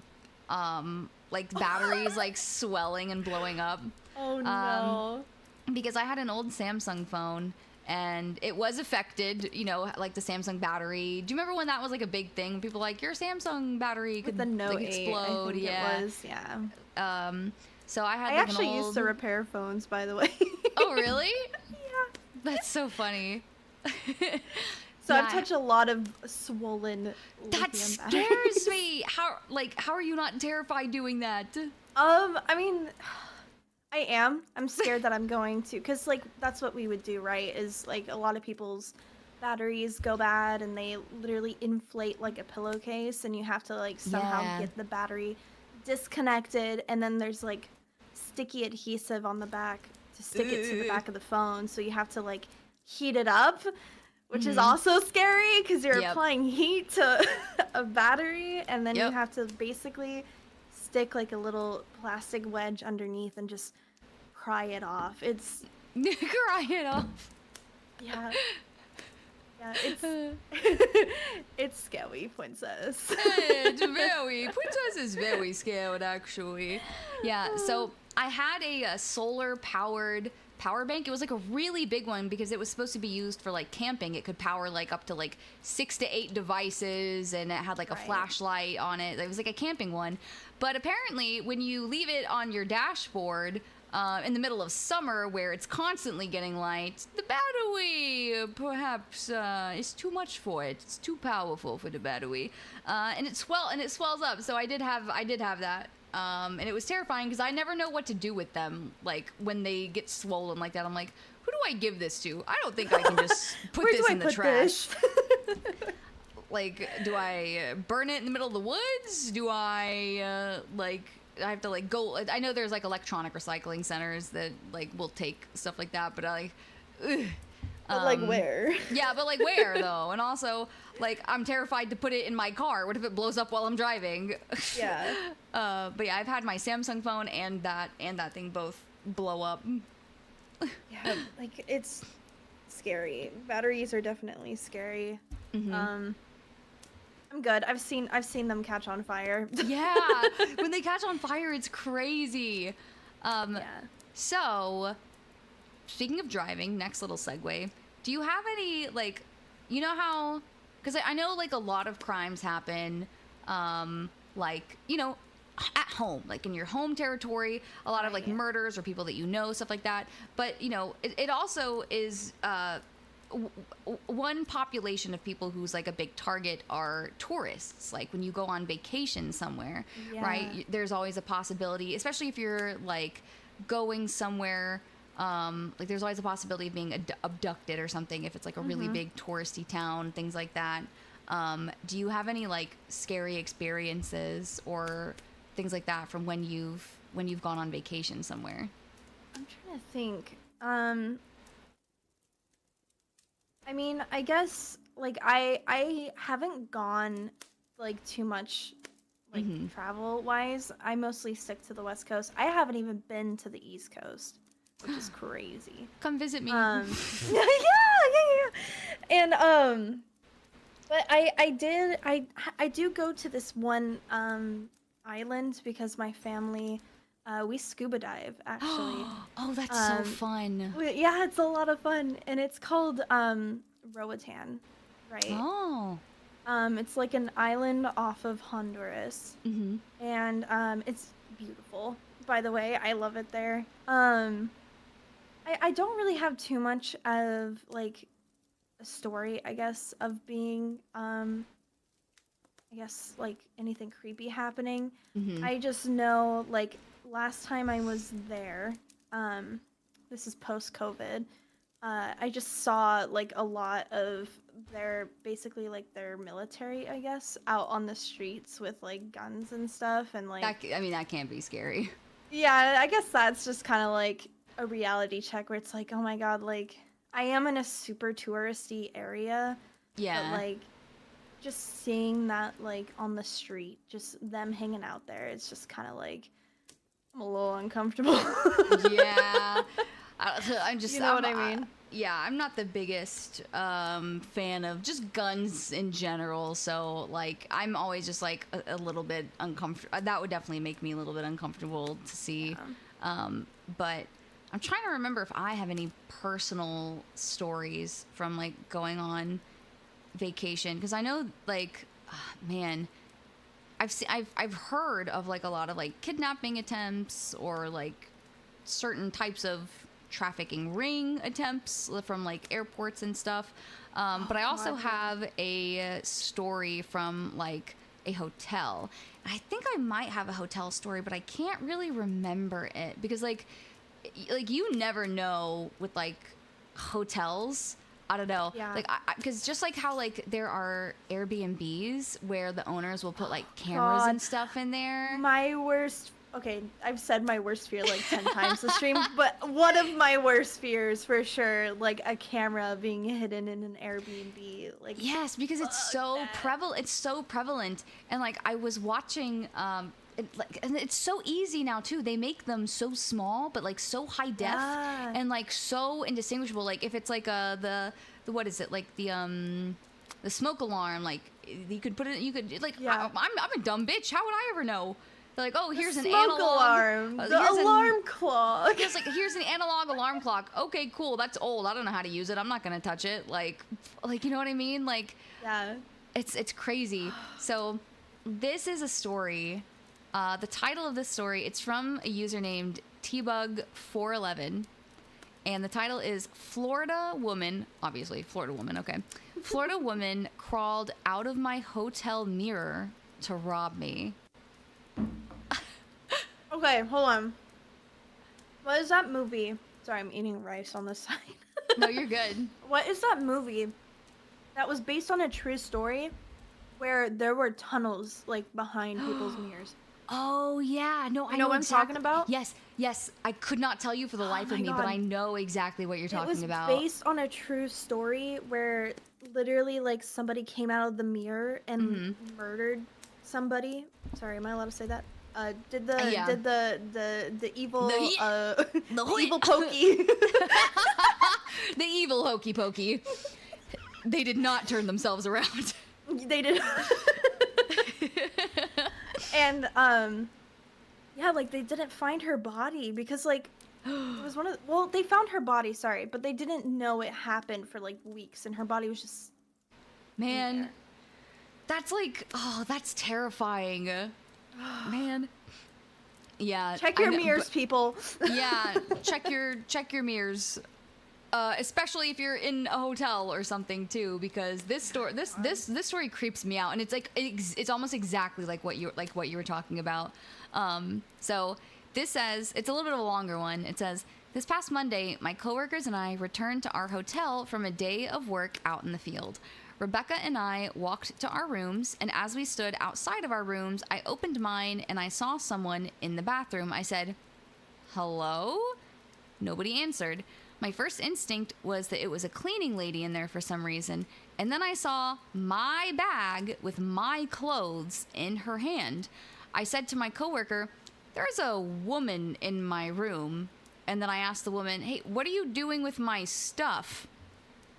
like batteries like swelling and blowing up. Oh no. Because I had an old Samsung phone and it was affected, you know, like the Samsung battery. Do you remember when that was like a big thing? People were like, your Samsung battery could the Note like 8, explode. I think yeah. It was, yeah. So I had I like actually an old... used to repair phones, by the way. Oh really? Yeah. That's so funny. So I've touched a lot of swollen That lithium scares batteries. me. How are you not terrified doing that? I mean, I am. I'm scared that I'm going to, because like that's what we would do, right? Is like a lot of people's batteries go bad and they literally inflate like a pillowcase, and you have to like somehow get the battery disconnected, and then there's like sticky adhesive on the back to stick it to the back of the phone, so you have to like heat it up, which is also scary because you're applying heat to a battery, and then you have to basically stick like a little plastic wedge underneath and just pry it off. It's cry it off. Yeah, it's it's scary, princess. Princess is very scared actually. Yeah, so I had a solar powered power bank. It was like a really big one because it was supposed to be used for like camping. It could power like up to like 6 to 8 devices, and it had like a flashlight on it. It was like a camping one. But apparently when you leave it on your dashboard in the middle of summer where it's constantly getting light, the battery perhaps is too much for it. It's too powerful for the battery, and it swells up. So I did have that. And it was terrifying because I never know what to do with them. Like when they get swollen like that, I'm like, who do I give this to? I don't think I can just put this in the trash. Like, do I burn it in the middle of the woods? Do I I have to like go? I know there's like electronic recycling centers that like will take stuff like that, but I like. But like where? Yeah, but like where though? And also, like I'm terrified to put it in my car. What if it blows up while I'm driving? Yeah. But yeah, I've had my Samsung phone and that thing both blow up. Yeah, like it's scary. Batteries are definitely scary. I'm good. I've seen them catch on fire. Yeah, when they catch on fire, it's crazy. Yeah. So, speaking of driving, next little segue. Do you have any, like, you know how, because I know, like, a lot of crimes happen, like, you know, at home, like in your home territory, a lot of like murders or people that you know, stuff like that. But, you know, it also is, one population of people who's like a big target are tourists. Like when you go on vacation somewhere, right? There's always a possibility, especially if you're like going somewhere, like there's always a possibility of being abducted or something if it's like a really big touristy town, things like that. Do you have any like scary experiences or things like that from when you've gone on vacation somewhere? I'm trying to think. I mean, I guess like I haven't gone like too much like travel wise. I mostly stick to the West Coast. I haven't even been to the East Coast, which is crazy. Come visit me. Yeah. And but I do go to this one island because my family we scuba dive actually. Oh, that's so fun. Yeah, it's a lot of fun, and it's called Roatan, right? Oh. It's like an island off of Honduras, and it's beautiful. By the way, I love it there. I don't really have too much of like a story, I guess, of being I guess like anything creepy happening. I just know like last time I was there, this is post-COVID, I just saw like a lot of their basically like their military, I guess, out on the streets with like guns and stuff, and like I mean that can't be scary. Yeah, I guess that's just kind of like a reality check where it's like, oh my god, like I am in a super touristy area. Yeah. But like just seeing that like on the street, just them hanging out there, it's just kind of like I'm a little uncomfortable. Yeah. I'm just, you know what I mean? Yeah, I'm not the biggest fan of just guns in general, so like I'm always just like a little bit uncomfortable. That would definitely make me a little bit uncomfortable to see. But I'm trying to remember if I have any personal stories from like going on vacation, because I know like man, I've heard of like a lot of like kidnapping attempts or like certain types of trafficking ring attempts from like airports and stuff, but I also have a story from like a hotel. I think I might have a hotel story, but I can't really remember it because like you never know with like hotels. I don't know. Yeah. Like, because just like how like there are Airbnbs where the owners will put like cameras and stuff in there. My worst. Okay, I've said my worst fear like 10 times this stream, but one of my worst fears for sure, like a camera being hidden in an Airbnb. Like yes, because it's so prevalent. It's so prevalent, and like I was watching. And it's so easy now too. They make them so small, but like so high def and like so indistinguishable. Like if it's like the what is it, like the smoke alarm? Like you could put it. You could like I'm a dumb bitch. How would I ever know? They're like, oh, here's an analog alarm. The alarm clock. Here's an analog alarm clock. Okay, cool. That's old. I don't know how to use it. I'm not gonna touch it. Like you know what I mean? Like yeah, it's crazy. So this is a story. The title of this story, it's from a user named tbug411, and the title is Florida Woman, obviously, Florida Woman, okay. Florida woman crawled out of my hotel mirror to rob me. Okay, hold on. What is that movie? Sorry, I'm eating rice on the side. No, you're good. What is that movie that was based on a true story where there were tunnels, like, behind people's mirrors? Oh, yeah. No, I know what I'm talking about? Yes. I could not tell you for the life of me, but I know exactly what you're talking about. It was based on a true story where literally, like, somebody came out of the mirror and murdered somebody. Sorry, am I allowed to say that? Did the Yeah. did the evil The the evil pokey? The evil hokey pokey. They did not turn themselves around. They did. And yeah, like they didn't find her body because like it was well, they found her body, sorry, but they didn't know it happened for like weeks, and her body was just Man, there. that's like, oh, that's terrifying. Man. Yeah. Check I your know, mirrors, people. Yeah, check your mirrors. Especially if you're in a hotel or something too, because this story creeps me out, and it's like it's almost exactly like what you were talking about. So this says, it's a little bit of a longer one. It says, this past Monday, my coworkers and I returned to our hotel from a day of work out in the field. Rebecca and I walked to our rooms, and as we stood outside of our rooms, I opened mine and I saw someone in the bathroom. I said, "Hello?" Nobody answered. My first instinct was that it was a cleaning lady in there for some reason, and then I saw my bag with my clothes in her hand. I said to my coworker, "There's a woman in my room." And then I asked the woman, "Hey, what are you doing with my stuff?"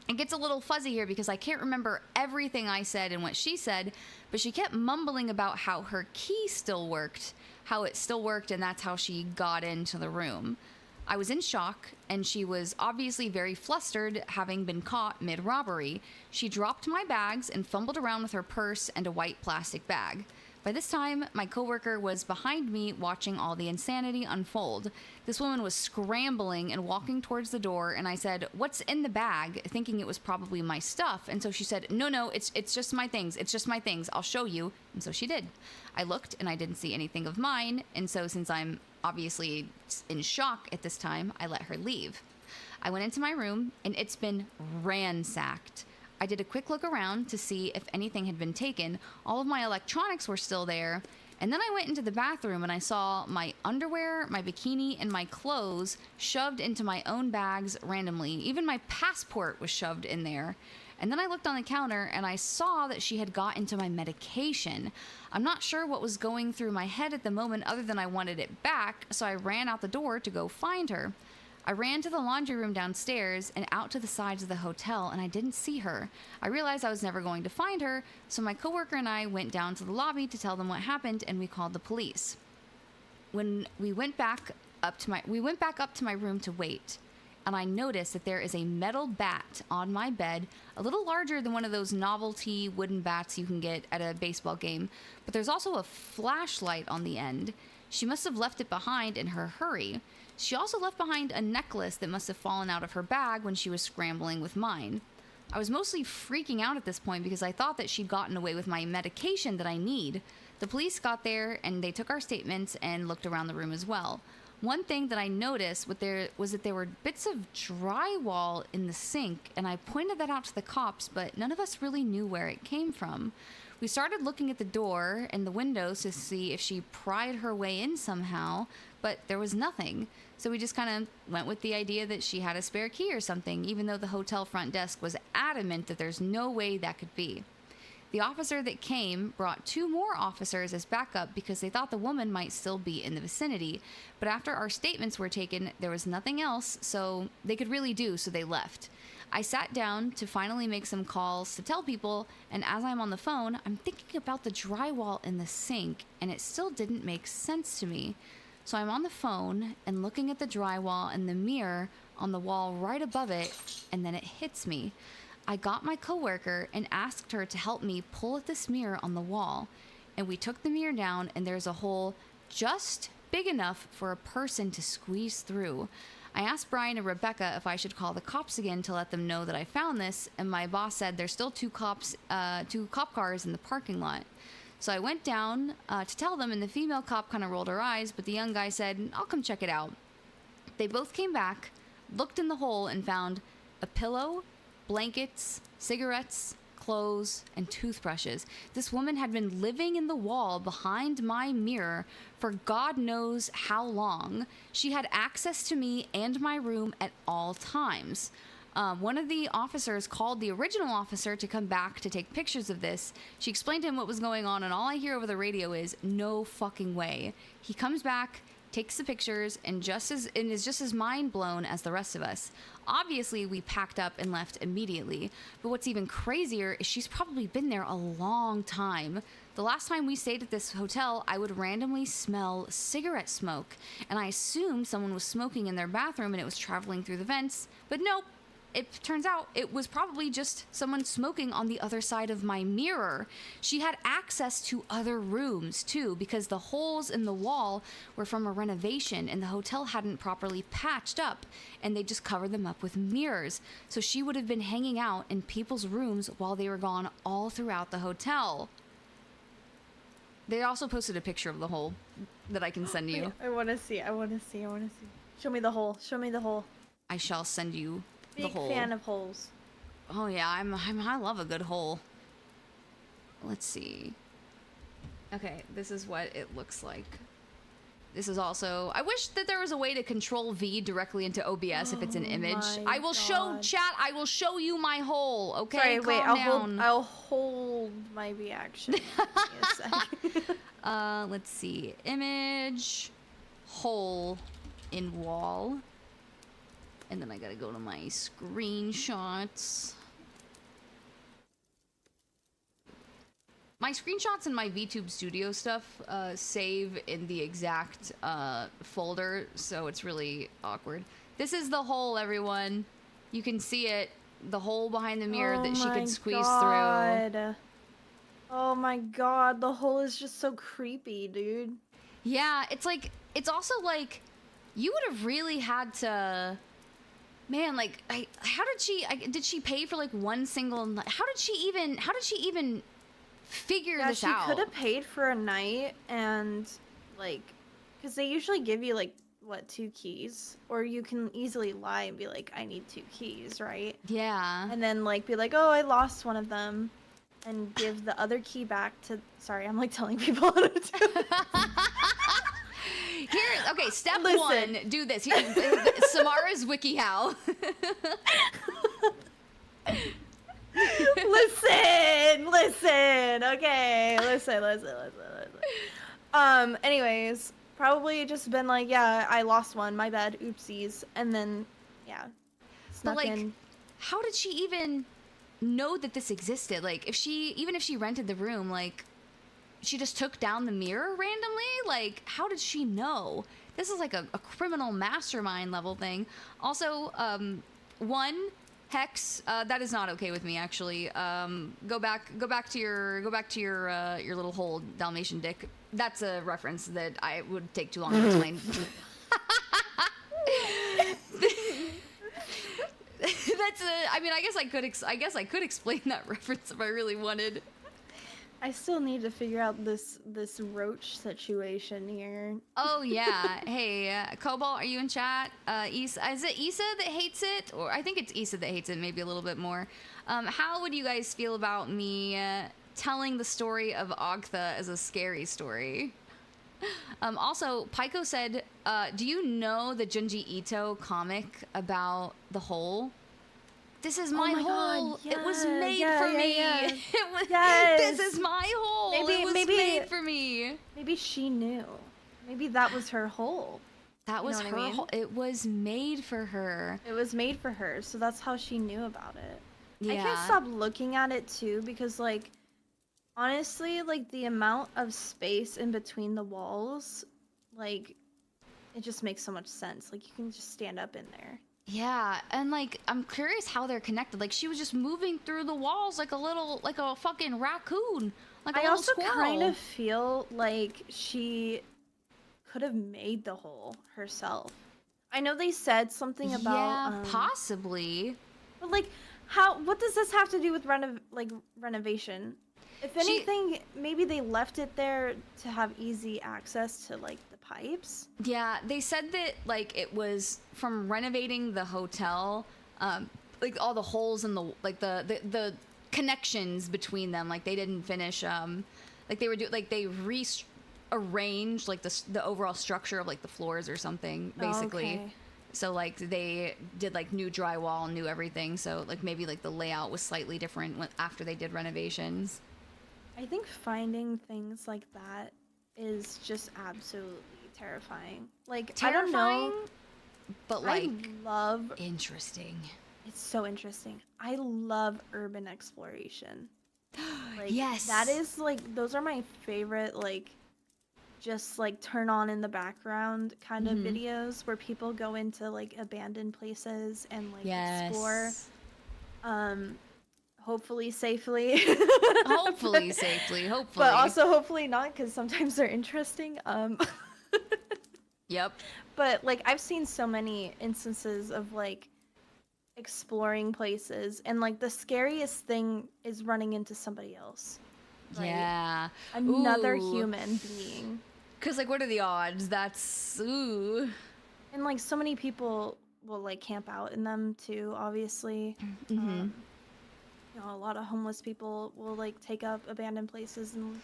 It gets a little fuzzy here because I can't remember everything I said and what she said, but she kept mumbling about how her key still worked, and that's how she got into the room. I was in shock, and she was obviously very flustered, having been caught mid-robbery. She dropped my bags and fumbled around with her purse and a white plastic bag. By this time, my coworker was behind me watching all the insanity unfold. This woman was scrambling and walking towards the door, and I said, "What's in the bag?" thinking it was probably my stuff. And so she said, No, it's just my things. It's just my things. I'll show you." And so she did. I looked, and I didn't see anything of mine, and so since I'm obviously in shock at this time, I let her leave. I went into my room, and it's been ransacked. I did a quick look around to see if anything had been taken. All of my electronics were still there. And then I went into the bathroom and I saw my underwear, my bikini, and my clothes shoved into my own bags randomly. Even my passport was shoved in there. And then I looked on the counter and I saw that she had got into my medication. I'm not sure what was going through my head at the moment other than I wanted it back, so I ran out the door to go find her. I ran to the laundry room downstairs and out to the sides of the hotel, and I didn't see her. I realized I was never going to find her, so my coworker and I went down to the lobby to tell them what happened, and we called the police. When we went back up to my room to wait, and I noticed that there is a metal bat on my bed, a little larger than one of those novelty wooden bats you can get at a baseball game, but there's also a flashlight on the end. She must have left it behind in her hurry. She also left behind a necklace that must have fallen out of her bag when she was scrambling with mine. I was mostly freaking out at this point because I thought that she'd gotten away with my medication that I need. The police got there and they took our statements and looked around the room as well. One thing that I noticed was that there were bits of drywall in the sink, and I pointed that out to the cops, but none of us really knew where it came from. We started looking at the door and the windows to see if she pried her way in somehow, but there was nothing. So we just kind of went with the idea that she had a spare key or something, even though the hotel front desk was adamant that there's no way that could be. The officer that came brought 2 more officers as backup because they thought the woman might still be in the vicinity. But after our statements were taken, there was nothing else so they could really do, so they left. I sat down to finally make some calls to tell people, and as I'm on the phone, I'm thinking about the drywall in the sink, and it still didn't make sense to me. So I'm on the phone and looking at the drywall and the mirror on the wall right above it, and then it hits me. I got my coworker and asked her to help me pull at this mirror on the wall, and we took the mirror down, and there's a hole just big enough for a person to squeeze through. I asked Brian and Rebecca if I should call the cops again to let them know that I found this, and my boss said there's still 2 cop cars in the parking lot. So I went down to tell them, and the female cop kind of rolled her eyes, but the young guy said, "I'll come check it out." They both came back, looked in the hole, and found a pillow, blankets, cigarettes, clothes, and toothbrushes. This woman had been living in the wall behind my mirror for God knows how long. She had access to me and my room at all times. One of the officers called the original officer to come back to take pictures of this. She explained to him what was going on, and all I hear over the radio is, no fucking way. He comes back, takes the pictures, and is just as mind blown as the rest of us. Obviously, we packed up and left immediately, but what's even crazier is she's probably been there a long time. The last time we stayed at this hotel, I would randomly smell cigarette smoke, and I assumed someone was smoking in their bathroom and it was traveling through the vents, but nope. It turns out it was probably just someone smoking on the other side of my mirror. She had access to other rooms, too, because the holes in the wall were from a renovation and the hotel hadn't properly patched up, and they just covered them up with mirrors. So she would have been hanging out in people's rooms while they were gone all throughout the hotel. They also posted a picture of the hole that I can send you. I want to see. Show me the hole. I shall send you the hole. Big fan of holes. Oh yeah, I love a good hole. Let's see. Okay, this is what it looks like. This is also, I wish that there was a way to control V directly into OBS if it's an image. I will show chat, I will show you my hole, okay? Sorry, Calm wait, down. I'll hold my reaction. Give me a sec. Let's see. Image, hole in wall. And then I gotta go to my screenshots. My screenshots and my VTube Studio stuff save in the exact folder, so it's really awkward. This is the hole, everyone. You can see it. The hole behind the mirror that she could squeeze through. Oh my god, the hole is just so creepy, dude. Yeah, it's like, it's also like, you would have really had to... Man, like, how did she pay for like one single night? How did she even figure this out? She could have paid for a night and like, because they usually give you like, what, 2 keys? Or you can easily lie and be like, I need 2 keys, right? Yeah. And then like be like, oh, I lost one of them. And give the other key back to, sorry, I'm like telling people how to do it. Here, okay, step Listen. 1, do this. Samara's WikiHow. Listen, okay, listen. Anyways, probably just been like, yeah, I lost one, my bad, oopsies, and then, yeah, snuck But like, in. how did she even know that this existed? Like, even if she rented the room, like, she just took down the mirror randomly? Like, how did she know? This is like a criminal mastermind level thing. Also, 1, Hex, that is not okay with me, actually. Go back to your little hole, Dalmatian dick. That's a reference that I would take too long to explain. I mean, I guess I could explain that reference if I really wanted. I still need to figure out this roach situation here. Oh yeah. Hey, Cobalt, are you in chat? Is it Issa that hates it? Or I think it's Issa that hates it, maybe a little bit more. How would you guys feel about me telling the story of Ogtha as a scary story? Also, Pyko said, do you know the Junji Ito comic about the hole? This is my hole. God, it was made for me. Yeah. It was, Yes. This is my hole. It was made for me. Maybe she knew. Maybe that was her hole. That was her hole. It was made for her. It was made for her, so that's how she knew about it. Yeah. I can't stop looking at it too because, like, honestly, like the amount of space in between the walls, like, it just makes so much sense. Like, you can just stand up in there. Yeah, and like, I'm curious how they're connected. Like, she was just moving through the walls like a fucking raccoon. Like a little squirrel. I also kind of feel like she could have made the hole herself. I know they said something about... Yeah, possibly. But like, what does this have to do with renovation? If anything, maybe they left it there to have easy access to like the pipes. Yeah, they said that like it was from renovating the hotel, like all the holes in the connections between them. Like they didn't finish. Like they rearranged like the overall structure of like the floors or something. Basically, So like they did like new drywall, new everything. So like maybe like the layout was slightly different after they did renovations. I think finding things like that is just absolutely terrifying. Like, I don't know, but like I love interesting. It's so interesting. I love urban exploration. Like, yes. That is like, those are my favorite, like, just like turn on in the background kind of videos where people go into like abandoned places and like explore. Hopefully safely. Hopefully safely. Hopefully. But also hopefully not, because sometimes they're interesting. Yep. But like I've seen so many instances of like exploring places, and like the scariest thing is running into somebody else. Right? Yeah. Another human being. Because like what are the odds? That's ooh. And like so many people will like camp out in them too, obviously. You know, a lot of homeless people will like take up abandoned places and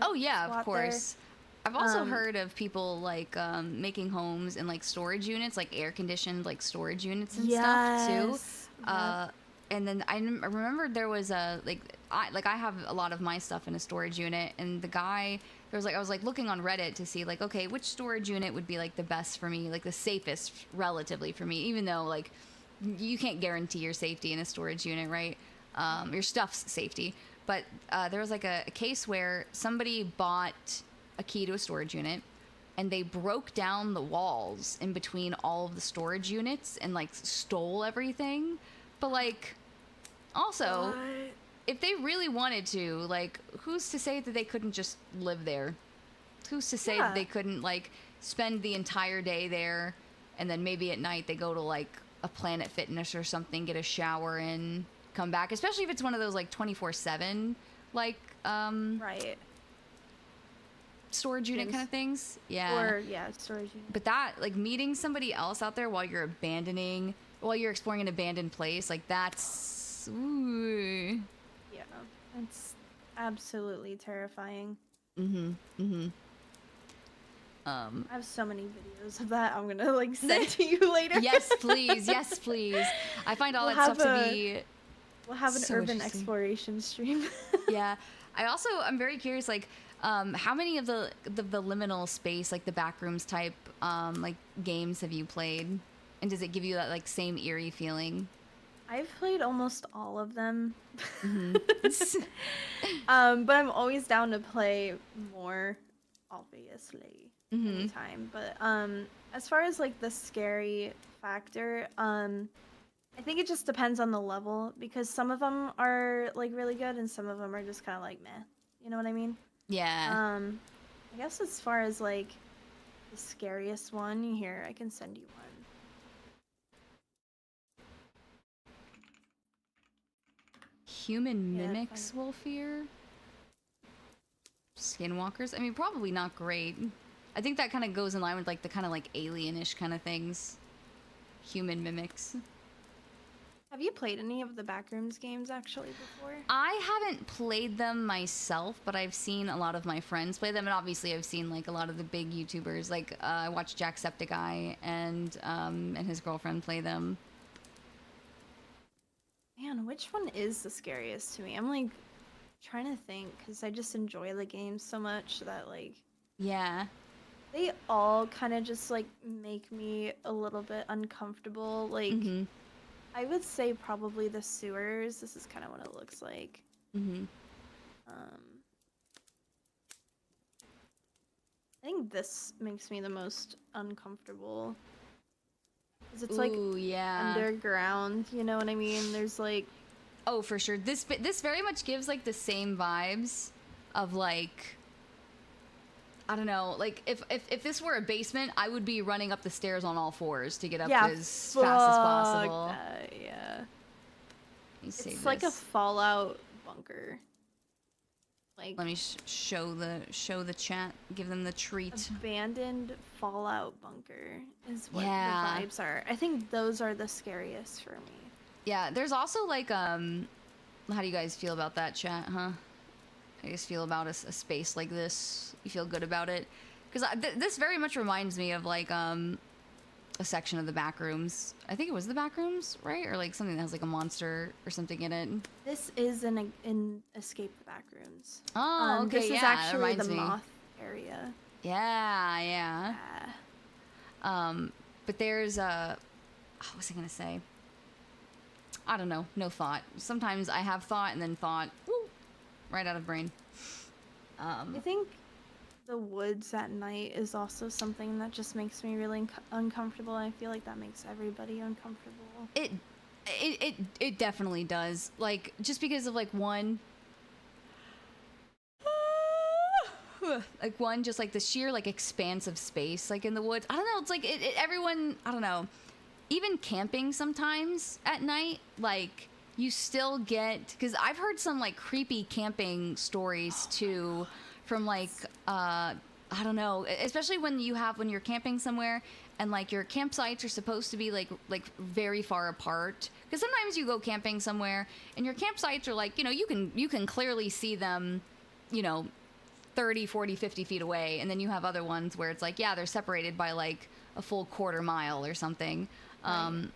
oh yeah, of course. There. I've also heard of people like making homes in like storage units, like air conditioned like storage units and stuff too. And then I remember there was a I have a lot of my stuff in a storage unit, and the guy there was like I was like looking on Reddit to see like, okay, which storage unit would be like the best for me, like the safest relatively for me, even though like you can't guarantee your safety in a storage unit, right? Your stuff's safety. But there was like a case where somebody bought a key to a storage unit and they broke down the walls in between all of the storage units and like stole everything. But like also if they really wanted to, like, who's to say that they couldn't just live there? Who's to say that they couldn't like spend the entire day there and then maybe at night they go to like a Planet Fitness or something, get a shower in, come back, especially if it's one of those like 24/7 like right storage unit kind of things. Yeah. Or storage unit. But that like meeting somebody else out there while you're exploring an abandoned place, like that's ooh. Yeah. It's absolutely terrifying. I have so many videos of that. I'm gonna like send to you later. Yes, please. Yes, please. I find all that stuff to be. We'll have an urban exploration stream. Yeah. I'm very curious, like, how many of the liminal space, like the backrooms type, like games have you played? And does it give you that like same eerie feeling? I've played almost all of them. But I'm always down to play more, obviously, anytime. But as far as like the scary factor, I think it just depends on the level, because some of them are like really good and some of them are just kind of like meh. You know what I mean? Yeah. I guess as far as like the scariest one, here I can send you one. Human mimics will fear. Skinwalkers. I mean, probably not great. I think that kind of goes in line with like the kind of like alien-ish kind of things. Human mimics. Have you played any of the Backrooms games actually before? I haven't played them myself, but I've seen a lot of my friends play them, and obviously I've seen like a lot of the big YouTubers. Like I watched Jacksepticeye and his girlfriend play them. Man, which one is the scariest to me? I'm like trying to think, because I just enjoy the game so much that like yeah, they all kind of just like make me a little bit uncomfortable. Like I would say probably the sewers. This is kind of what it looks like. I think this makes me the most uncomfortable. Because it's like underground, you know what I mean? There's like... Oh, for sure. This very much gives like the same vibes of like... I don't know, like if this were a basement, I would be running up the stairs on all fours to get up as fast as possible. Yeah. It's like a Fallout bunker. Like, let me show the chat, give them the treat. Abandoned Fallout bunker is what the vibes are. I think those are the scariest for me. Yeah, there's also like how do you guys feel about that, chat? Huh? I guess feel about a space like this. You feel good about it? Because this very much reminds me of like a section of the back rooms. I think it was the back rooms, right? Or like something that has like a monster or something in it. This is in Escape the Backrooms. Oh, okay, This is that actually the reminds me. moth area. Yeah. But there's what was I gonna say? I don't know. No thought. Sometimes I have thought and then thought, woo, right out of brain. I think the woods at night is also something that just makes me really uncomfortable. I feel like that makes everybody uncomfortable. It definitely does. Like, just because of like one, just like the sheer like expanse of space, like in the woods. I don't know. It's like everyone. I don't know. Even camping sometimes at night, like you still get, because I've heard some like creepy camping stories too, from like I don't know, especially when you're camping somewhere and like your campsites are supposed to be like very far apart, because sometimes you go camping somewhere and your campsites are like, you can clearly see them, 30, 40, 50 feet away, and then you have other ones where it's like, yeah, they're separated by like a full quarter mile or something.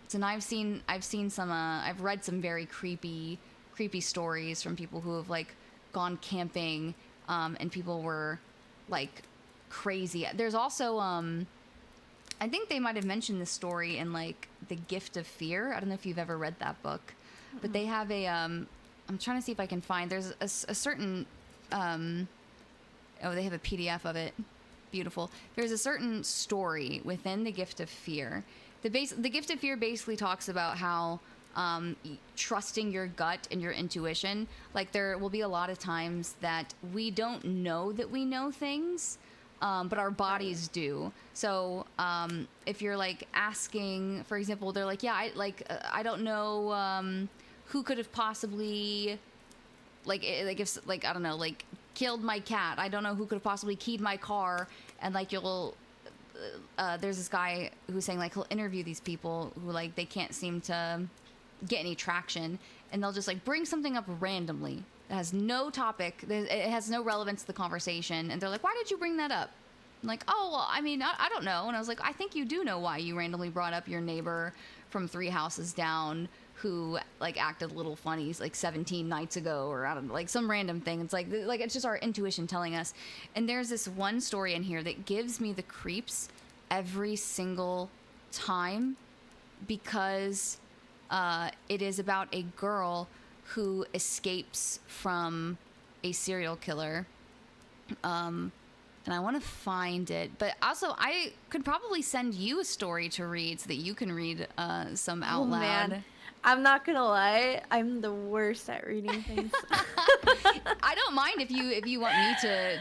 So now I've seen some I've read some very creepy stories from people who have like gone camping, and people were like crazy. There's also I think they might have mentioned this story in like The Gift of Fear. I don't know if you've ever read that book, but they have a I'm trying to see if I can find, there's a certain they have a PDF of it. Beautiful. There's a certain story within The Gift of Fear. The Gift of Fear basically talks about how trusting your gut and your intuition, like there will be a lot of times that we don't know that we know things, but our bodies do. So if you're like asking, for example, they're like, yeah, I don't know who could have possibly if I don't know, like killed my cat. I don't know who could have possibly keyed my car, and like you'll. There's this guy who's saying like he'll interview these people who like they can't seem to get any traction, and they'll just like bring something up randomly that has no topic, it has no relevance to the conversation, and they're like, why did you bring that up? I'm like, oh well, I mean, I don't know. And I was like, I think you do know why you randomly brought up your neighbor from 3 houses down who like acted a little funny like 17 nights ago, or I don't know, like some random thing. It's like it's just our intuition telling us. And there's this one story in here that gives me the creeps every single time, because it is about a girl who escapes from a serial killer. And I want to find it, but also I could probably send you a story to read so that you can read some out loud. Man. I'm not gonna lie, I'm the worst at reading things. I don't mind if you want me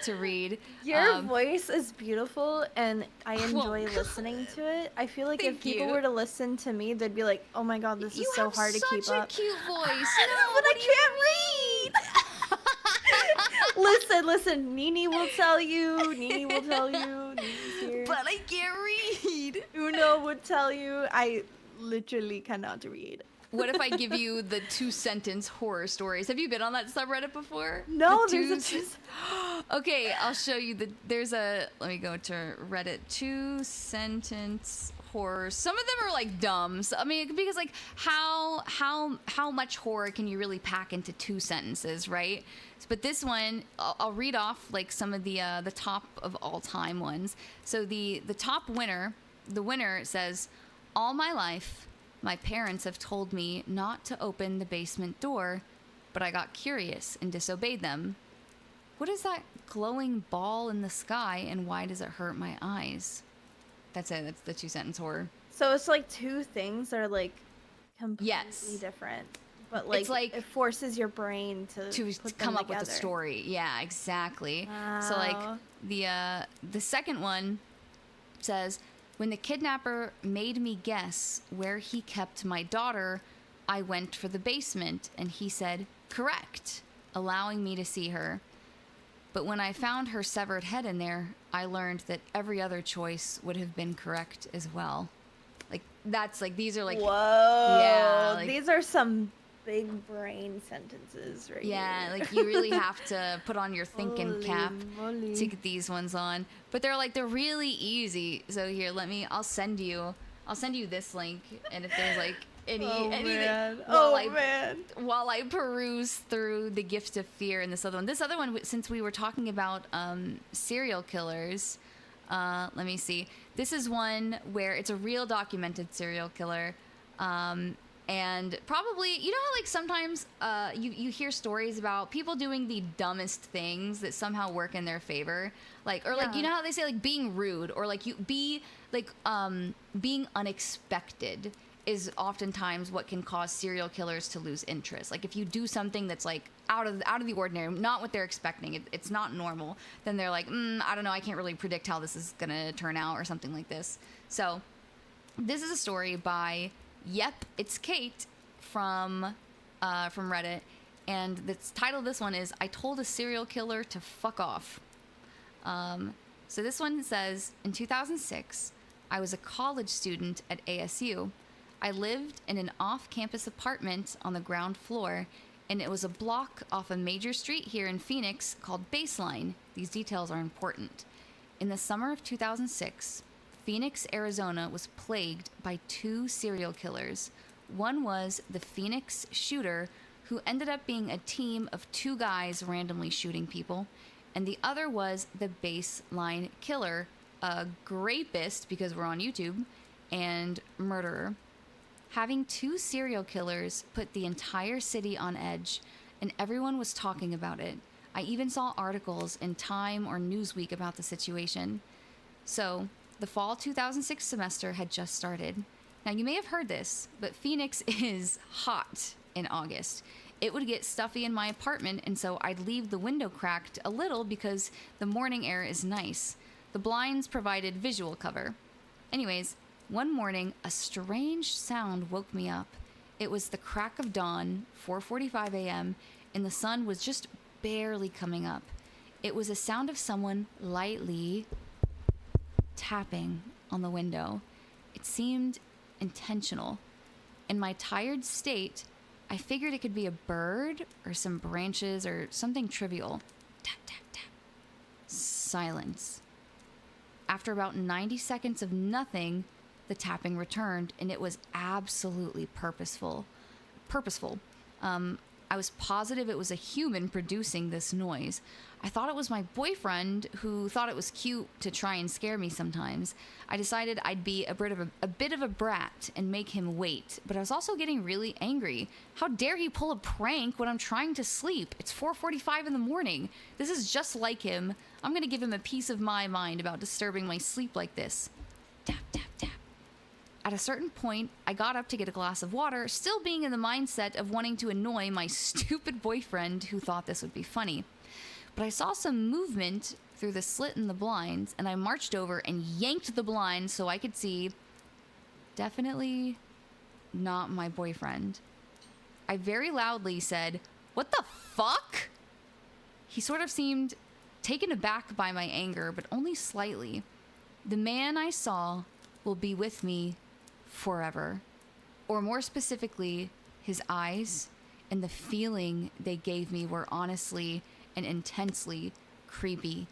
to read. Your voice is beautiful, and I enjoy listening to it. I feel like if people were to listen to me, they'd be like, "Oh my god, this is so hard to keep up." You have such a cute voice. But I can't read. Listen. Nini will tell you. Nini's here. But I can't read. Uno would tell you. I literally cannot read. What if I give you the 2-sentence horror stories? Have you been on that subreddit before? No, Okay, I'll show you let me go to Reddit. 2-sentence horror. Some of them are like dumb. So, I mean, because like how much horror can you really pack into 2 sentences, right? But this one, I'll read off like some of the top of all time ones. So the top winner, the winner says, all my life, my parents have told me not to open the basement door, but I got curious and disobeyed them. What is that glowing ball in the sky, and why does it hurt my eyes? That's it. That's the 2-sentence horror. So it's like 2 things that are like completely different, but like, it's like it forces your brain to come up with a story. Yeah, exactly. Wow. So like the second one says, when the kidnapper made me guess where he kept my daughter, I went for the basement, and he said, correct, allowing me to see her. But when I found her severed head in there, I learned that every other choice would have been correct as well. Like, that's like, these are like... Whoa. Yeah. Like, these are some big brain sentences right yeah, here. like you really have to put on your thinking cap to get these ones on. But they're really easy. So here, I'll send you I'll send you this link, and if there's like anything while I peruse through the Gift of Fear and this other one, since we were talking about serial killers, let me see. This is one where it's a real documented serial killer, and probably, you know how like sometimes you hear stories about people doing the dumbest things that somehow work in their favor, like, or like, you know how they say like being rude, or like being unexpected is oftentimes what can cause serial killers to lose interest. Like if you do something that's like out of the ordinary, not what they're expecting, it's not normal, then they're like, I don't know, I can't really predict how this is gonna turn out, or something like this. So this is a story by Yep, It's Kate from Reddit, and the title of this one is "I Told a Serial Killer to Fuck Off." So this one says, in 2006, I was a college student at ASU. I lived in an off-campus apartment on the ground floor, and it was a block off a major street here in Phoenix called Baseline. These details are important. In the summer of 2006, Phoenix, Arizona was plagued by 2 serial killers. One was the Phoenix shooter, who ended up being a team of 2 guys randomly shooting people, and the other was the Baseline killer, a rapist, because we're on YouTube, and murderer. Having 2 serial killers put the entire city on edge, and everyone was talking about it. I even saw articles in Time or Newsweek about the situation. So, the fall 2006 semester had just started. Now, you may have heard this, but Phoenix is hot in August. It would get stuffy in my apartment, and so I'd leave the window cracked a little because the morning air is nice. The blinds provided visual cover. Anyways, one morning, a strange sound woke me up. It was the crack of dawn, 4:45 a.m., and the sun was just barely coming up. It was a sound of someone lightly tapping on the window. It seemed intentional. In my tired state, I figured it could be a bird or some branches or something trivial. Tap, tap, tap. Silence. After about 90 seconds of nothing, the tapping returned, and it was absolutely purposeful. I was positive it was a human producing this noise. I thought it was my boyfriend, who thought it was cute to try and scare me sometimes. I decided I'd be a bit of a brat and make him wait, but I was also getting really angry. How dare he pull a prank when I'm trying to sleep? It's 4:45 in the morning. This is just like him. I'm gonna give him a piece of my mind about disturbing my sleep like this. Tap, tap, tap. At a certain point, I got up to get a glass of water, still being in the mindset of wanting to annoy my stupid boyfriend who thought this would be funny. But I saw some movement through the slit in the blinds, and I marched over and yanked the blinds so I could see. Definitely not my boyfriend. I very loudly said, "What the fuck?" He sort of seemed taken aback by my anger, but only slightly. The man I saw will be with me forever. Or more specifically, his eyes and the feeling they gave me were honestly and intensely creepy.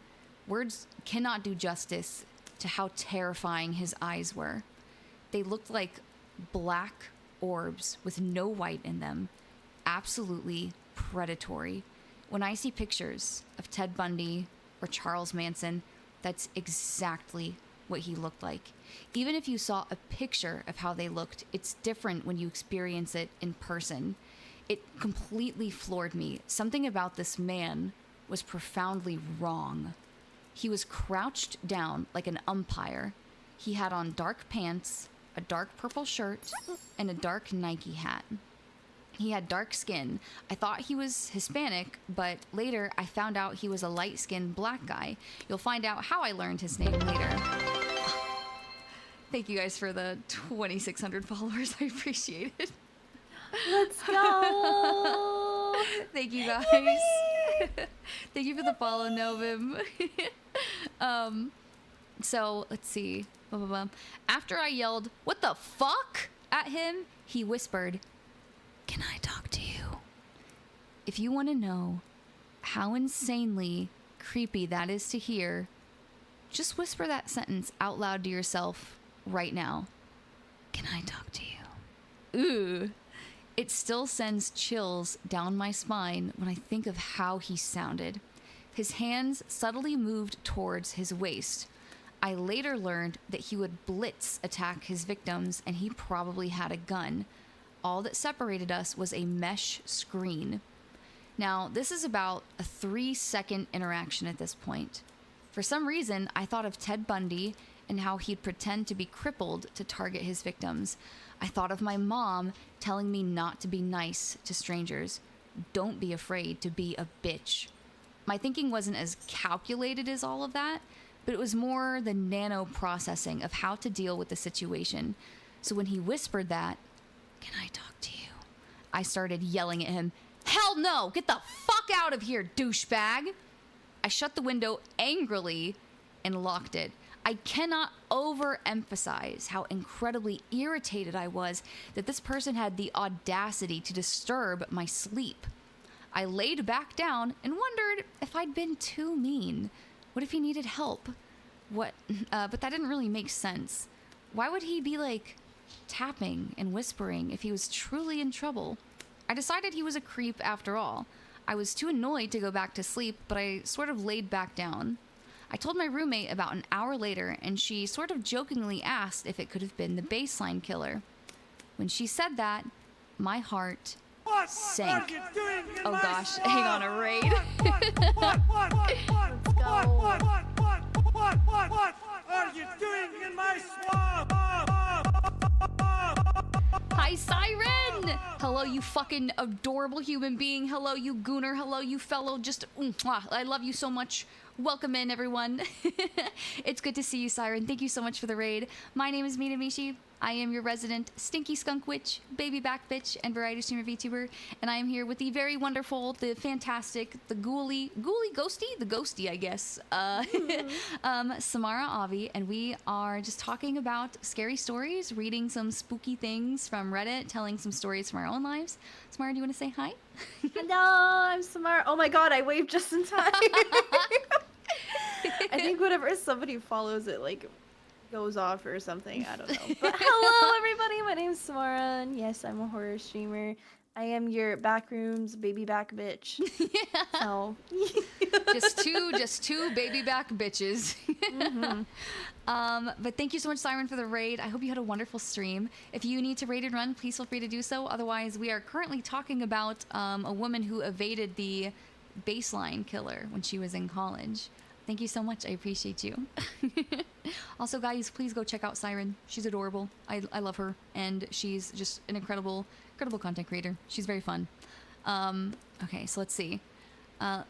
Words cannot do justice to how terrifying his eyes were. They looked like black orbs with no white in them. Absolutely predatory. When I see pictures of Ted Bundy or Charles Manson, that's exactly what he looked like. Even if you saw a picture of how they looked, it's different when you experience it in person. It completely floored me. Something about this man was profoundly wrong. He was crouched down like an umpire. He had on dark pants, a dark purple shirt, and a dark Nike hat. He had dark skin. I thought he was Hispanic, but later I found out he was a light-skinned black guy. You'll find out how I learned his name later. Thank you guys for the 2,600 followers. I appreciate it. Let's go. Thank you guys. Thank you for the follow, Novim. So let's see. Blah, blah, blah. After I yelled, "What the fuck?" at him, he whispered, "Can I talk to you?" If you want to know how insanely creepy that is to hear, just whisper that sentence out loud to yourself right now. I talk to you? Ooh. It still sends chills down my spine when I think of how he sounded. His hands subtly moved towards his waist. I later learned that he would blitz attack his victims, and he probably had a gun. All that separated us was a mesh screen. Now, this is about a 3-second interaction at this point. For some reason, I thought of Ted Bundy and how he'd pretend to be crippled to target his victims. I thought of my mom telling me not to be nice to strangers. Don't be afraid to be a bitch. My thinking wasn't as calculated as all of that, but it was more the nano processing of how to deal with the situation. So when he whispered that, "Can I talk to you?" I started yelling at him, "Hell no! Get the fuck out of here, douchebag!" I shut the window angrily and locked it. I cannot overemphasize how incredibly irritated I was that this person had the audacity to disturb my sleep. I laid back down and wondered if I'd been too mean. What if he needed help? But that didn't really make sense. Why would he be like tapping and whispering if he was truly in trouble? I decided he was a creep after all. I was too annoyed to go back to sleep, but I sort of laid back down. I told my roommate about an hour later, and she sort of jokingly asked if it could have been the baseline killer. When she said that, my heart sank. Oh gosh, hang on, a raid. What are you doing in my swamp? Hi, Siren! Hello, you fucking adorable human being. Hello, you gooner. Hello, you fellow. Just, I love you so much. Welcome in, everyone. It's good to see you, Siren. Thank you so much for the raid. My name is Minamishi. I am your resident stinky skunk witch, baby back bitch, and variety streamer VTuber, and I am here with the very wonderful, the fantastic, the ghouly ghosty, I guess, Samara Avi, and we are just talking about scary stories, reading some spooky things from Reddit, telling some stories from our own lives. Samara, do you want to say hi? Hello, I'm Samara. Oh my god, I waved just in time. I think whenever somebody follows it, like, goes off or something. I don't know. But hello, everybody. My name's Samara, and yes, I'm a horror streamer. I am your backrooms baby back bitch. Yeah. So. just two baby back bitches. But thank you so much, Siren, for the raid. I hope you had a wonderful stream. If you need to raid and run, please feel free to do so. Otherwise, we are currently talking about a woman who evaded the baseline killer when she was in college. Thank you so much. I appreciate you. Also, guys, please go check out Siren. She's adorable. I love her, and she's just an incredible content creator. She's very fun. Okay, so let's see.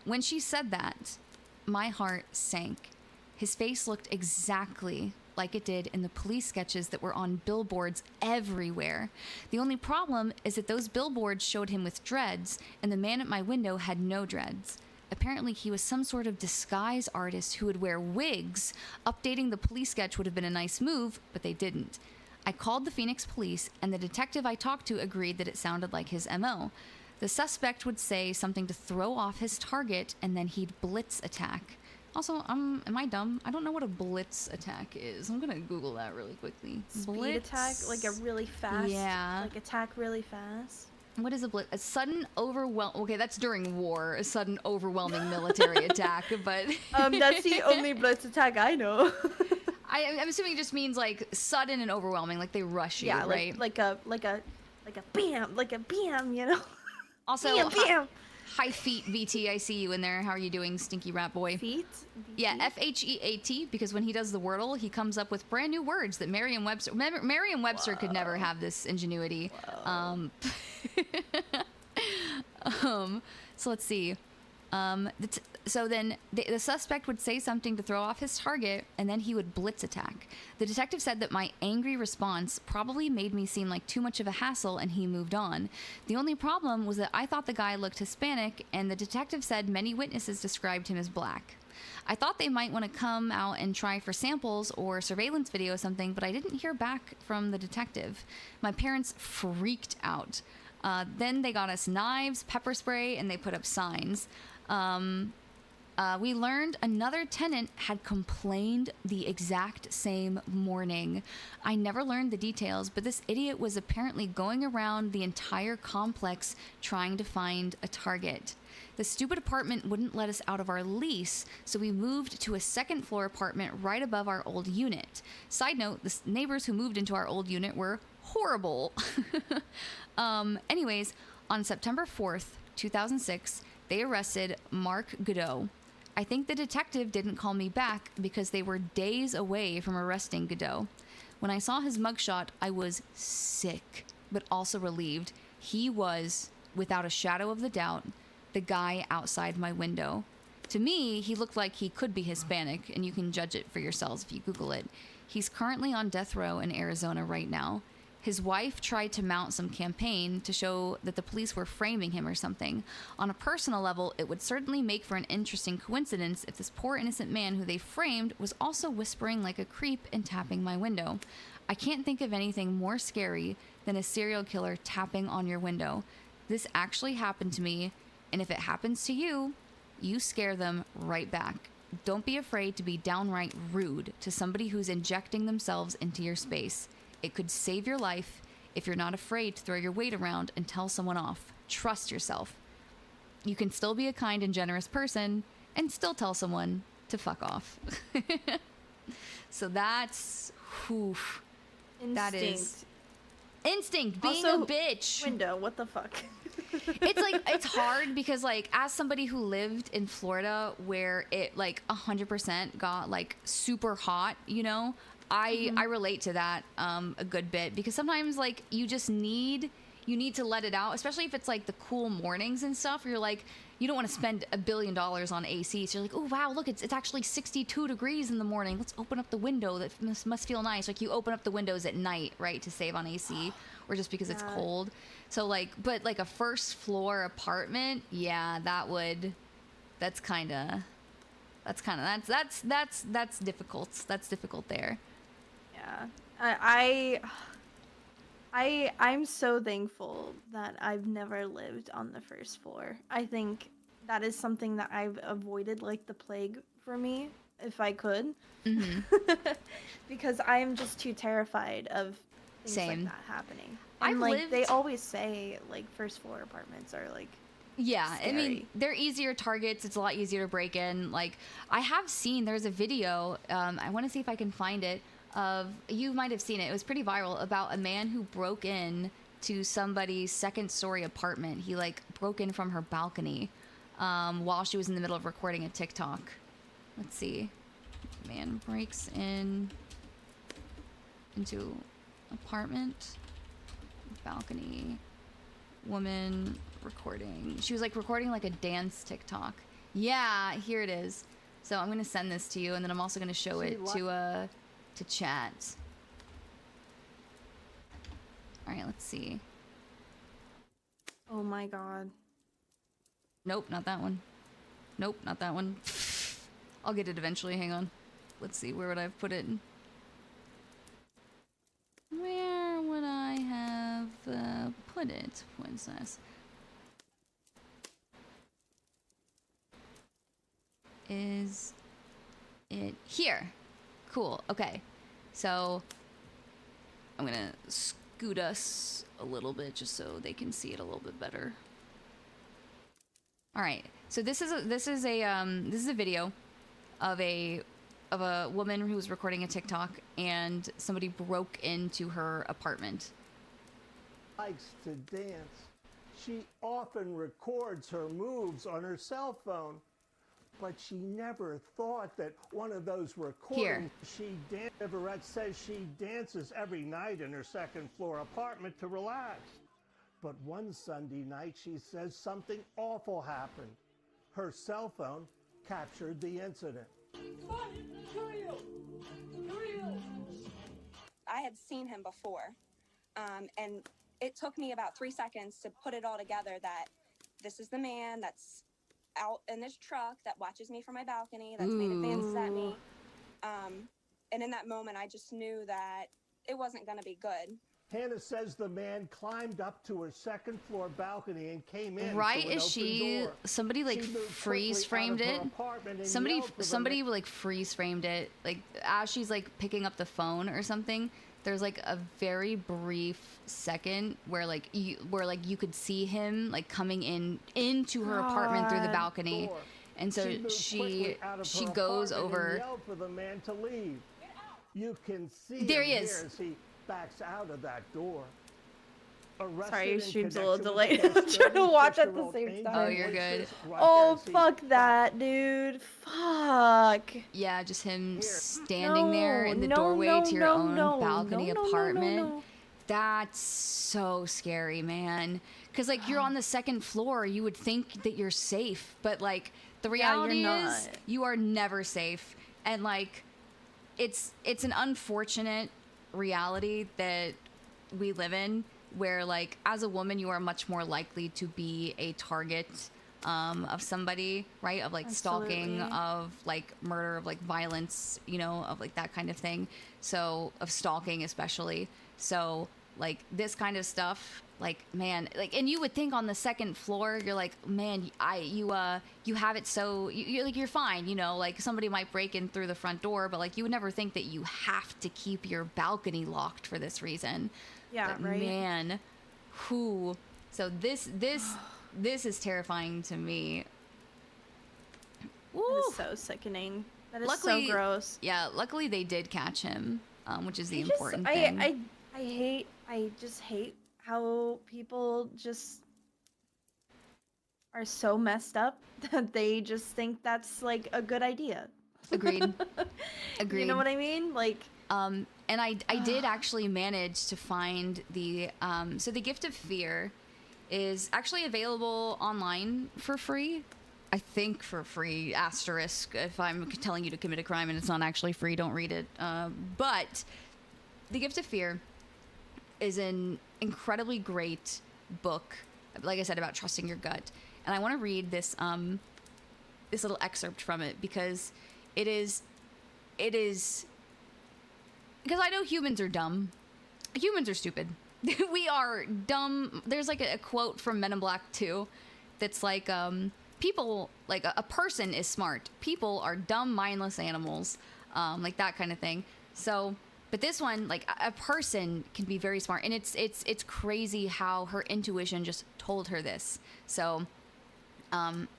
When she said that, my heart sank. His face looked exactly like it did in the police sketches that were on billboards everywhere. The only problem is that those billboards showed him with dreads, and the man at my window had no dreads. Apparently, he was some sort of disguise artist who would wear wigs. Updating the police sketch would have been a nice move, but they didn't. I called the Phoenix police, and the detective I talked to agreed that it sounded like his MO. The suspect would say something to throw off his target, and then he'd blitz attack. Also, am I dumb? I don't know what a blitz attack is. I'm gonna Google that really quickly. Speed attack, like a really fast, like attack really fast. What is a blitz? A sudden okay, that's during war. A sudden overwhelming military attack, but that's the only blitz attack I know. I'm assuming it just means like sudden and overwhelming, like they rush you, yeah, right? Like a bam, you know. Also, bam. Hi feet VT, I see you in there. How are you doing, stinky rat boy? Feet? Yeah, FHEAT, because when he does the Wordle, he comes up with brand new words that Merriam-Webster could never have this ingenuity. So let's see. So then the suspect would say something to throw off his target, and then he would blitz attack. The detective said that my angry response probably made me seem like too much of a hassle, and he moved on. The only problem was that I thought the guy looked Hispanic, and the detective said many witnesses described him as black. I thought they might want to come out and try for samples or surveillance video or something, but I didn't hear back from the detective. My parents freaked out. Then they got us knives, pepper spray, and they put up signs. We learned another tenant had complained the exact same morning. I never learned the details, but this idiot was apparently going around the entire complex trying to find a target. The stupid apartment wouldn't let us out of our lease, so we moved to a second floor apartment right above our old unit. Side note, the neighbors who moved into our old unit were horrible. Anyways, on September 4th, 2006, they arrested Mark Godot. I think the detective didn't call me back because they were days away from arresting Godot. When I saw his mugshot, I was sick, but also relieved. He was, without a shadow of the doubt, the guy outside my window. To me, he looked like he could be Hispanic, and you can judge it for yourselves if you Google it. He's currently on death row in Arizona right now. His wife tried to mount some campaign to show that the police were framing him or something. On a personal level, it would certainly make for an interesting coincidence if this poor innocent man who they framed was also whispering like a creep and tapping my window. I can't think of anything more scary than a serial killer tapping on your window. This actually happened to me, and if it happens to you, you scare them right back. Don't be afraid to be downright rude to somebody who's injecting themselves into your space. It could save your life if you're not afraid to throw your weight around and tell someone off. Trust yourself. You can still be a kind and generous person and still tell someone to fuck off. So that's, oof, that is instinct, being Also, a bitch. Window, what the fuck? It's like, it's hard because like as somebody who lived in Florida where it like 100% got like super hot, you know, I relate to that a good bit because sometimes like you need to let it out, especially if it's like the cool mornings and stuff where you're like, you don't want to spend $1 billion on AC. So you're like, oh wow, look, it's actually 62 degrees in the morning. Let's open up the window. That must feel nice. Like you open up the windows at night, right, to save on AC, or just because it's cold. So like, but like a first floor apartment, yeah, that's difficult. That's difficult there. Yeah. I'm so thankful that I've never lived on the first floor. I think that is something that I've avoided like the plague for me, if I could. Mm-hmm. Because I am just too terrified of things like that happening. And they always say like first floor apartments are like scary. I mean, they're easier targets. It's a lot easier to break in. Like I have seen, there's a video, I want to see if I can find it, you might have seen it. It was pretty viral about a man who broke in to somebody's second story apartment. He like broke in from her balcony while she was in the middle of recording a TikTok. Let's see. Man breaks into apartment, balcony, woman recording. She was like recording like a dance TikTok. Yeah, here it is. So I'm going to send this to you, and then I'm also going to show it to chat. All right, let's see. Oh my god. Nope, not that one. Nope, not that one. I'll get it eventually. Hang on. Let's see. Where would I have put it? Where would I have put it? What's this? Is it here? Cool. Okay. So I'm gonna scoot us a little bit just so they can see it a little bit better. All right. So this is a video of a woman who was recording a TikTok, and somebody broke into her apartment. Likes to dance. She often records her moves on her cell phone, but she never thought that one of those recordings Everett says she dances every night in her second floor apartment to relax. But one Sunday night, she says something awful happened. Her cell phone captured the incident. I had seen him before, and it took me about 3 seconds to put it all together that this is the man that's out in this truck that watches me from my balcony, that's made advances at me. And in that moment, I just knew that it wasn't going to be good. Hannah says the man climbed up to her second floor balcony and came in. Right through an as open door. somebody like She moved freeze quickly out framed of her it. apartment and Somebody yelled for the somebody like freeze framed it. Like as she's like picking up the phone or something. There's like a very brief second where you could see him like coming into her apartment through the balcony. door. And so moved she quickly out of her goes apartment and over. yelled for the man to leave. You can see There him he is. here as he backs out of that door. Sorry, your Arrested in stream's a little connection with delayed. the I'm trying to watch at the 36-year-old same Angel time. Oh, you're good. Voices right Oh, as he- fuck that, dude. Fuck. Yeah, just him standing there in the doorway to your own balcony no, apartment. no. That's so scary, man. Because, like, you're on the second floor. You would think that you're safe. But, like, the reality you're is not. you are never safe. And, like, it's an unfortunate reality that we live in where, like, as a woman, you are much more likely to be a target of somebody, right? Of, like, stalking, Absolutely. of, like, murder, of, like, violence, you know, of, like, that kind of thing. So, of stalking especially. So, like, this kind of stuff, like, man, like, and you would think on the second floor, you're like, man, you have it so, you're like, you're fine, you know, like, somebody might break in through the front door, but, like, you would never think that you have to keep your balcony locked for this reason. Yeah, But, right. man, so this is terrifying to me. That Ooh. is so sickening. That is Luckily- so gross. Yeah, luckily they did catch him, which is the I just- important thing. I just hate how people just are so messed up that they just think that's like a good idea. Agreed. Agreed. You know what I mean? Like, And I did actually manage to find the so the Gift of Fear is actually available online for free. I think for free, asterisk, if I'm telling you to commit a crime and it's not actually free, don't read it. But the Gift of Fear is an incredibly great book, like I said, about trusting your gut. And I want to read this this little excerpt from it because it is because I know humans are dumb. Humans are stupid. We are dumb. There's like a quote from Men in Black 2 that's like, people, like a person is smart. People are dumb, mindless animals. Like that kind of thing. So, but this one, like a person can be very smart. And it's crazy how her intuition just told her this. So,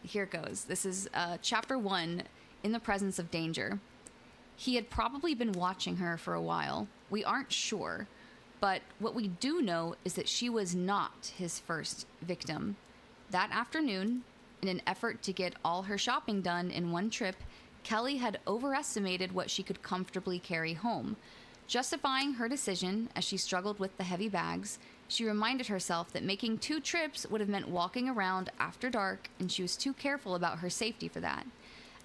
here it goes. This is chapter 1, In the Presence of Danger. He had probably been watching her for a while. We aren't sure, but what we do know is that she was not his first victim. That afternoon, in an effort to get all her shopping done in one trip, Kelly had overestimated what she could comfortably carry home. Justifying her decision as she struggled with the heavy bags, she reminded herself that making 2 trips would have meant walking around after dark, and she was too careful about her safety for that.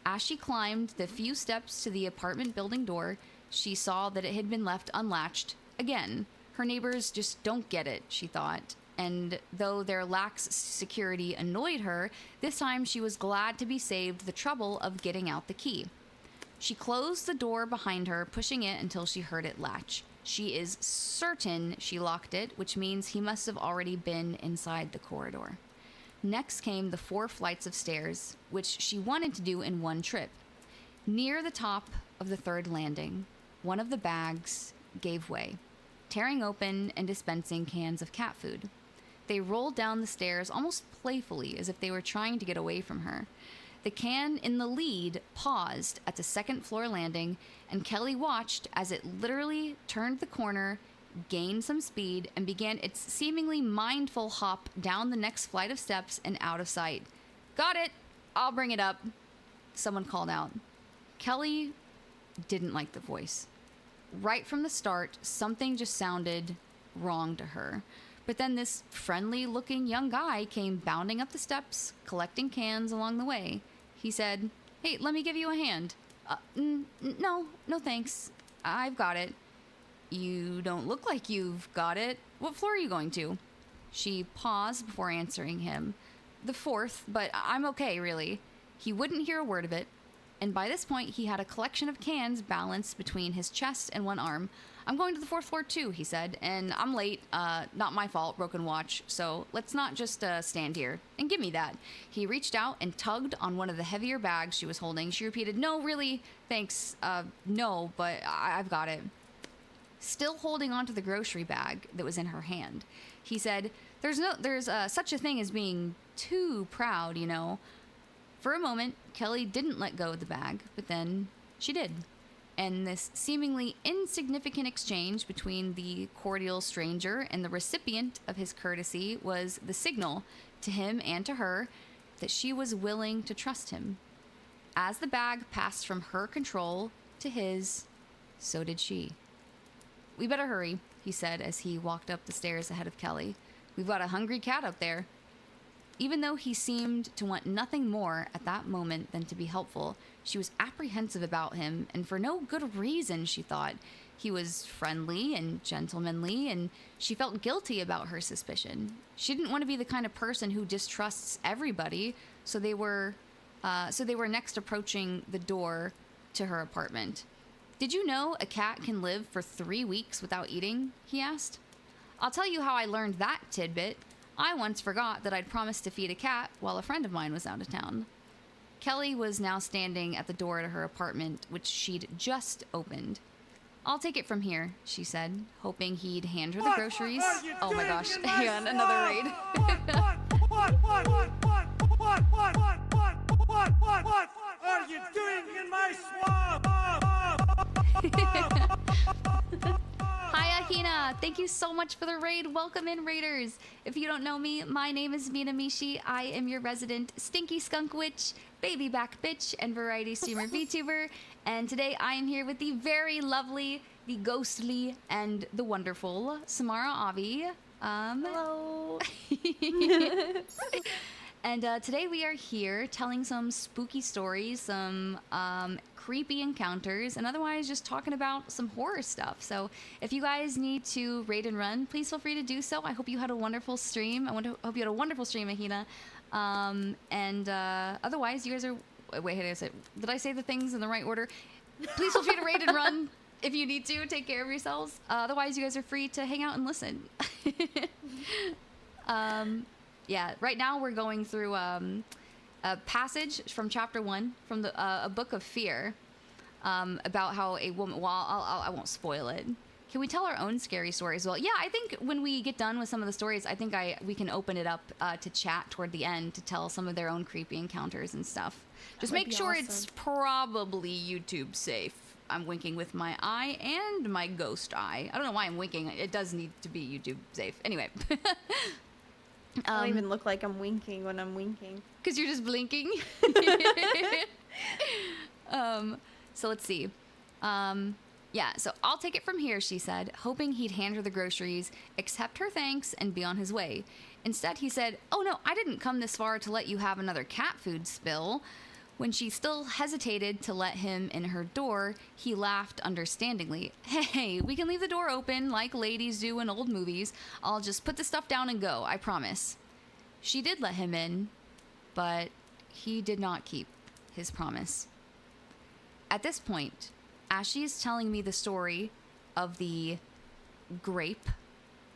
As she climbed the few steps to the apartment building door, she saw that it had been left unlatched. Again, her neighbors just don't get it, she thought. And though their lax security annoyed her, this time she was glad to be saved the trouble of getting out the key. She closed the door behind her, pushing it until she heard it latch. She is certain she locked it, which means he must have already been inside the corridor. Next came the 4 flights of stairs, which she wanted to do in one trip. Near the top of the 3rd landing, one of the bags gave way, tearing open and dispensing cans of cat food. They rolled down the stairs almost playfully, as if they were trying to get away from her. The can in the lead paused at the 2nd floor landing, and Kelly watched as it literally turned the corner, gained some speed, and began its seemingly mindful hop down the next flight of steps and out of sight. "Got it! I'll bring it up," someone called out. Kelly didn't like the voice. Right from the start, something just sounded wrong to her. But then this friendly-looking young guy came bounding up the steps, collecting cans along the way. He said, "Hey, let me give you a hand." No, thanks. I've got it." "You don't look like you've got it. What floor are you going to?" She paused before answering him. "The 4th, but I'm okay, really." He wouldn't hear a word of it, and by this point, he had a collection of cans balanced between his chest and one arm. I'm going to the 4th floor too, he said, and I'm late. Not my fault, broken watch, so let's not just stand here. And give me that. He reached out and tugged on one of the heavier bags she was holding. She repeated, no, really, thanks, no, but I've got it. Still holding onto the grocery bag that was in her hand. He said, there's such a thing as being too proud, you know. For a moment, Kelly didn't let go of the bag, but then she did. And this seemingly insignificant exchange between the cordial stranger and the recipient of his courtesy was the signal to him and to her that she was willing to trust him. As the bag passed from her control to his, so did she. We better hurry, he said as he walked up the stairs ahead of Kelly. We've got a hungry cat up there. Even though he seemed to want nothing more at that moment than to be helpful, she was apprehensive about him, and for no good reason, she thought. He was friendly and gentlemanly, and she felt guilty about her suspicion. She didn't want to be the kind of person who distrusts everybody, so they were next approaching the door to her apartment. Did you know a cat can live for 3 weeks without eating? He asked. I'll tell you how I learned that tidbit. I once forgot that I'd promised to feed a cat while a friend of mine was out of town. Kelly was now standing at the door to her apartment, which she'd just opened. I'll take it from here, she said, hoping he'd hand her the groceries. Oh my gosh, hang on, another raid. What are you doing in my swamp? Hi, Ahina. Thank you so much for the raid. Welcome in, raiders. If you don't know me, my name is Mina Mishi. I am your resident stinky skunk witch, baby back bitch, and variety streamer VTuber. And today I am here with the very lovely, the ghostly, and the wonderful Samara Avi. Hello. And today we are here telling some spooky stories, some creepy encounters, and otherwise just talking about some horror stuff. So if you guys need to raid and run, please feel free to do so. I hope you had a wonderful stream. Hope you had a wonderful stream, Ahina. Otherwise, you guys are... Wait, did I say the things in the right order? Please feel free to raid and run if you need to. Take care of yourselves. Otherwise, you guys are free to hang out and listen. Yeah, right now we're going through a passage from chapter 1 from a book of fear about how a woman... Well, I won't spoil it. Can we tell our own scary story as well? Yeah, I think when we get done with some of the stories, I think we can open it up to chat toward the end to tell some of their own creepy encounters and stuff. Just make sure it's probably YouTube safe. I'm winking with my eye and my ghost eye. I don't know why I'm winking. It does need to be YouTube safe. Anyway. I don't even look like I'm winking when I'm winking. Because you're just blinking. So let's see. Yeah, so I'll take it from here, she said, hoping he'd hand her the groceries, accept her thanks, and be on his way. Instead, he said, oh no, I didn't come this far to let you have another cat food spill. When she still hesitated to let him in her door, he laughed understandingly. Hey, we can leave the door open like ladies do in old movies. I'll just put the stuff down and go, I promise. She did let him in, but he did not keep his promise. At this point, as she is telling me the story of the grape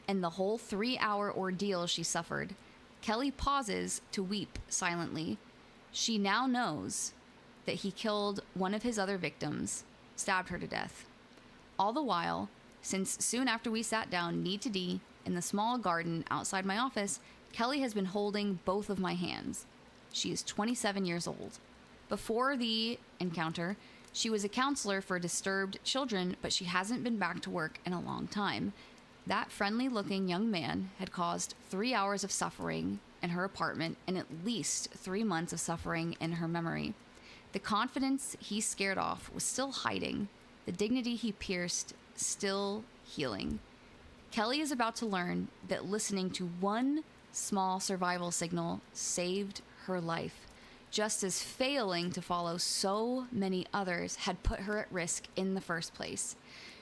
and the whole 3-hour ordeal she suffered, Kelly pauses to weep silently. She now knows that he killed one of his other victims, stabbed her to death. All the while, since soon after we sat down knee to knee in the small garden outside my office, Kelly has been holding both of my hands. She is 27 years old. Before the encounter, she was a counselor for disturbed children, but she hasn't been back to work in a long time. That friendly-looking young man had caused 3 hours of suffering in her apartment and at least 3 months of suffering in her memory. The confidence he scared off was still hiding, the dignity he pierced still healing. Kelly is about to learn that listening to one small survival signal saved her life, just as failing to follow so many others had put her at risk in the first place.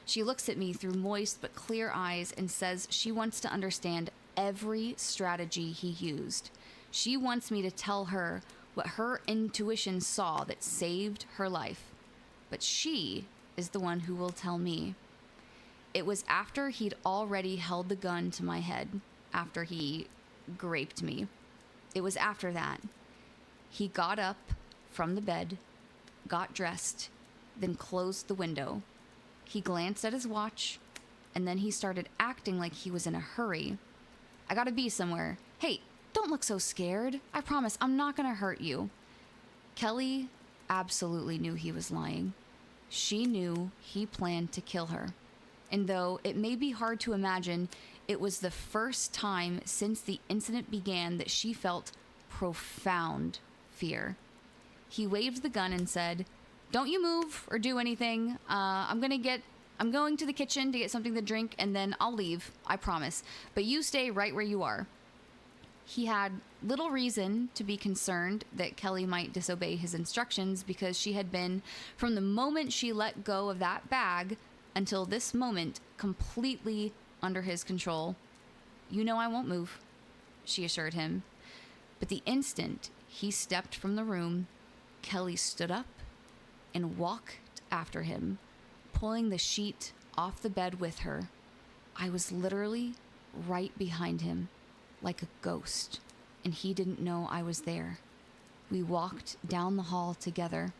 She looks at me through moist but clear eyes and says she wants to understand every strategy he used. She wants me to tell her what her intuition saw that saved her life. But she is the one who will tell me. It was after he'd already held the gun to my head, after he raped me. It was after that. He got up from the bed, got dressed, then closed the window. He glanced at his watch, and then he started acting like he was in a hurry. I gotta be somewhere. Hey, don't look so scared. I promise I'm not gonna hurt you. Kelly absolutely knew he was lying. She knew he planned to kill her. And though it may be hard to imagine, it was the first time since the incident began that she felt profound fear. He waved the gun and said, "Don't you move or do anything. I'm going to the kitchen to get something to drink, and then I'll leave, I promise. But you stay right where you are." He had little reason to be concerned that Kelly might disobey his instructions, because she had been, from the moment she let go of that bag until this moment, completely under his control. "You know I won't move," she assured him. But the instant he stepped from the room, Kelly stood up and walked after him, pulling the sheet off the bed with her. I was literally right behind him, like a ghost, and he didn't know I was there. We walked down the hall together.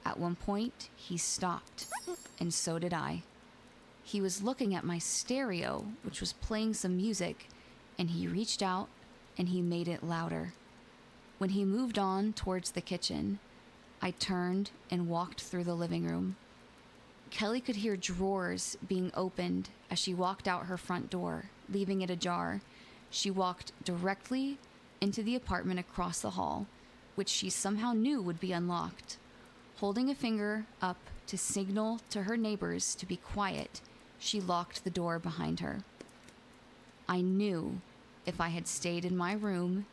At one point, he stopped, and so did I. He was looking at my stereo, which was playing some music, and he reached out and he made it louder. When he moved on towards the kitchen, I turned and walked through the living room. Kelly could hear drawers being opened as she walked out her front door, leaving it ajar. She walked directly into the apartment across the hall, which she somehow knew would be unlocked. Holding a finger up to signal to her neighbors to be quiet, she locked the door behind her. I knew if I had stayed in my room,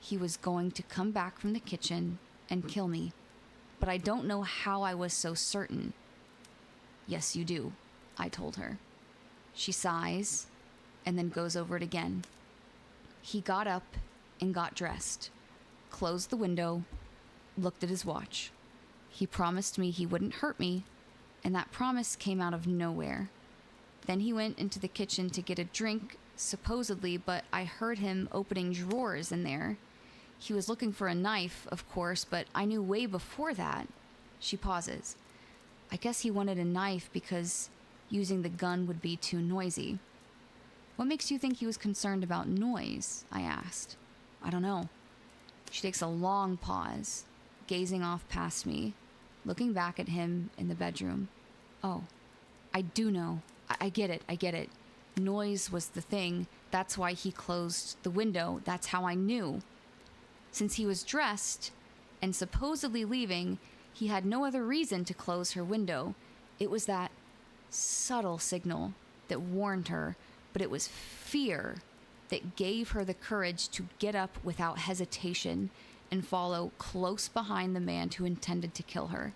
he was going to come back from the kitchen and kill me. But I don't know how I was so certain. "Yes, you do," I told her. She sighs and then goes over it again. He got up and got dressed, closed the window, looked at his watch. He promised me he wouldn't hurt me, and that promise came out of nowhere. Then he went into the kitchen to get a drink, supposedly, but I heard him opening drawers in there. He was looking for a knife, of course, but I knew way before that. She pauses. I guess he wanted a knife because using the gun would be too noisy. "What makes you think he was concerned about noise?" I asked. "I don't know." She takes a long pause, gazing off past me, looking back at him in the bedroom. "Oh, I do know. I get it. Noise was the thing. That's why he closed the window. That's how I knew. Since he was dressed and supposedly leaving, he had no other reason to close her window. It was that subtle signal that warned her, but it was fear that gave her the courage to get up without hesitation and follow close behind the man who intended to kill her.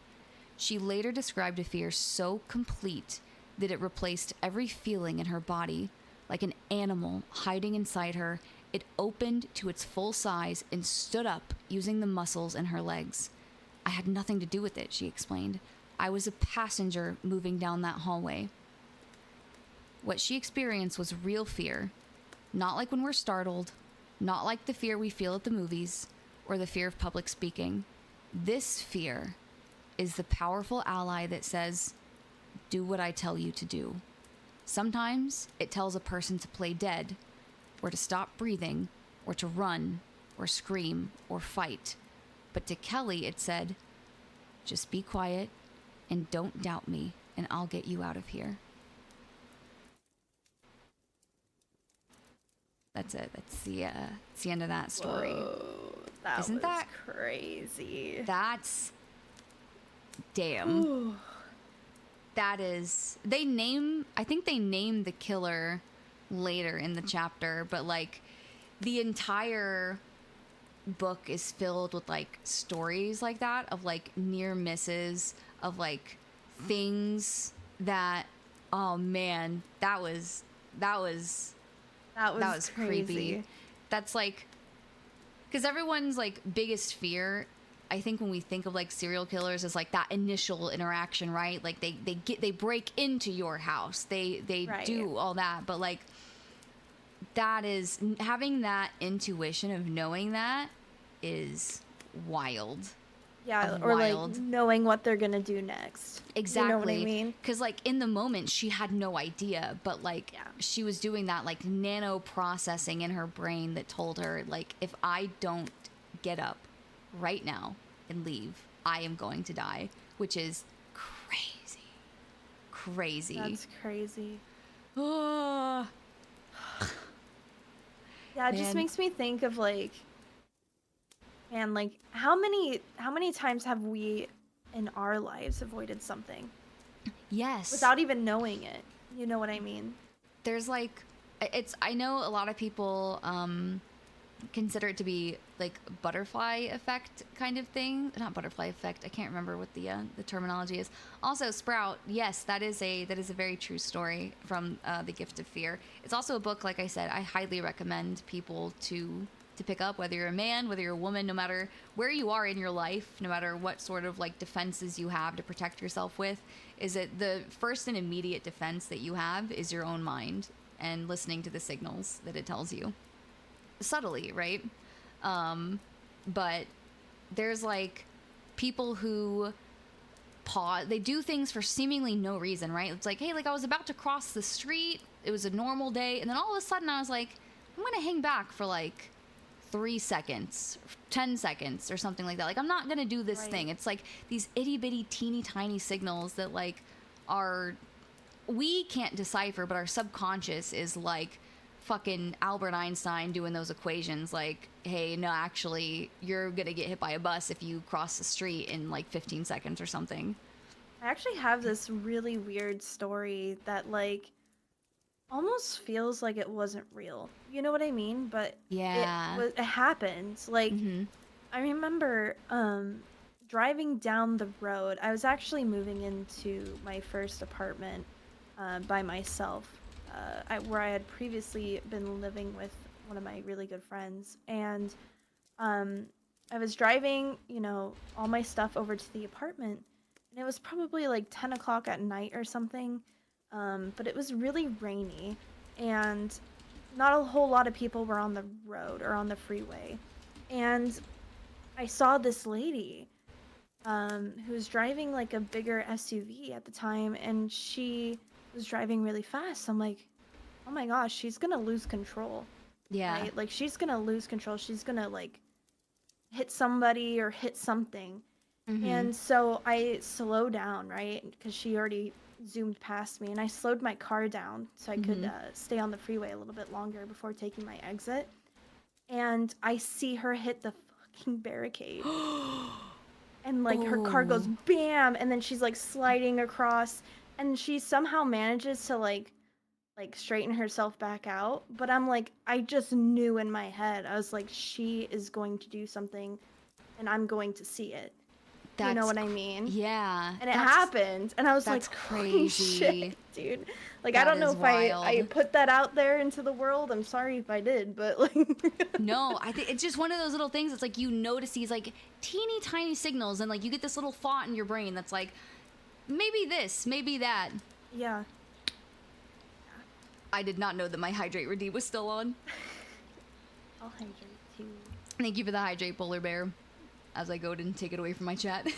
She later described a fear so complete that it replaced every feeling in her body. Like an animal hiding inside her, it opened to its full size and stood up using the muscles in her legs. I had nothing to do with it, she explained. I was a passenger moving down that hallway. What she experienced was real fear. Not like when we're startled, not like the fear we feel at the movies, or the fear of public speaking. This fear is the powerful ally that says, do what I tell you to do. Sometimes it tells a person to play dead, or to stop breathing, or to run, or scream, or fight. But to Kelly, it said, just be quiet and don't doubt me, and I'll get you out of here. That's it. That's the end of that story. Whoa, that Isn't was that crazy? That's damn. That is. I think they name the killer later in the chapter, but like the entire book is filled with like stories like that of like near misses, of like things that, oh man, that was crazy. creepy. That's like Because everyone's like biggest fear, I think when we think of like serial killers, is like that initial interaction, right? Like they break into your house, they Right. do all that, but like that is having that intuition of knowing that is wild. Yeah, or wild. like knowing what they're gonna do next. Exactly. You know what I mean? Because like in the moment she had no idea, but like she was doing that like nano processing in her brain that told her like, if I don't get up right now and leave, I am going to die, which is crazy. That's crazy. Oh. Yeah, it just Man. makes me think of like, man, like how many times have we in our lives avoided something Yes. without even knowing it? You know what I mean? There's like, I know a lot of people consider it to be like butterfly effect kind of thing. Not butterfly effect. I can't remember what the terminology is. Also, Sprout. Yes, that is a very true story from The Gift of Fear. It's also a book, like I said, I highly recommend people to pick up, whether you're a man, whether you're a woman, no matter where you are in your life, no matter what sort of like defenses you have to protect yourself with, is that the first and immediate defense that you have is your own mind and listening to the signals that it tells you. Subtly, right? But there's like people who pause, they do things for seemingly no reason, right? It's like, hey, like I was about to cross the street, it was a normal day, and then all of a sudden I was like, I'm gonna hang back for like 3 seconds, 10 seconds, or something like that. Like, I'm not gonna do this thing. It's like these itty bitty teeny tiny signals that like we can't decipher, but our subconscious is like fucking Albert Einstein doing those equations like, hey, no, actually, you're gonna get hit by a bus if you cross the street in like 15 seconds or something. I actually have this really weird story that like almost feels like it wasn't real. You know what I mean? But Yeah. it happened. Like I remember driving down the road. I was actually moving into my first apartment by myself, where I had previously been living with one of my really good friends. And I was driving, you know, all my stuff over to the apartment. And it was probably like 10 o'clock at night or something. But it was really rainy. And not a whole lot of people were on the road or on the freeway. And I saw this lady who was driving like a bigger SUV at the time, and she was driving really fast. I'm like, oh my gosh, she's gonna lose control. Yeah. Right? Like, she's gonna lose control. She's gonna like hit somebody or hit something. And so I slowed down, right? Because she already zoomed past me, and I slowed my car down so I could stay on the freeway a little bit longer before taking my exit. And I see her hit the fucking barricade. And like her car goes bam, and then she's like sliding across, and she somehow manages to like straighten herself back out. But I'm like, I just knew in my head, I was like, she is going to do something and I'm going to see it. You know what I mean? Yeah. And it happened, and I was like, that's holy crazy. shit, dude. Like, I That don't know is if wild. I put that out there into the world. I'm sorry if I did, but like No, I think it's just one of those little things. It's like you notice these like teeny tiny signals, and like you get this little thought in your brain that's like, maybe this, maybe that. Yeah. I did not know that my hydrate redeem was still on. I'll hydrate too. Thank you for the hydrate, polar bear. As I go and take it away from my chat.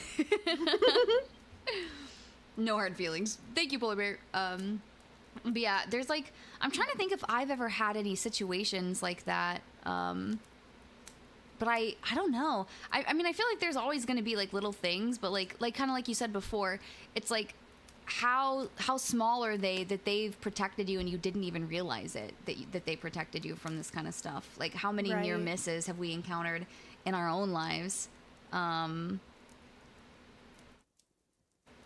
No hard feelings. Thank you, polar bear. But yeah, there's like, I'm trying to think if I've ever had any situations like that. But I don't know. I mean, I feel like there's always going to be like little things, but like kind of like you said before, it's like how small are they that they've protected you and you didn't even realize it, that they protected you from this kind of stuff. Like how many near misses have we encountered in our own lives? I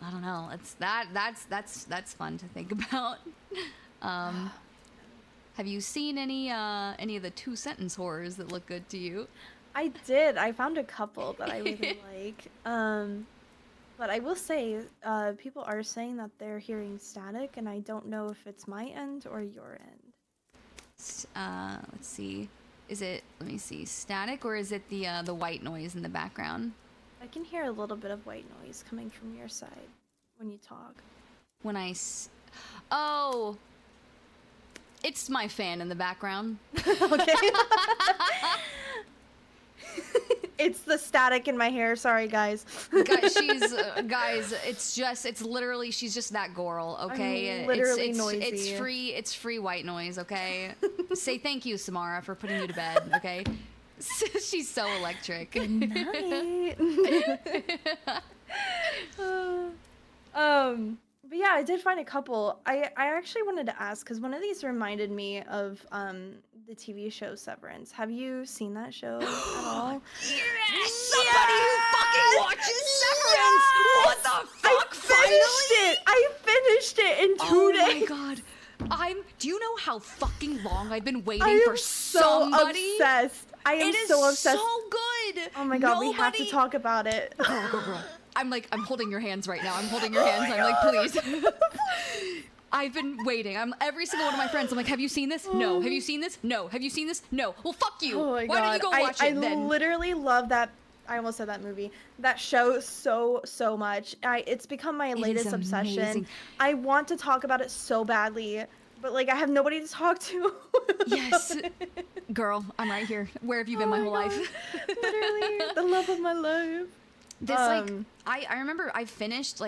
don't know. That's fun to think about. Have you seen any of the 2-sentence horrors that look good to you? I did. I found a couple that I really like. But I will say, people are saying that they're hearing static, and I don't know if it's my end or your end. Let's see. Is it, let me see, static, or is it the white noise in the background? I can hear a little bit of white noise coming from your side when you talk. When oh, it's my fan in the background. Okay. It's the static in my hair. Sorry, guys. Guys, it's literally, she's just that girl, okay? I'm literally it's noisy. It's free white noise, okay? Say thank you, Samara, for putting you to bed, okay? She's so electric. Good night. But yeah, I did find a couple. I actually wanted to ask, because one of these reminded me of the TV show Severance. Have you seen that show at all? Yes! Somebody who fucking watches Severance! What the fuck? I finished it in 2 days. Oh my god. Do you know how fucking long I've been waiting I for am so somebody? obsessed. I am It is so obsessed. so good. Oh my god, we have to talk about it. Girl. I'm holding your hands right now. I'm holding your hands. I'm like, please. I've been waiting. Every single one of my friends, I'm like, have you seen this? No. Have you seen this? No. Have you seen this? No. Well, fuck you. Oh my Why don't god. you go watch it then? I literally love that. I almost said that movie. That show so much. It's become my latest obsession. Amazing. I want to talk about it so badly, but like I have nobody to talk to. Yes. Girl, I'm right here. Where have you been my whole life? Literally, the love of my life. This I remember I finished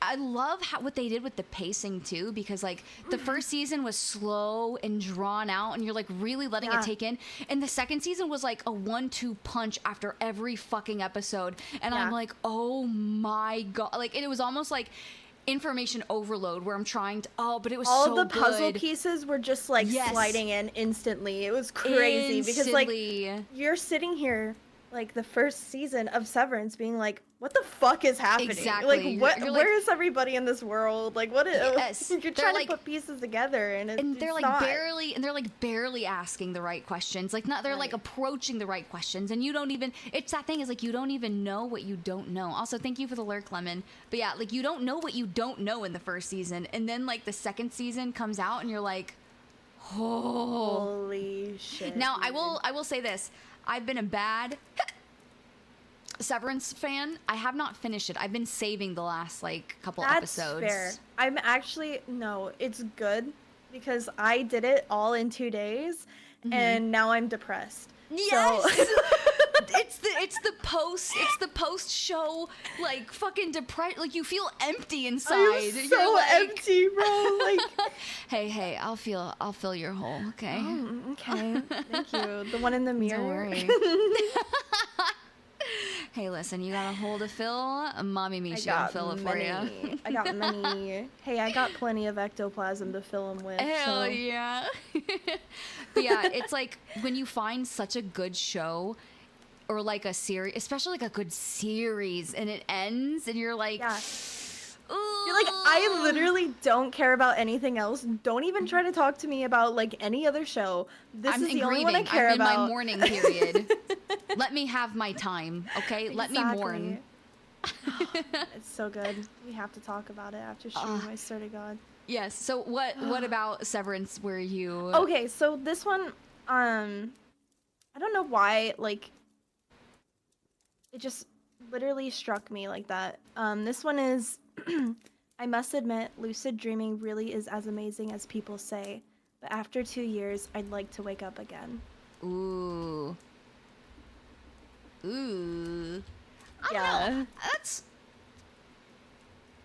I love what they did with the pacing too, because the first season was slow and drawn out and you're really letting it take in, and the second season was like a 1-2 punch after every fucking episode, and I'm like, oh my god, it was almost like information overload where I'm trying to but it was all so the puzzle good. pieces were just sliding in instantly. It was crazy because you're sitting here the first season of Severance being like, what the fuck is happening? Exactly. Where is everybody in this world? What is Yes. you're trying to put pieces together and they're it's not. barely asking the right questions. They're approaching the right questions, and you don't even, it's that thing is you don't even know what you don't know. Also, thank you for the lurk, Lemon. But yeah, you don't know what you don't know in the first season, and then the second season comes out and you're like, oh, holy shit. Now, dude. I will say this. I've been a bad Severance fan. I have not finished it. I've been saving the last couple episodes. That's fair. I'm actually it's good because I did it all in 2 days, and now I'm depressed. Yes. So. it's the post show fucking depression. You feel empty inside. I'm so empty, bro. Hey, I'll fill your hole. Okay. Oh, okay. Thank you. The one in the mirror. Don't worry. Hey, listen, you got a hole to fill? Mommy Misha will fill it for you. I got many. Hey, I got plenty of ectoplasm to fill them with. Hell yeah. But yeah, it's when you find such a good show or a series, especially a good series, and it ends and you're like, yeah. Ooh. You're like, I literally don't care about anything else. Don't even try to talk to me about any other show. This is the only one I care I'm about. in my mourning period. Let me have my time, okay? Let me mourn. It's so good. We have to talk about it after stream, I swear to God. Yes. So what about Severance were you... Okay, so this one, I don't know why, it just literally struck me like that. This one is, I must admit, lucid dreaming really is as amazing as people say, but after 2 years, I'd like to wake up again. Ooh. I don't know. That's...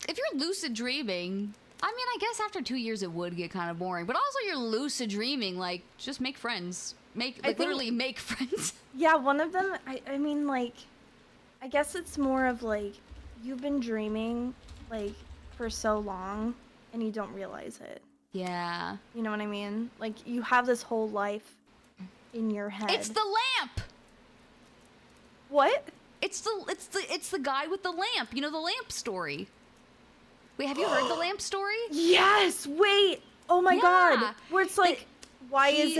If you're lucid dreaming... I mean, I guess after 2 years it would get kind of boring, but also you're lucid dreaming, just make friends. Literally make friends. Yeah, one of them, I mean, I guess it's more of, you've been dreaming, for so long, and you don't realize it. Yeah. You know what I mean? You have this whole life in your head. It's the lamp! What? It's the guy with the lamp. You know, the lamp story. Wait, have you heard the lamp story? Yes. Wait. Oh my god. Where it's why does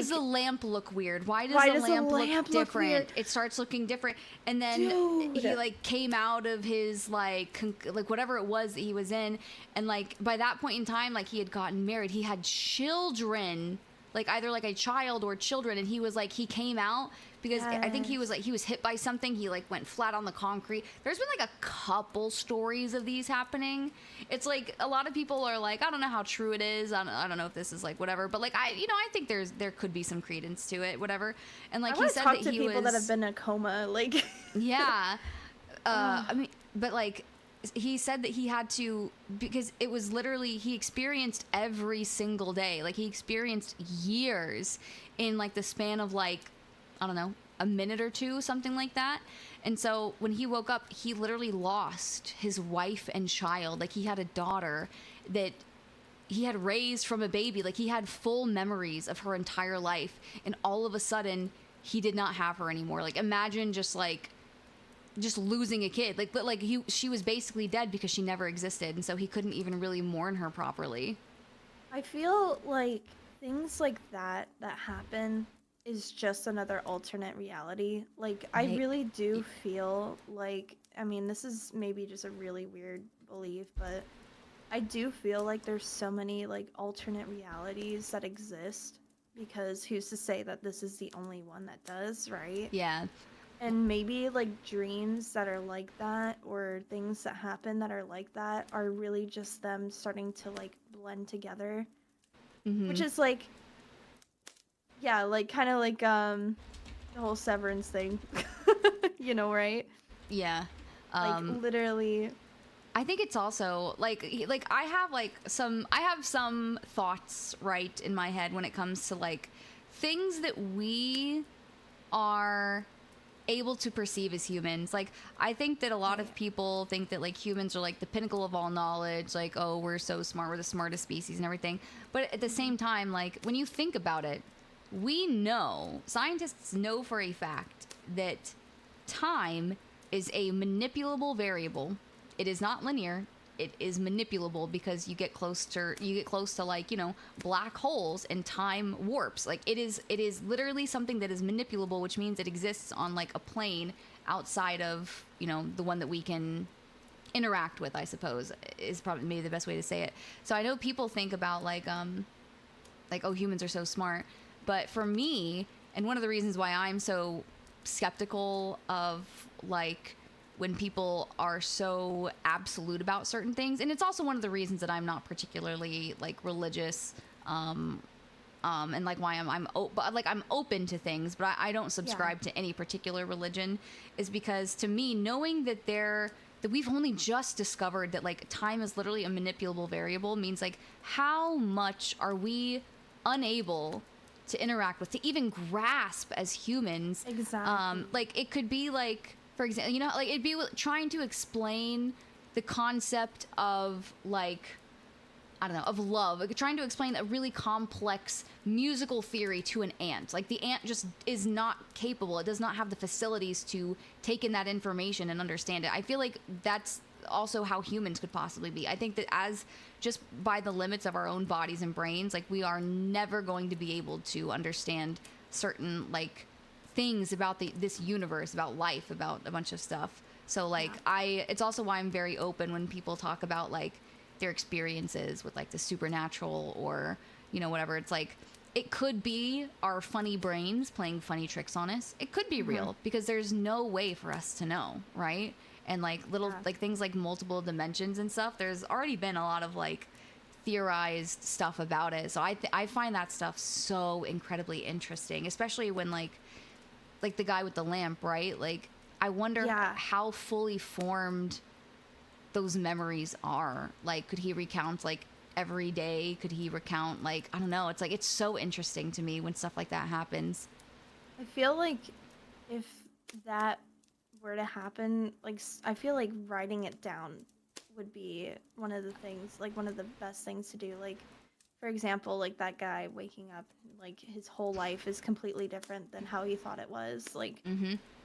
the lamp look weird? Why does the lamp look different? It starts looking different, and then he came out of his whatever it was that he was in, and by that point in time, he had gotten married. He had children like either like a child or children, and he was like, he came out because I think he was like, he was hit by something, he like went flat on the concrete. There's been like a couple stories of these happening. It's like a lot of people are like, I don't know how true it is, I don't know if this is like whatever, but like I think there could be some credence to it, whatever. And like he said that he was, people that have been in a coma, like yeah. I mean, but like he said that he had to, because it was literally, he experienced every single day, like he experienced years in like the span of like, I don't know, a minute or two, something like that. And so when he woke up, he literally lost his wife and child. Like he had a daughter that he had raised from a baby. Like he had full memories of her entire life, and all of a sudden he did not have her anymore. Like imagine just losing a kid. Like she was basically dead because she never existed, and so he couldn't even really mourn her properly. I feel like things like that happen is just another alternate reality. Like I really do feel like, I mean, this is maybe just a really weird belief, but I do feel like there's so many like alternate realities that exist, because who's to say that this is the only one that does, right? Yeah. And maybe like dreams that are like that, or things that happen that are like that, are really just them starting to like blend together. Which is like, yeah, like kind of like the whole Severance thing. You know, right? Yeah. Like literally. I think it's also like I have some thoughts right in my head when it comes to like things that we are able to perceive as humans. Like I think that a lot of people think that like humans are like the pinnacle of all knowledge, like, oh, we're so smart, we're the smartest species and everything. But at the same time, like when you think about it, we know, scientists know for a fact that time is a manipulable variable. It is not linear. It is manipulable because you get close to like, you know, black holes, and time warps. Like it is literally something that is manipulable, which means it exists on like a plane outside of, you know, the one that we can interact with, I suppose, is probably maybe the best way to say it. So I know people think about like oh, humans are so smart, but for me, and one of the reasons why I'm so skeptical of like when people are so absolute about certain things, and it's also one of the reasons that I'm not particularly like religious, and like why I'm open to things, but I don't subscribe to any particular religion, is because to me, knowing that we've only just discovered that like time is literally a manipulable variable means like how much are we unable to interact with, to even grasp as humans. Exactly. Like it could be like, for example, you know, like it'd be trying to explain the concept of like, I don't know, of love. Like trying to explain a really complex musical theory to an ant. Like the ant just is not capable. It does not have the facilities to take in that information and understand it. I feel like that's also how humans could possibly be. I think that as just by the limits of our own bodies and brains, like we are never going to be able to understand certain like things about this universe, about life, about a bunch of stuff. So like it's also why I'm very open when people talk about like their experiences with like the supernatural or, you know, whatever. It's like it could be our funny brains playing funny tricks on us. It could be real, because there's no way for us to know, right? And like little like things like multiple dimensions and stuff, there's already been a lot of like theorized stuff about it. So I find that stuff so incredibly interesting, especially when like the guy with the lamp, right? Like I wonder how fully formed those memories are. Like could he recount like every day? Could he recount like, I don't know, it's like it's so interesting to me when stuff like that happens. I feel like if that were to happen, like I feel like writing it down would be one of the things, like one of the best things to do. Like for example, like that guy waking up, like his whole life is completely different than how he thought it was. Like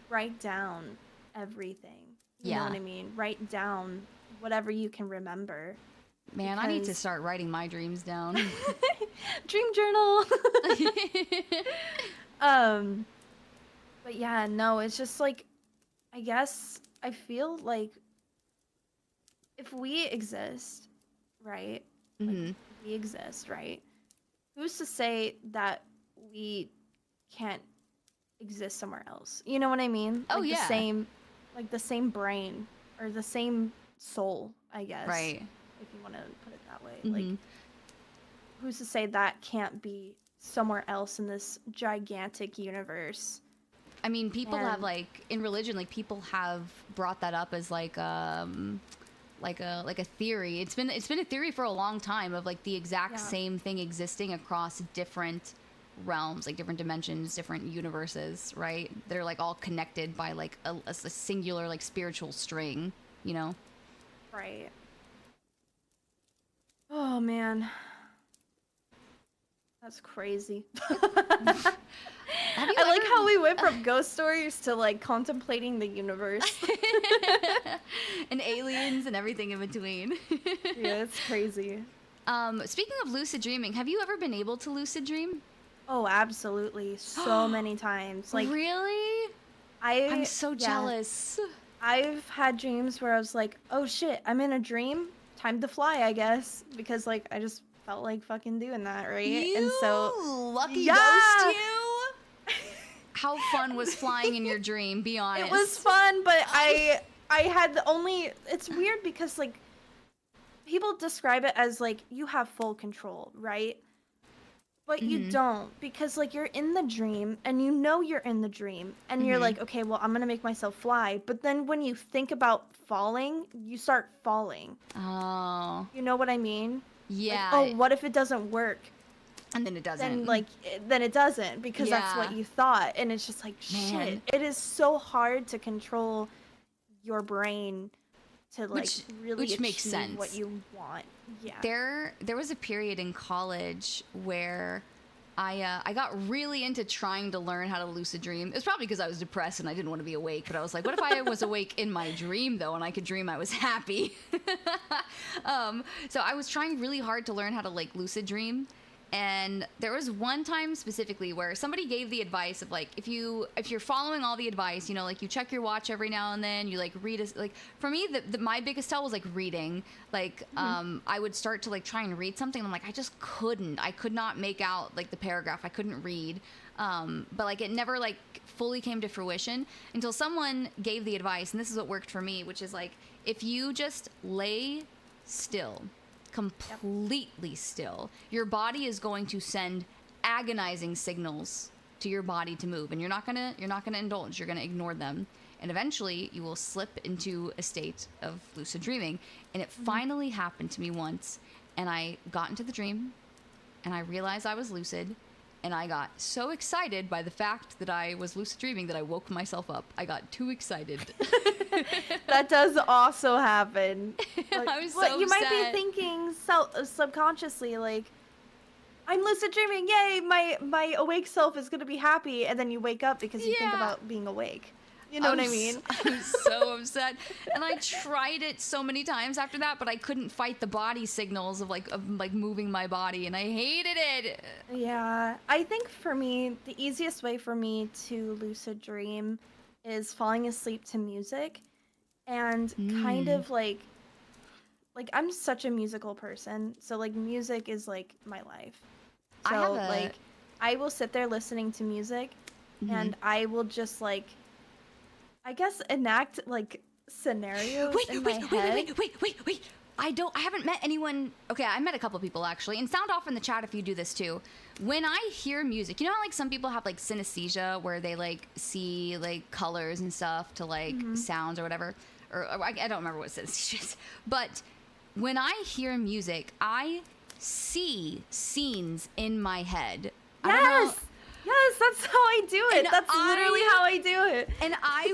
write down everything. You know what I mean? Write down whatever you can remember. Man, I need to start writing my dreams down. Dream journal. But yeah, no, it's just like, I guess I feel like if we exist, right? Like, we exist, right? who's to say that we can't exist somewhere else? You know what I mean? Oh, like yeah. The same brain or the same soul, I guess. Right. If you want to put it that way. Mhm. Like, who's to say that can't be somewhere else in this gigantic universe? I mean, people have And- like in religion, like people have brought that up as like a theory. It's been a theory for a long time of like the exact same thing existing across different realms, like different dimensions, different universes, right? They're like all connected by like a singular like spiritual string, you know? Right. Oh man. That's crazy. I like how we went from ghost stories to like contemplating the universe. And aliens and everything in between. Yeah, it's crazy. Speaking of lucid dreaming, have you ever been able to lucid dream? Oh, absolutely. So many times. Like, really? I'm so jealous. I've had dreams where I was like, oh shit, I'm in a dream. Time to fly, I guess. Because like I just felt like fucking doing that, right? And so lucky yeah. ghost you. How fun was flying in your dream? Be honest. It was fun, but I had the only. It's weird because like people describe it as like you have full control, right? But you don't, because like you're in the dream and you know you're in the dream and you're like, okay, well, I'm gonna make myself fly. But then when you think about falling, you start falling. Oh. You know what I mean? Yeah. Like, oh, what if it doesn't work? And then it doesn't. Then like then it doesn't because that's what you thought, and it's just like shit. It is so hard to control your brain to like really which makes achieve sense. what you want. Yeah. There was a period in college where I got really into trying to learn how to lucid dream. It was probably because I was depressed and I didn't want to be awake, but I was like, what if I was awake in my dream though and I could dream I was happy? So I was trying really hard to learn how to like lucid dream. And there was one time specifically where somebody gave the advice of like, if you're following all the advice, you know, like you check your watch every now and then, you like read like for me, my biggest tell was like reading. Like, I would start to like try and read something. And I'm like, I could not make out like the paragraph. I couldn't read. But like it never like fully came to fruition until someone gave the advice. And this is what worked for me, which is like, if you just lay still, completely still, your body is going to send agonizing signals to your body to move, and you're not gonna indulge. You're gonna ignore them, and eventually you will slip into a state of lucid dreaming. And it finally happened to me once, and I got into the dream, and I realized I was lucid, and I got so excited by the fact that I was lucid dreaming that I woke myself up. I got too excited. That does also happen. Like, I was so you might upset. be thinking subconsciously like, I'm lucid dreaming, yay, my awake self is gonna be happy, and then you wake up because you think about being awake. You know what I mean? I was so upset. And I tried it so many times after that, but I couldn't fight the body signals of like moving my body, and I hated it. Yeah, I think for me, the easiest way for me to lucid dream is falling asleep to music, and kind of like I'm such a musical person, so like music is like my life. So like I will sit there listening to music, and I will just like, I guess, enact like scenarios in my head. Wait. I haven't met anyone. Okay, I met a couple people actually, and sound off in the chat if you do this too. When I hear music, you know how like some people have like synesthesia where they like see like colors and stuff to like sounds or whatever, or I don't remember what synesthesia is, but when I hear music, I see scenes in my head. Yes, that's how I do it. And That's literally how I do it. And I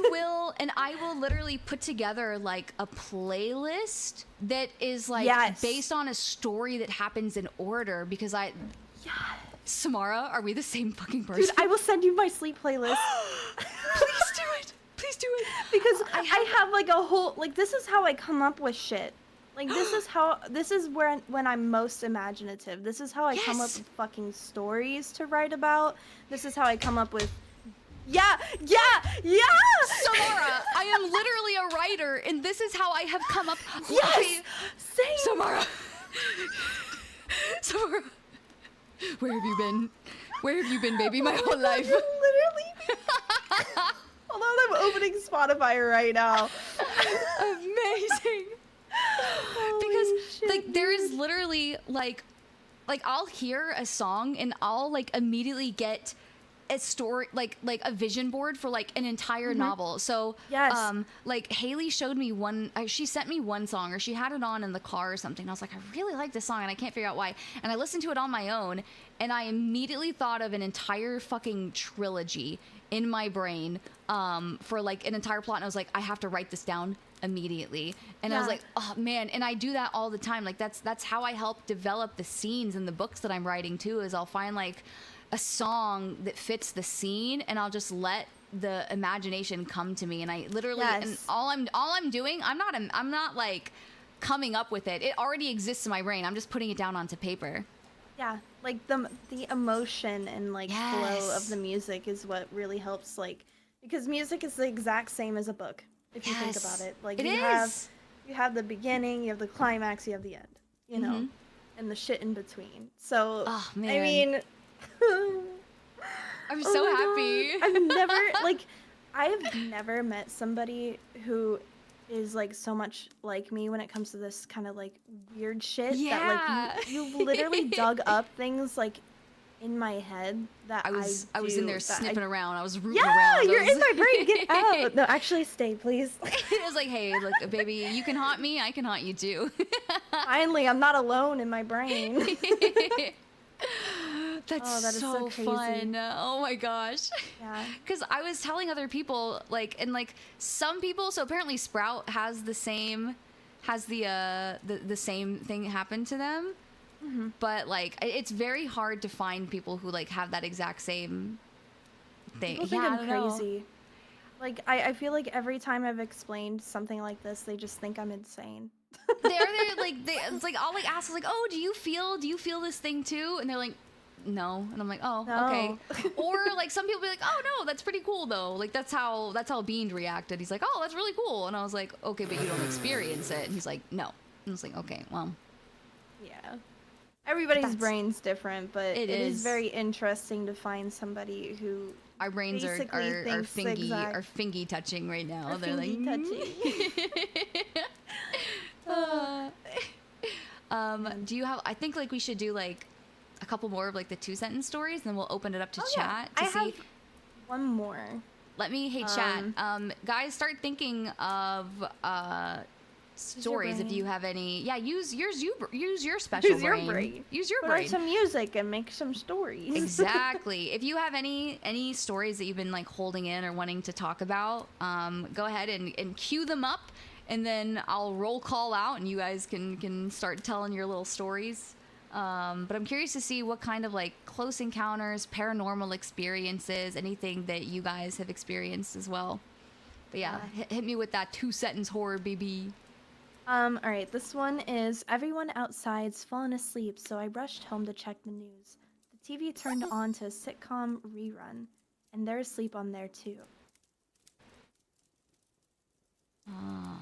will literally put together like a playlist that is like based on a story that happens in order because Samara, are we the same fucking person? Dude, I will send you my sleep playlist. Please do it. Please do it. Because I have like a whole, like, this is how I come up with shit. Like, this is when I'm most imaginative. This is how I come up with fucking stories to write about. This is how I come up with, yeah! Samara, I am literally a writer, and this is how I have come up. Yes! Same! Samara. Where have you been? Where have you been, baby? My whole life. Literally. Hold on, I'm opening Spotify right now. Amazing. Because shit, like there is literally like I'll hear a song and I'll like immediately get a story, like a vision board for like an entire novel. So Yes. like Haley showed me one, she sent me one song, or she had it on in the car or something. I was like, I really like this song and I can't figure out why. And I listened to it on my own and I immediately thought of an entire fucking trilogy in my brain for like an entire plot. And I was like, I have to write this down immediately. And I was Yeah. like, oh man. And I do that all the time. Like that's how I help develop the scenes in the books that I'm writing too, is I'll find like a song that fits the scene and I'll just let the imagination come to me. And I literally, and all I'm doing, I'm not like coming up with it. It already exists in my brain. I'm just putting it down onto paper. Yeah, like the emotion and like flow of the music is what really helps, like, because music is the exact same as a book if you think about it. Like you have the beginning, you have the climax, you have the end, you know, and the shit in between. So Oh, I man. mean, I'm oh so my happy. God. I have never met somebody who is like so much like me when it comes to this kind of like weird shit that like you've literally dug up things like in my head that I was in there sniffing around. I was rooting yeah, around. you're in my brain. Get out. No, actually stay, please. It was like, hey, look, baby, you can haunt me. I can haunt you too. Finally, I'm not alone in my brain. That is so so crazy. fun. Oh my gosh. Yeah. Because I was telling other people, like, and like some people, so apparently Sprout has the same thing happen to them. But like, it's very hard to find people who like have that exact same thing. People think I'm crazy. Like, I feel like every time I've explained something like this, they just think I'm insane. It's like I'll like ask like, oh, do you feel this thing too? And they're like, no. And I'm like, oh, No. okay. Or like some people be like, oh no, that's pretty cool though. Like that's how Bean reacted. He's like, oh, that's really cool. And I was like, okay, but you don't experience it. And he's like, no. And I was like, okay, well. Yeah. Everybody's brain's different, but it is is very interesting to find somebody who our brains are fingy touching right now. They're like touching. Do you have, I think like we should do like a couple more of like the 2-sentence stories, and then we'll open it up to chat to see. Have one more. Let me chat. Guys, start thinking of stories if you have any. Yeah, use your special brain. Use your Put brain. on some music and make some stories. Exactly. If you have any stories that you've been like holding in or wanting to talk about, go ahead and cue them up, and then I'll roll call out, and you guys can start telling your little stories. But I'm curious to see what kind of like close encounters, paranormal experiences, anything that you guys have experienced as well. But yeah, hit me with that 2-sentence horror, baby. All right, this one is, everyone outside's fallen asleep, so I rushed home to check the news. The TV turned on to a sitcom rerun, and they're asleep on there too. Oh.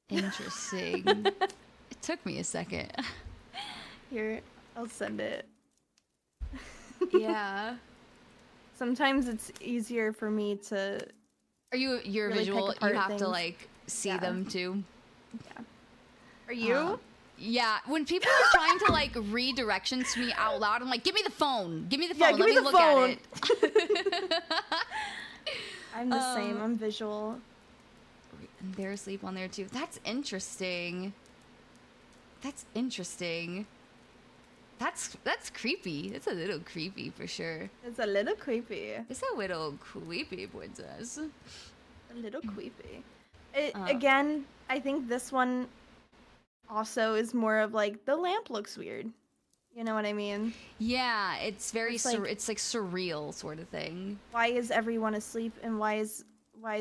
Interesting. It took me a second. Here, I'll send it. Yeah. Sometimes it's easier for me to. You're really visual. pick apart You have things. to like see them too. Yeah. Are you? Yeah. When people are trying to like read directions to me out loud, I'm like, give me the phone. Give me the phone. Yeah, Let give me me the look phone. at it. I'm the same. I'm visual. And they're asleep on there too. That's interesting. That's interesting. That's creepy. It's a little creepy for sure. It's a little creepy. It's a little creepy, princess. A little creepy. Again, I think this one also is more of like, the lamp looks weird. You know what I mean? Yeah, it's very It's like- it's like surreal sort of thing. Why is everyone asleep, and why is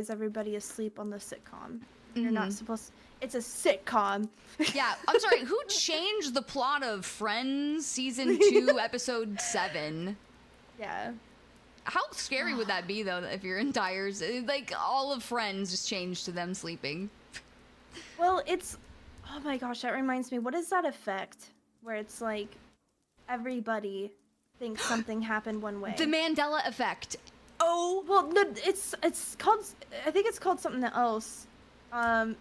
everybody asleep on the sitcom? You're not supposed. It's a sitcom. Yeah, I'm sorry. Who changed the plot of Friends season 2, episode 7? Yeah. How scary would that be though? If your entire like all of Friends just changed to them sleeping. Well, it's Oh my gosh, that reminds me. What is that effect where it's like everybody thinks something happened one way? The Mandela effect. Oh, well, no, it's called. I think it's called something else.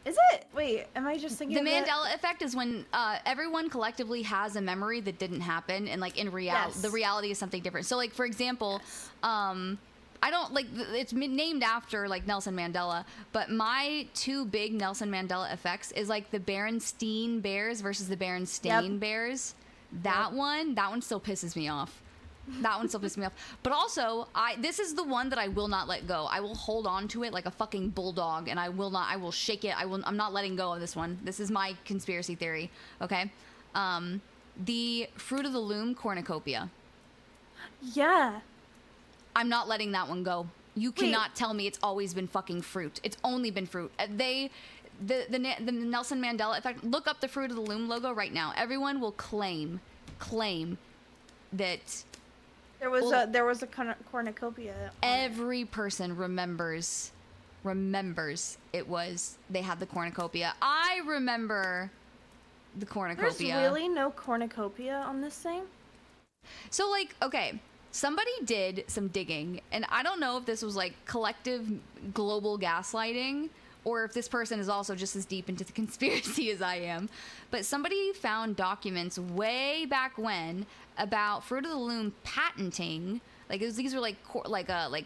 Is it? Wait, am I just thinking? The Mandela effect is when everyone collectively has a memory that didn't happen, and like in reality, the reality is something different. So, like for example, I don't like it's named after like Nelson Mandela, but my two big Nelson Mandela effects is like the Berenstain Bears versus the Berenstain Bears. That one still pisses me off. That one still pisses me off. But also, this is the one that I will not let go. I will hold on to it like a fucking bulldog, and I will shake it. I'm not letting go of this one. This is my conspiracy theory, okay? The Fruit of the Loom cornucopia. Yeah. I'm not letting that one go. You cannot tell me it's always been fucking fruit. It's only been fruit. The Nelson Mandela effect, look up the Fruit of the Loom logo right now. Everyone will claim that there was a cornucopia. Every person remembers they had the cornucopia. I remember the cornucopia. There's really no cornucopia on this thing? So like, okay, somebody did some digging, and I don't know if this was like collective global gaslighting or if this person is also just as deep into the conspiracy as I am, but somebody found documents way back when about Fruit of the Loom patenting, like these were like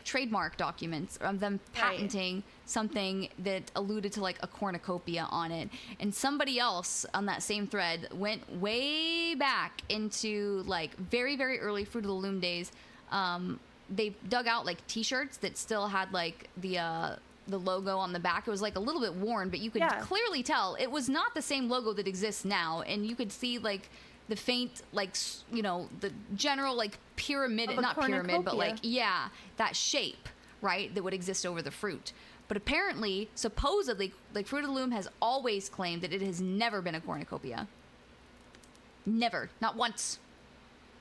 trademark documents of them patenting something that alluded to like a cornucopia on it. And somebody else on that same thread went way back into like very, very early Fruit of the Loom days. They dug out like t-shirts that still had like the logo on the back. It was like a little bit worn, but you could clearly tell it was not the same logo that exists now. And you could see like the faint, like, you know, the general like pyramid, not pyramid, but like, yeah, that shape, right, that would exist over the fruit. But apparently, supposedly, like Fruit of the Loom has always claimed that it has never been a cornucopia. Never. Not once.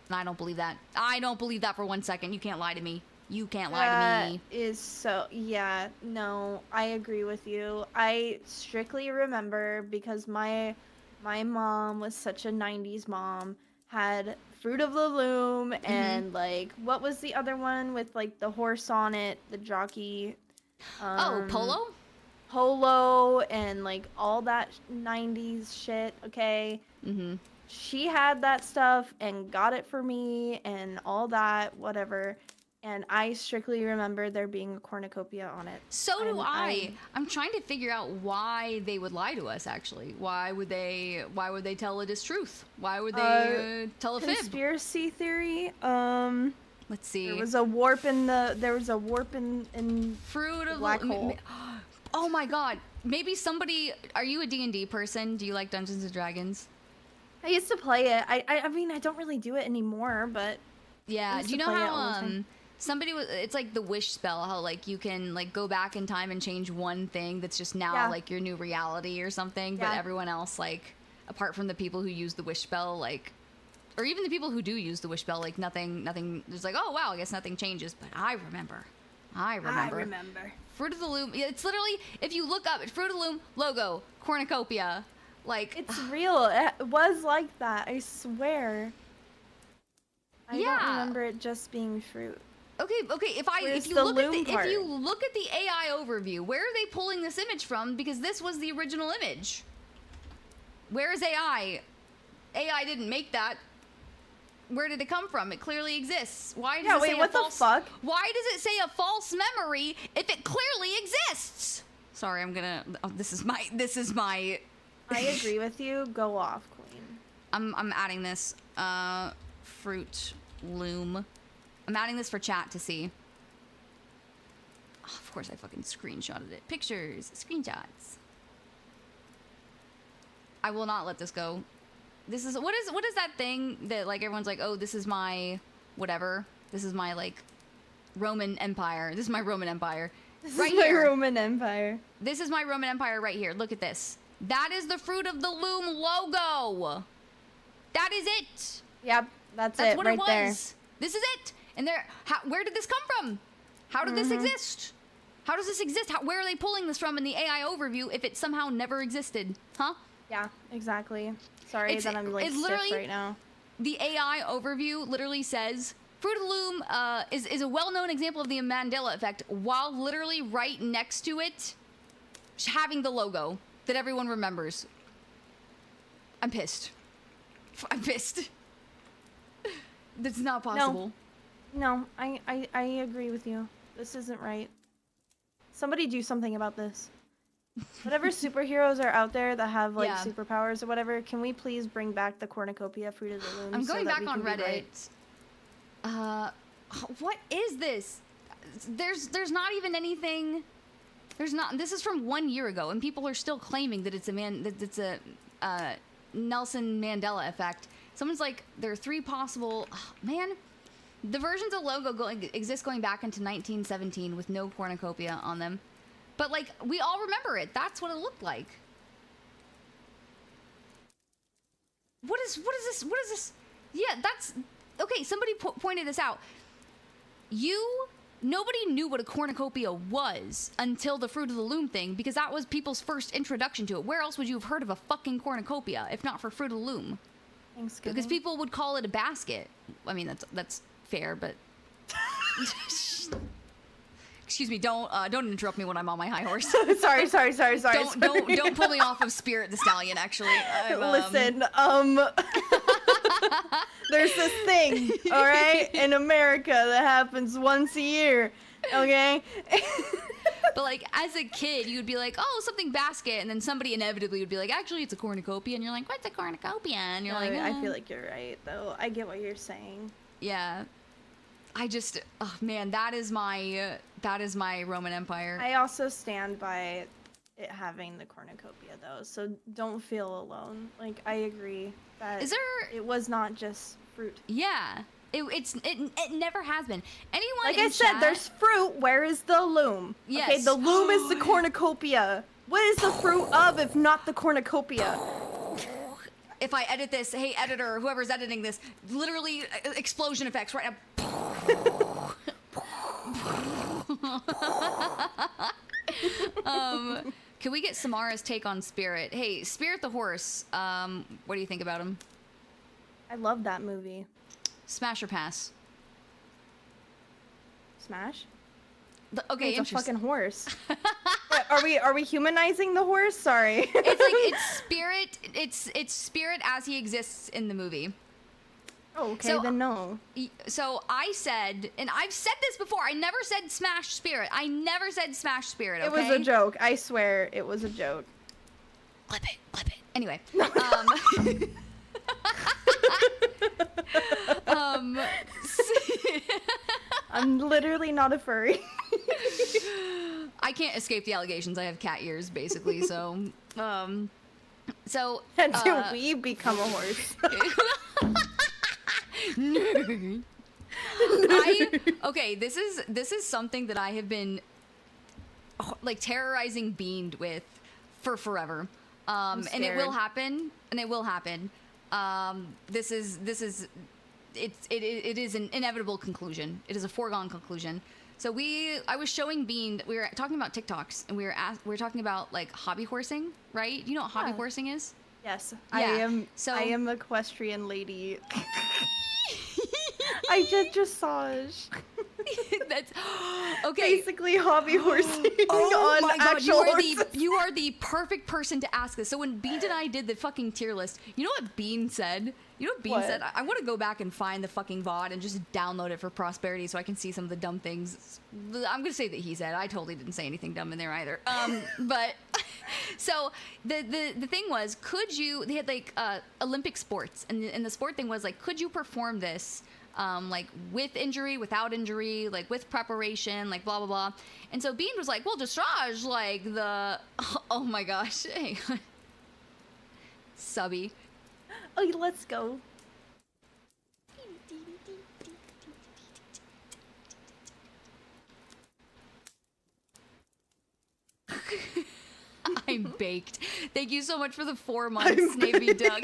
And I don't believe that. I don't believe that for 1 second. You can't lie to me. You can't lie to me. That is so, yeah, no, I agree with you. I strictly remember because my mom was such a 90s mom, had Fruit of the Loom and like, what was the other one with like the horse on it, the jockey? Polo? Polo and like all that 90s shit, okay? Mm-hmm. She had that stuff and got it for me and all that, whatever. And I strictly remember there being a cornucopia on it. So do I. I'm trying to figure out why they would lie to us, actually. Why would they tell it as truth? Why would they tell a fib? Conspiracy theory. Let's see. There was a warp in Fruit of black hole. Oh my god. Maybe somebody, are you a D&D person? Do you like Dungeons and Dragons? I used to play it. I mean, I don't really do it anymore, but yeah. Do you know how somebody was, it's like the wish spell, how like you can like go back in time and change one thing that's just now like your new reality or something, but everyone else, like apart from the people who use the wish spell, like, or even the people who do use the wish spell, like nothing there's like, oh wow, I guess nothing changes. But I remember Fruit of the Loom. It's literally, if you look up Fruit of the Loom logo, cornucopia, like it's real. It was like that, I swear. I don't remember it just being fruit. Okay. If you look at the AI overview, where are they pulling this image from? Because this was the original image. Where is AI? AI didn't make that. Where did it come from? It clearly exists. Why does it say what the fuck? Why does it say a false memory if it clearly exists? Sorry, I'm gonna. Oh, this is my. I agree with you. Go off, Queen. I'm adding this. Fruit Loom. I'm adding this for chat to see. Oh, of course I fucking screenshotted it. Pictures, screenshots. I will not let this go. This is what is that thing that like everyone's like, oh, this is my whatever. This is my like Roman Empire. This is my Roman Empire. This is my Roman Empire. This is my Roman Empire right here. Look at this. That is the Fruit of the Loom logo. That is it. Yep, that's it what right it was. there. This is it. And where did this come from? How did this exist? How does this exist? Where are they pulling this from in the AI overview if it somehow never existed? Huh? Yeah, exactly. Sorry that I'm like stiff right now. The AI overview literally says Fruit of the Loom is a well-known example of the Mandela effect, while literally right next to it having the logo that everyone remembers. I'm pissed. I'm pissed. That's not possible. No, I agree with you. This isn't right. Somebody do something about this. Whatever superheroes are out there that have like superpowers or whatever, can we please bring back the cornucopia Fruit of the Loom? I'm going back on Reddit. Right? What is this? There's not even anything. There's not. This is from 1 year ago, and people are still claiming that it's a Nelson Mandela effect. Someone's like, there are 3 possible. Oh, man, the versions of logo exist going back into 1917 with no cornucopia on them. But, like, we all remember it. That's what it looked like. What is this? What is this? Yeah, that's... Okay, somebody pointed this out. Nobody knew what a cornucopia was until the Fruit of the Loom thing, because that was people's first introduction to it. Where else would you have heard of a fucking cornucopia, if not for Fruit of the Loom? Thanksgiving. Because people would call it a basket. I mean, that's fair, but... Excuse me, don't interrupt me when I'm on my high horse. sorry. Don't pull me off of Spirit the Stallion, actually. Listen, there's this thing, all right, in America that happens once a year, okay? But, like, as a kid, you would be like, oh, something basket, and then somebody inevitably would be like, actually, it's a cornucopia, and you're like, what's a cornucopia? And you're like, I feel like you're right, though. I get what you're saying. Yeah. I just, oh, man, that is my Roman Empire. I also stand by it having the cornucopia, though, so don't feel alone. Like, I agree that it was not just fruit. Yeah. It never has been. Anyone like I said, there's fruit. Where is the loom? Yes. Okay, the loom is the cornucopia. What is the fruit of if not the cornucopia? If I edit this, hey editor, whoever's editing this, literally explosion effects right now. Can we get Samara's take on Spirit? Hey, Spirit the horse. What do you think about him? I love that movie. Smash or pass? Smash. Okay, it's a fucking horse. Are we humanizing the horse? Sorry. It's like it's Spirit. It's Spirit as he exists in the movie. Oh, okay, so, then no. So I said, and I've said this before, I never said Smash Spirit. I never said Smash Spirit, okay? It was a joke. I swear it was a joke. Clip it. Anyway. I'm literally not a furry. I can't escape the allegations. I have cat ears, basically, so... Until we become a horse. Okay, this is something that I have been like terrorizing Beaned with for forever, and it will happen. It is an inevitable conclusion. It is a foregone conclusion. So I was showing Bean. We were talking about TikToks, and we were talking about like hobby horsing, right? You know what hobby horsing is? Yes, yeah. I am equestrian lady. I did dressage. That's okay. Basically, hobby horsing. Oh on my god, horses. you are the perfect person to ask this. So when Bean and I did the fucking tier list, you know what Bean said? You know what Bean said? I want to go back and find the fucking VOD and just download it for prosperity so I can see some of the dumb things. I'm gonna say that he said. I totally didn't say anything dumb in there either. But so the thing was, they had like Olympic sports, and the sport thing was like, could you perform this? Like with injury, without injury, like with preparation, like blah blah blah. And so Bean was like, well, dressage, like the oh my gosh, hey. Subby. Oh, let's go. I'm baked. Thank you so much for the 4 months, Navy Duck.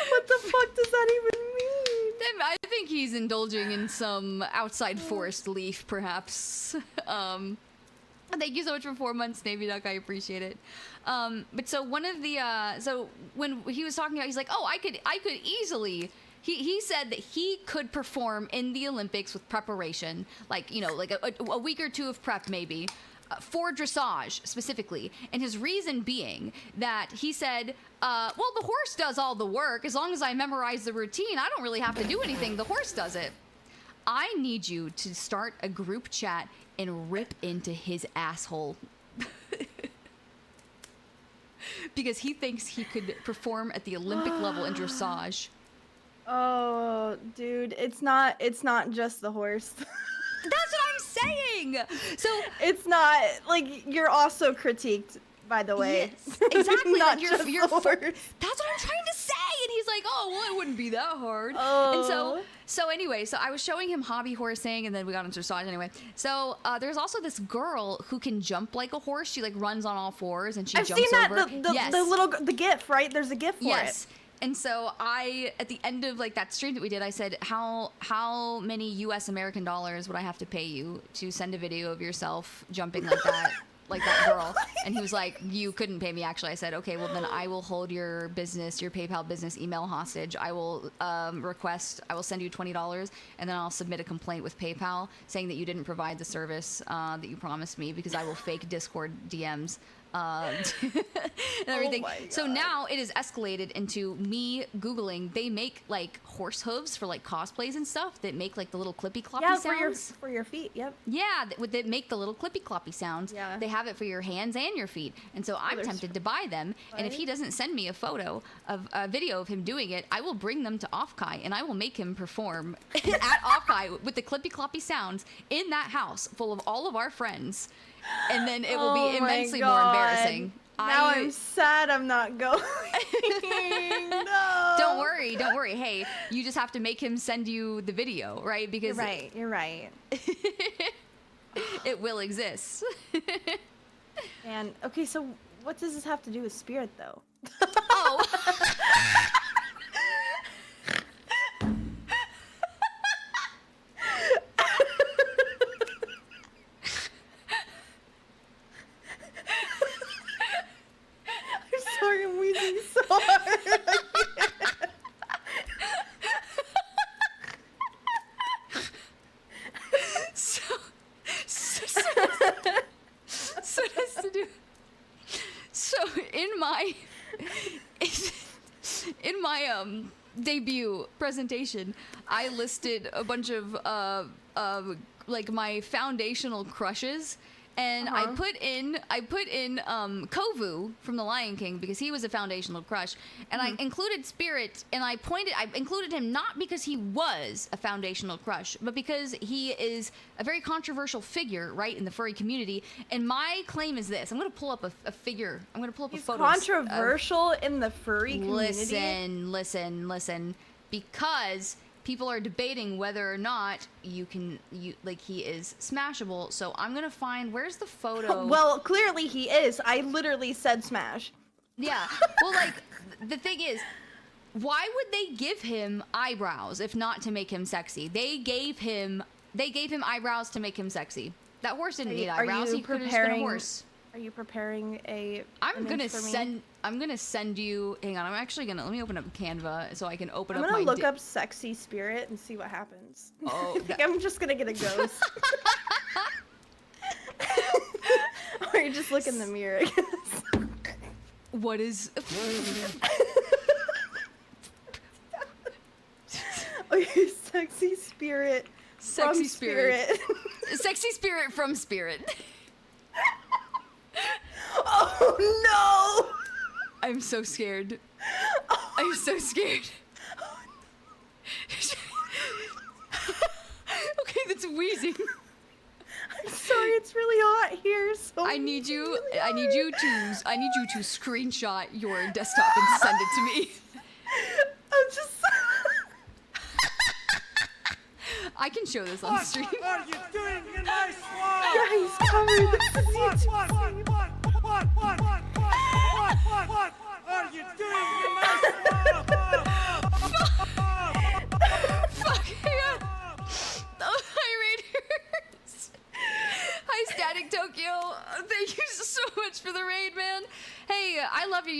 What the fuck does that even mean? I think he's indulging in some outside forest leaf, perhaps. Thank you so much for 4 months, Navy Duck. I appreciate it. But so one of the so when he was talking about, he's like, oh, I could easily. He said that he could perform in the Olympics with preparation, like, you know, like a week or two of prep maybe, for dressage specifically. And his reason being that he said, well, the horse does all the work. As long as I memorize the routine, I don't really have to do anything. The horse does it. I need you to start a group chat and rip into his asshole. Because he thinks he could perform at the Olympic level in dressage. Oh, dude, it's not just the horse. That's what I'm saying. So it's not like you're also critiqued, by the way. Yes, exactly. Not like just you're the horse. That's what I'm trying to say. And he's like, oh, well, it wouldn't be that hard. Oh. And so anyway, so I was showing him hobby horsing, and then we got into dressage anyway. So there's also this girl who can jump like a horse. She like runs on all fours, and she I've jumps seen that over. the GIF, right? There's a GIF for it. And so at the end of like that stream that we did, I said, how many US American dollars would I have to pay you to send a video of yourself jumping like that, like that girl? And he was like, you couldn't pay me, actually. I said, okay, well then I will hold your PayPal business email hostage. I will I will send you $20, and then I'll submit a complaint with PayPal saying that you didn't provide the service that you promised me, because I will fake Discord DMs. And everything. Oh my God. So now it is escalated into me Googling. They make like horse hooves for like cosplays and stuff that make like the little clippy cloppy sounds. for your feet. Yep. Yeah, that make the little clippy cloppy sounds. Yeah. They have it for your hands and your feet. And so I'm tempted to buy them. And if he doesn't send me a video of him doing it, I will bring them to Offkai and I will make him perform at Offkai with the clippy cloppy sounds in that house full of all of our friends. And then it will be immensely more embarrassing. Now I'm sad I'm not going. No. Don't worry. Hey, you just have to make him send you the video, right? Because You're right. it will exist. And okay, so what does this have to do with spirit, though? Oh. Sorry, I'm wheezing so hard. So it has to do. So in my debut presentation, I listed a bunch of like my foundational crushes. And I put in Kovu from The Lion King because he was a foundational crush, and I included Spirit, and I included him not because he was a foundational crush, but because he is a very controversial figure, right, in the furry community. And my claim is this: I'm going to pull up a figure. I'm going to pull up a photo. Controversial in the furry community. Listen, because people are debating whether or not he is smashable. So I'm gonna find, where's the photo? Well, clearly he is. I literally said smash. Yeah. Well, like the thing is, why would they give him eyebrows if not to make him sexy? They gave him eyebrows to make him sexy. That horse didn't need eyebrows. He could have just been a horse. Are you preparing a? I'm gonna send you. Hang on. Let me open up Canva so I can open up my. I'm gonna look up sexy spirit and see what happens. Oh, I think I'm just gonna get a ghost. Or you just look in the mirror, I guess. What is? Okay, sexy spirit. Sexy from spirit. Sexy spirit from Spirit. Oh no! I'm so scared. I'm so scared. Okay, that's wheezing. I'm sorry, it's really hot here. So I need you to screenshot your desktop and send it to me. I'm just. I can show this on stream. What are you doing in my swamp? Guys, cover this. Is What are you doing in my swamp? Fuck, hang on.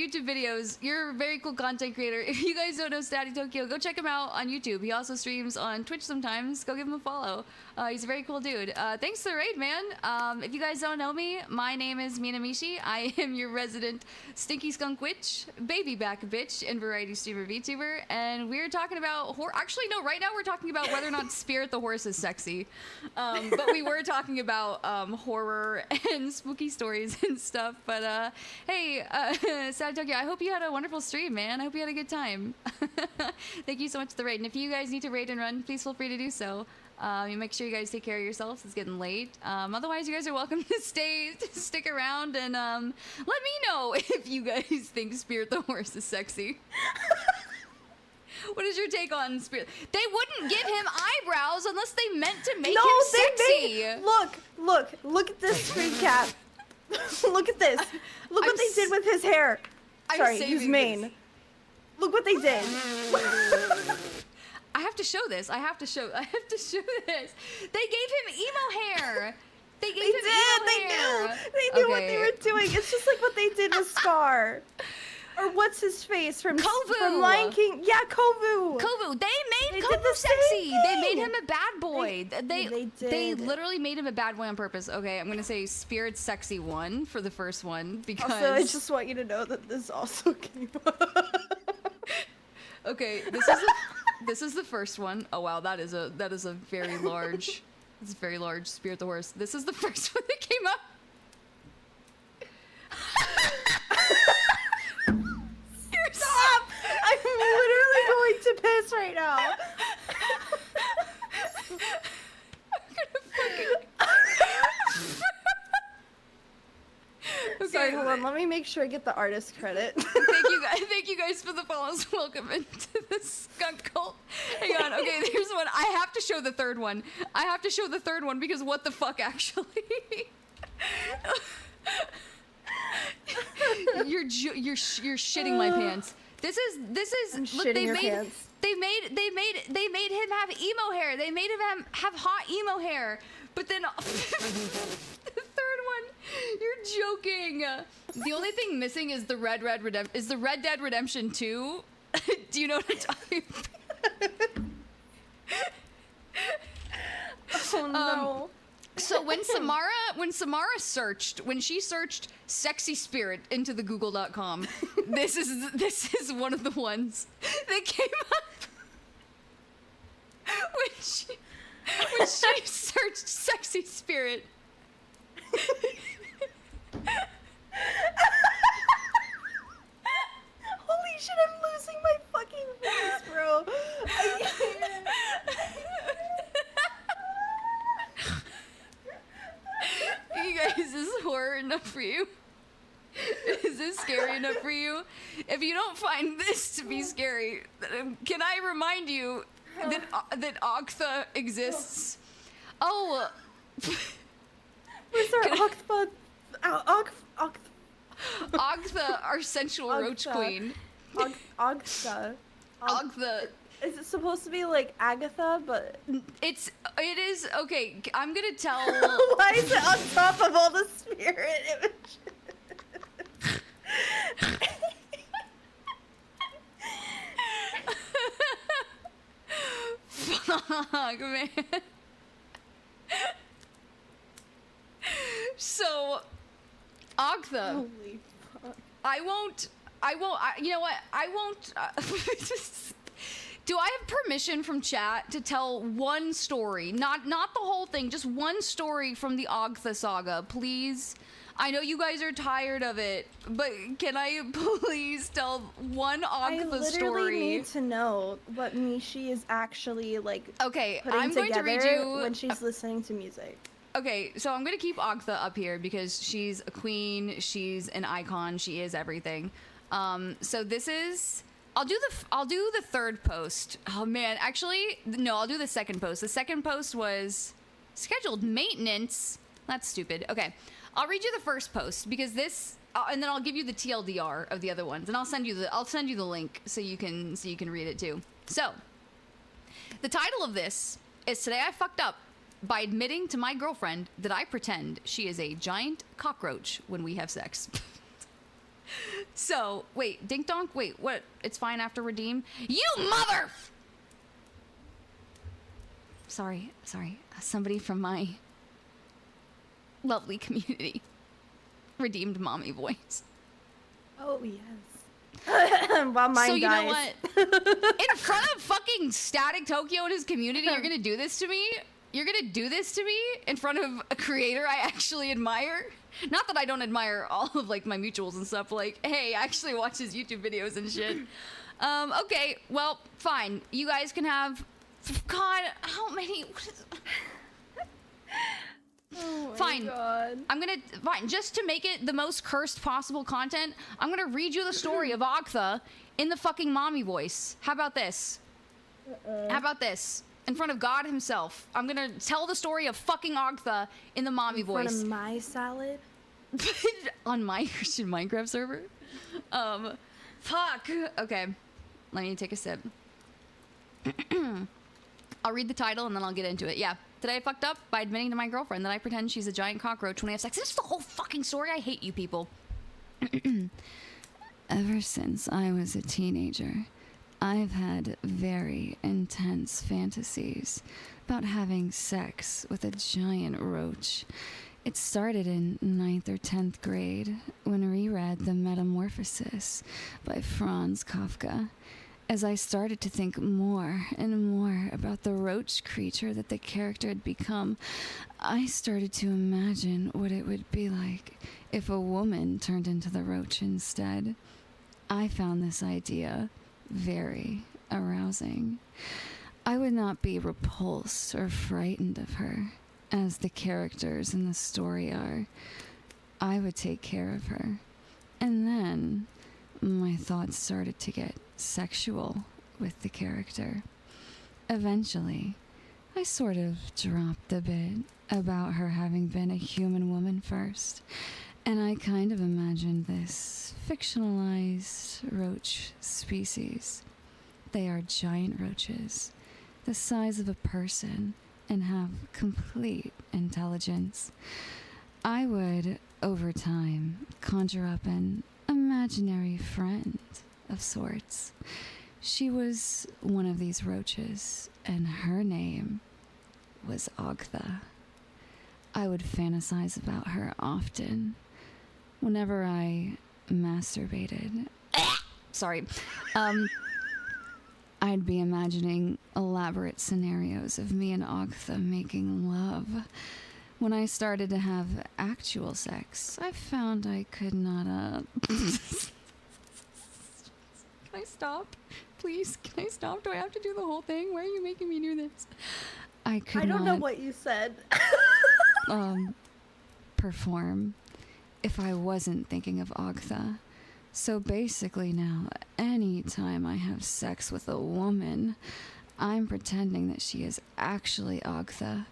YouTube videos. You're a very cool content creator. If you guys don't know Statty Tokyo, go check him out on YouTube. He also streams on Twitch sometimes. Go give him a follow. He's a very cool dude. Thanks for the raid, man. If you guys don't know me, my name is Minamishi. I am your resident stinky skunk witch, baby back bitch, and variety streamer VTuber. And we're talking about actually, no, right now we're talking about whether or not Spirit the horse is sexy. But we were talking about horror and spooky stories and stuff. But hey, Sad Tokyo, I hope you had a wonderful stream, man. I hope you had a good time. Thank you so much for the raid. And if you guys need to raid and run, please feel free to do so. You make sure you guys take care of yourselves. It's getting late. Otherwise, you guys are welcome to stick around, and let me know if you guys think Spirit the horse is sexy. What is your take on Spirit? They wouldn't give him eyebrows unless they meant to make him sexy. Look at this screen cap. Look at this. Look what they did with his hair. Sorry, his mane. Look what they did. I have to show this. I have to show this. They gave him emo hair. They knew what they were doing. It's just like what they did with Scar. Or what's his face from Kovu. From Lion King? Yeah, Kovu. They made Kovu sexy. They made him a bad boy. They literally made him a bad boy on purpose. Okay, I'm gonna say Spirit Sexy 1 for the first one because. Also, I just want you to know that this also came up. Okay, this is the first one. Oh wow, that is a very large. It's very large. Spirit the horse. This is the first one that came up. Stop! I'm literally going to piss right now. I'm gonna fucking. Okay, sorry, hold on. Let me make sure I get the artist credit. Thank you guys for the follows. Welcome into the skunk cult. Hang on. Okay, there's one. I have to show the third one. Because what the fuck, actually? You're shitting my pants. This is look, they made him have emo hair. They made him have hot emo hair. But then the third one, you're joking. The only thing missing is the Red Dead Redemption 2. Do you know what I'm talking about? Oh no. So when she searched sexy spirit into the google.com, this is one of the ones that came up when she searched sexy spirit. Holy shit, I'm losing my fucking voice, bro. You guys, is this horror enough for you? Is this scary enough for you? If you don't find this to be scary, can I remind you that Octha exists? Oh. Where's our Octha? Ogtha, our sensual roach queen. Ogtha. Ogtha. Is it supposed to be like Agatha, but... It is, okay, I'm gonna tell... Why is it on top of all the spirit images? Fuck, man. So, Ogtha. Holy fuck. You know what? I won't. Do I have permission from chat to tell one story? Not the whole thing, just one story from the Ogtha saga, please? I know you guys are tired of it, but can I please tell one Ogtha story? I literally need to know what Mishi is actually like. Okay, putting I'm going to read you when she's listening to music. Okay, so I'm gonna keep Ogtha up here because she's a queen, she's an icon, she is everything. So this is. I'll do the third post. Oh man, actually, no, I'll do the second post. The second post was scheduled maintenance. That's stupid. Okay, I'll read you the first post because this, and then I'll give you the TLDR of the other ones, and I'll send you the link so you can read it too. So, the title of this is "Today I Fucked Up by Admitting to My Girlfriend that I Pretend She is a Giant Cockroach When We Have Sex." So, wait, Dink Donk? Wait, what? It's fine after redeem? You mother! Sorry. Somebody from my lovely community redeemed mommy voice. Oh, yes. While mine so you dies. know what? In front of fucking Static Tokyo and his community, you're gonna do this to me? You're gonna do this to me in front of a creator I actually admire? Not that I don't admire all of like my mutuals and stuff, like, hey, I actually watch his YouTube videos and shit. Okay, well, fine. You guys can have, God, how many? Oh my fine. God. Fine, just to make it the most cursed possible content, I'm gonna read you the story of Ogtha in the fucking mommy voice. How about this? How about this? In front of God himself. I'm gonna tell the story of fucking Ogtha in the mommy voice. In front of my salad? On my Christian Minecraft server? Fuck. Okay. Let me take a sip. I'll read the title and then I'll get into it. Yeah. Today I fucked up by admitting to my girlfriend that I pretend she's a giant cockroach when I have sex. This is the whole fucking story. I hate you people. Ever since I was a teenager, I've had very intense fantasies about having sex with a giant roach. It started in 9th or 10th grade when I reread The Metamorphosis by Franz Kafka. As I started to think more and more about the roach creature that the character had become, I started to imagine what it would be like if a woman turned into the roach instead. I found this idea very arousing. I would not be repulsed or frightened of her, as the characters in the story are. I would take care of her. And then my thoughts started to get sexual with the character. Eventually, I sort of dropped a bit about her having been a human woman first, and I kind of imagined this fictionalized roach species. They are giant roaches, the size of a person, and have complete intelligence. I would, over time, conjure up an imaginary friend of sorts. She was one of these roaches, and her name was Ogtha. I would fantasize about her often. Whenever I masturbated, sorry, I'd be imagining elaborate scenarios of me and Ogtha making love. When I started to have actual sex, I found I could not, Can I stop? Please, can I stop? Do I have to do the whole thing? Why are you making me do this? I don't know what you said. Perform if I wasn't thinking of Ogtha. So basically now, anytime I have sex with a woman, I'm pretending that she is actually Ogtha.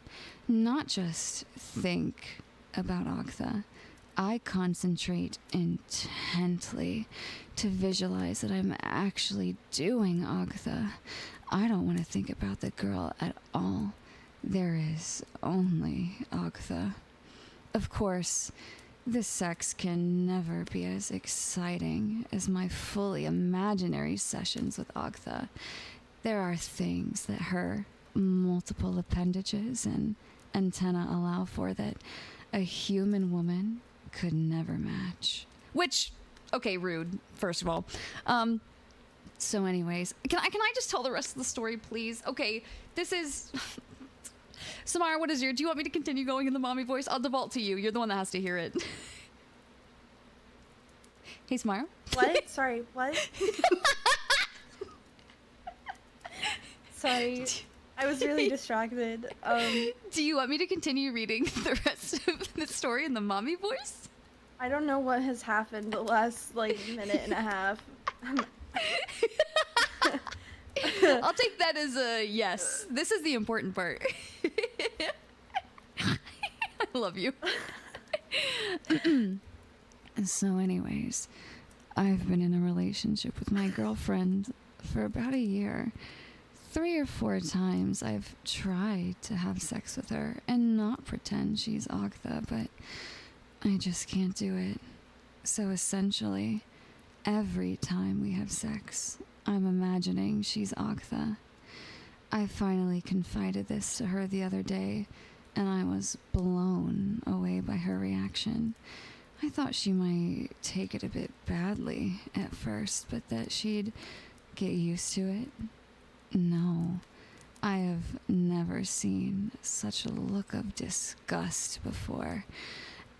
Not just think about Ogtha. I concentrate intently to visualize that I'm actually doing Ogtha. I don't want to think about the girl at all. There is only Ogtha. Of course, this sex can never be as exciting as my fully imaginary sessions with Ogtha. There are things that her multiple appendages and antenna allow for that a human woman could never match. Which, okay, rude, first of all. So anyways, can I just tell the rest of the story, please? Okay, this is... Samara, what is do you want me to continue going in the mommy voice? I'll default to you. You're the one that has to hear it. Hey, Samara. What? Sorry, what? Sorry. I was really distracted. Do you want me to continue reading the rest of the story in the mommy voice? I don't know what has happened the last, minute and a half. I'll take that as a yes. This is the important part. I love you. So anyways, I've been in a relationship with my girlfriend for about a year. 3 or 4 times I've tried to have sex with her and not pretend she's Ogtha, but I just can't do it. So essentially, Every time we have sex, I'm imagining she's Octha. I finally confided this to her the other day, and I was blown away by her reaction. I thought she might take it a bit badly at first, but that she'd get used to it. No, I have never seen such a look of disgust before.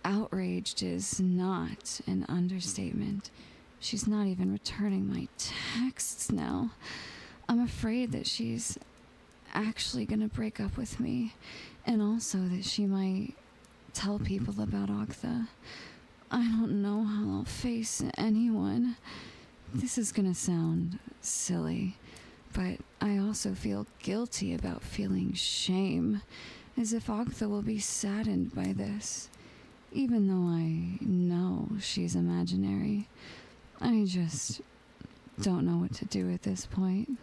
Outraged is not an understatement. She's not even returning my texts now. I'm afraid that she's actually gonna break up with me, and also that she might tell people about Octha. I don't know how I'll face anyone. This is gonna sound silly, but I also feel guilty about feeling shame, as if Octha will be saddened by this, even though I know she's imaginary. I just don't know what to do at this point.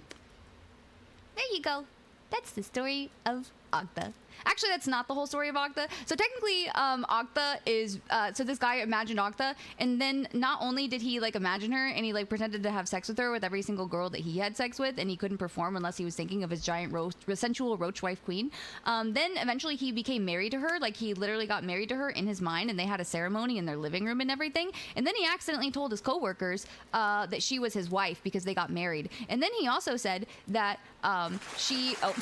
There you go. That's the story of Octha. Actually, that's not the whole story of Octha. So technically, Octha is, so this guy imagined Octha, and then not only did he, like, imagine her, and he, like, pretended to have sex with her with every single girl that he had sex with, and he couldn't perform unless he was thinking of his giant sensual roach wife queen. Then eventually he became married to her, like, he literally got married to her in his mind, and they had a ceremony in their living room and everything, and then he accidentally told his coworkers that she was his wife because they got married. And then he also said that she... Oh...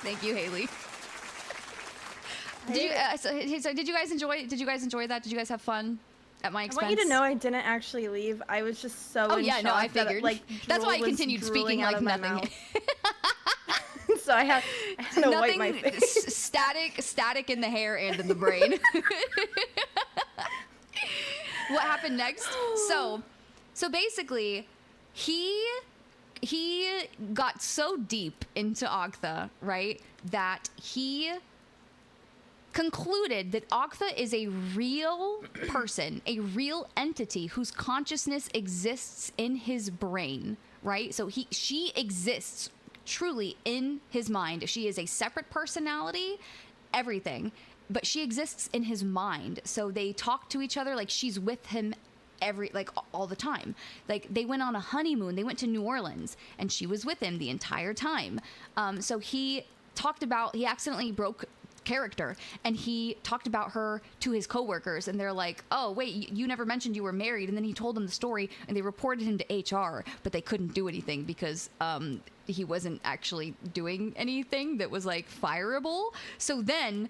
Thank you, Haley. Did you guys enjoy? Did you guys enjoy that? Did you guys have fun at my expense? I want you to know I didn't actually leave. I was just so. Oh in yeah, no, I shock that, figured. like, that's why I drool was continued speaking drooling out like of my nothing. mouth. So I had to wipe my face. static in the hair and in the brain. What happened next? So basically, he got so deep into Octha, right, that he concluded that Octha is a real person, a real entity whose consciousness exists in his brain, right? So she exists truly in his mind. She is a separate personality, everything, but she exists in his mind. So they talk to each other like she's with him all the time. Like, they went on a honeymoon, they went to New Orleans, and she was with him the entire time. So he accidentally broke character, and he talked about her to his coworkers, and they're like, oh wait, you never mentioned you were married. And then he told them the story, and they reported him to HR, but they couldn't do anything because he wasn't actually doing anything that was, like, fireable. So then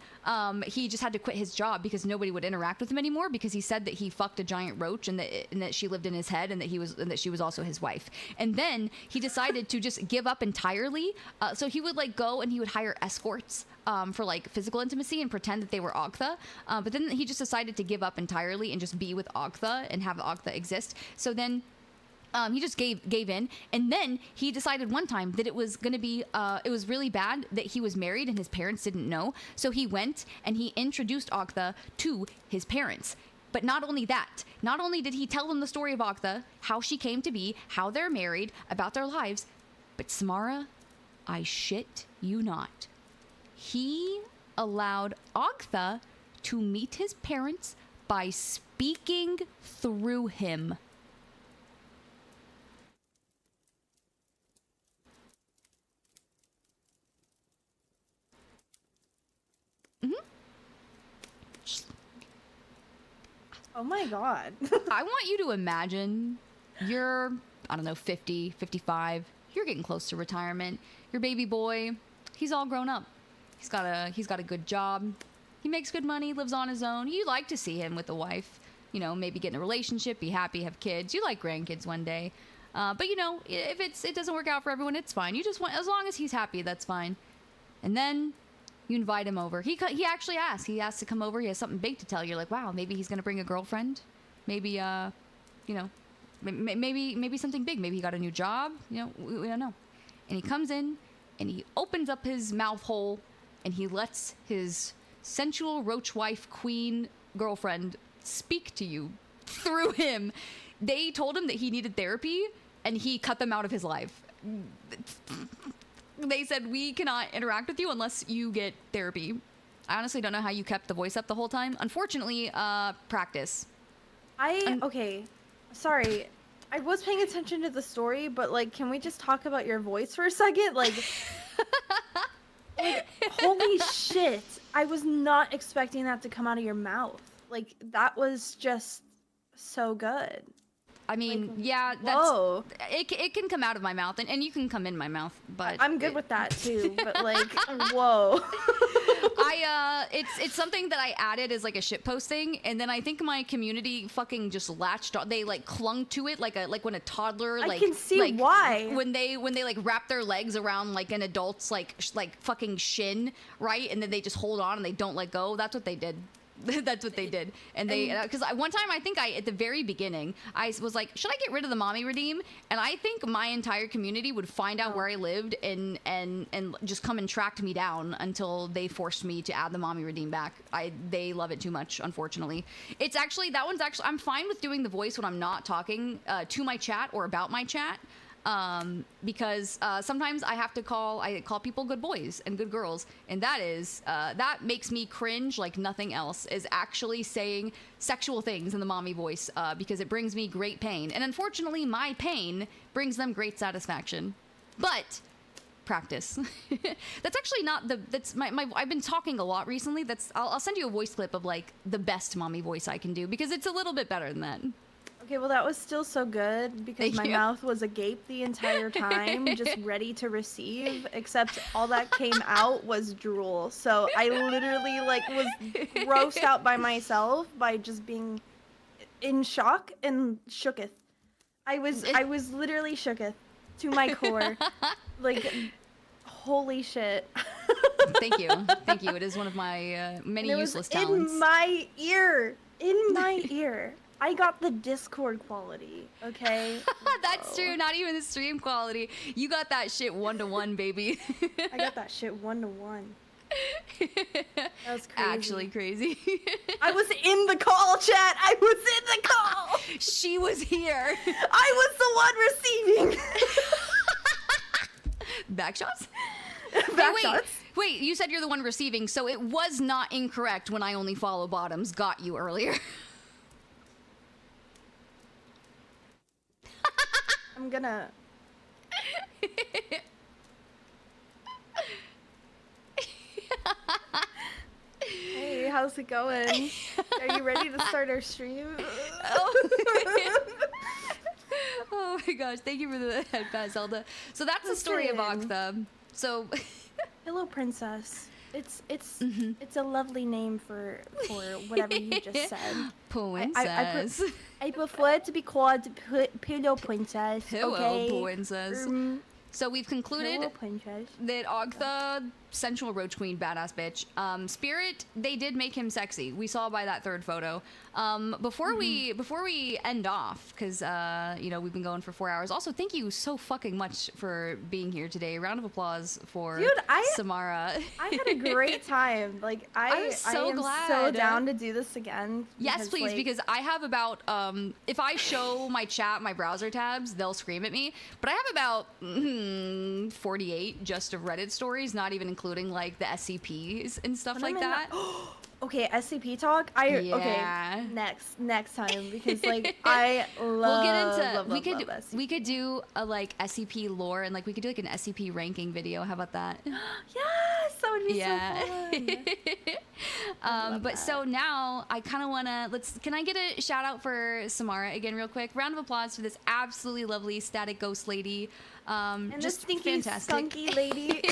he just had to quit his job because nobody would interact with him anymore, because he said that he fucked a giant roach, and that she lived in his head, and that she was also his wife. And then he decided to just give up entirely. So he would, like, go and he would hire escorts for, like, physical intimacy and pretend that they were Octha. But then he just decided to give up entirely and just be with Octha and have Octha exist. So then he just gave in, and then he decided one time that it was going to be, it was really bad that he was married and his parents didn't know. So he went and he introduced Octha to his parents. But not only that, not only did he tell them the story of Octha, how she came to be, how they're married, about their lives, but Samara, I shit you not, he allowed Octha to meet his parents by speaking through him. Oh my god. I want you to imagine you're, I don't know, 50, 55. You're getting close to retirement. Your baby boy, he's all grown up. He's got a good job. He makes good money, lives on his own. You like to see him with a wife. You know, maybe get in a relationship, be happy, have kids. You like grandkids one day. But you know, if it doesn't work out for everyone, it's fine. You just want, as long as he's happy, that's fine. And then you invite him over. He actually asks. He asks to come over. He has something big to tell you. You're like, wow, maybe he's gonna bring a girlfriend. Maybe, you know, maybe something big. Maybe he got a new job. You know, we don't know. And he comes in, and he opens up his mouth hole, and he lets his sensual roach wife queen girlfriend speak to you through him. They told him that he needed therapy, and he cut them out of his life. They said, we cannot interact with you unless you get therapy. I honestly don't know how you kept the voice up the whole time. Unfortunately, practice. Okay, sorry. I was paying attention to the story, but like, can we just talk about your voice for a second? Like, holy shit! I was not expecting that to come out of your mouth. Like, that was just so good. I mean, like, yeah, whoa. It can come out of my mouth, and you can come in my mouth, but I'm good with that too. But like, whoa. It's something that I added as like a shit posting, and then I think my community fucking just latched on. They like clung to it like when a toddler like. I can see why. When they like wrap their legs around like an adult's like fucking shin, right, and then they just hold on and they don't let go. That's what they did. That's what they did. And they, because one time I think at the very beginning, I was like, should I get rid of the mommy redeem? And I think my entire community would find out where I lived and just come and track me down until they forced me to add the mommy redeem back. They love it too much, unfortunately. It's actually, I'm fine with doing the voice when I'm not talking to my chat or about my chat. Because sometimes I call people good boys and good girls, and that makes me cringe like nothing else, is actually saying sexual things in the mommy voice, because it brings me great pain, and unfortunately my pain brings them great satisfaction. But practice. That's actually not I've been talking a lot recently. I'll send you a voice clip of like the best mommy voice I can do, because it's a little bit better than that. Okay, well, that was still so good because Thank my you. mouth was agape the entire time, just ready to receive, except all that came out was drool. So I literally, like, was grossed out by myself by just being in shock and shooketh. I was literally shooketh to my core. Like, holy shit. Thank you. Thank you. It is one of my many useless talents. In my ear. In my ear. I got the Discord quality, okay? That's true. Not even the stream quality. You got that shit 1-to-1, baby. I got that shit 1-to-1. That was crazy. Actually crazy. I was in the call, chat. I was in the call. She was here. I was the one receiving. Backshots? Backshots? Wait, you said you're the one receiving, so it was not incorrect when I only follow bottoms got you earlier. I'm gonna... Hey, how's it going? Are you ready to start our stream? Oh my gosh, thank you for the head pat, Zelda. So that's the story of Octa. So Hello, Princess. It's a lovely name for whatever you just said. Princess. I prefer to be called Pillow Princess. Hello, okay? Princess. So we've concluded that Octa, sensual roach queen, badass bitch. Spirit, they did make him sexy. We saw by that third photo. Before we end off, because we've been going for 4 hours. Also, thank you so fucking much for being here today. Round of applause for Samara. I had a great time. Like I am glad. so down to do this again. Yes, please, because I have about if I show my chat my browser tabs, they'll scream at me. But I have about 48 just of Reddit stories, not even including like the SCPs and stuff like that. Okay, SCP talk. Okay, next time, because like I love we could do a like SCP lore, and like we could do like an SCP ranking video. How about that? Yes, that would be so fun. But so now I kind of want to can I get a shout out for Samara again real quick? Round of applause for this absolutely lovely static ghost lady. And just this stinky, fantastic skunky lady.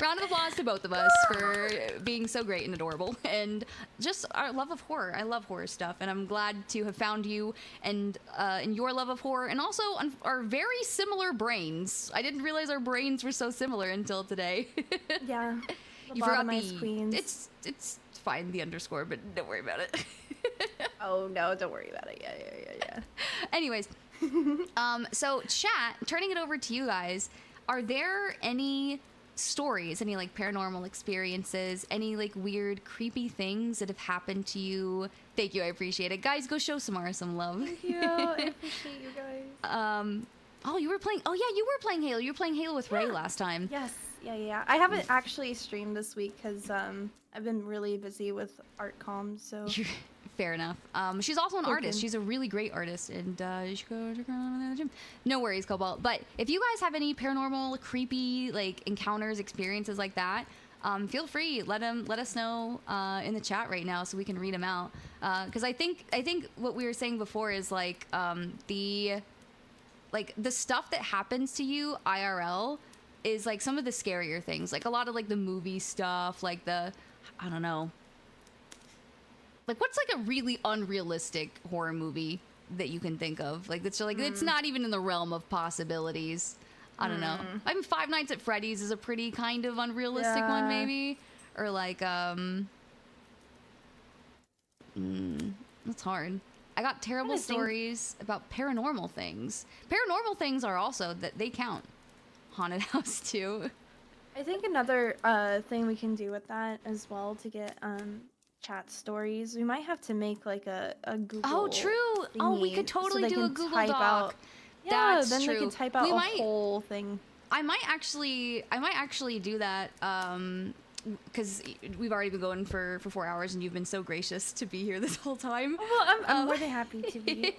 Round of applause to both of us for being so great and adorable, and just our love of horror. I love horror stuff, and I'm glad to have found you and your love of horror, and also our very similar brains. I didn't realize our brains were so similar until today. Yeah, you forgot the queens. It's fine, the underscore, but don't worry about it. Oh no, don't worry about it. Yeah. Anyways. So chat, turning it over to you guys, are there any stories, any like paranormal experiences, any like weird creepy things that have happened to you? Thank you, I appreciate it. Guys, go show Samara some love. Thank you, I appreciate you guys. You were playing Halo. You were playing Halo with Ray last time. Yes, yeah. I haven't actually streamed this week because I've been really busy with art comms, so... Fair enough. She's also an artist. She's a really great artist, and you should go check her out in the gym. No worries, Cobalt. But if you guys have any paranormal, creepy, like encounters, experiences like that, feel free. Let us know in the chat right now so we can read them out. Because I think what we were saying before is like the stuff that happens to you IRL is like some of the scarier things. Like a lot of like the movie stuff, like I don't know. Like, what's like a really unrealistic horror movie that you can think of? Like, that's like it's not even in the realm of possibilities. I don't know. I mean, Five Nights at Freddy's is a pretty kind of unrealistic one, maybe. Or like, that's hard. I got terrible stories about paranormal things. Paranormal things are also that they count. Haunted house too. I think another thing we can do with that as well to get chat stories, we might have to make like a Google. Oh, true. Oh, we could totally do a Google Doc. Out, That's then true. we can type out whole thing. I might actually do that. Because we've already been going for 4 hours, and you've been so gracious to be here this whole time. Well, I'm more than happy to be.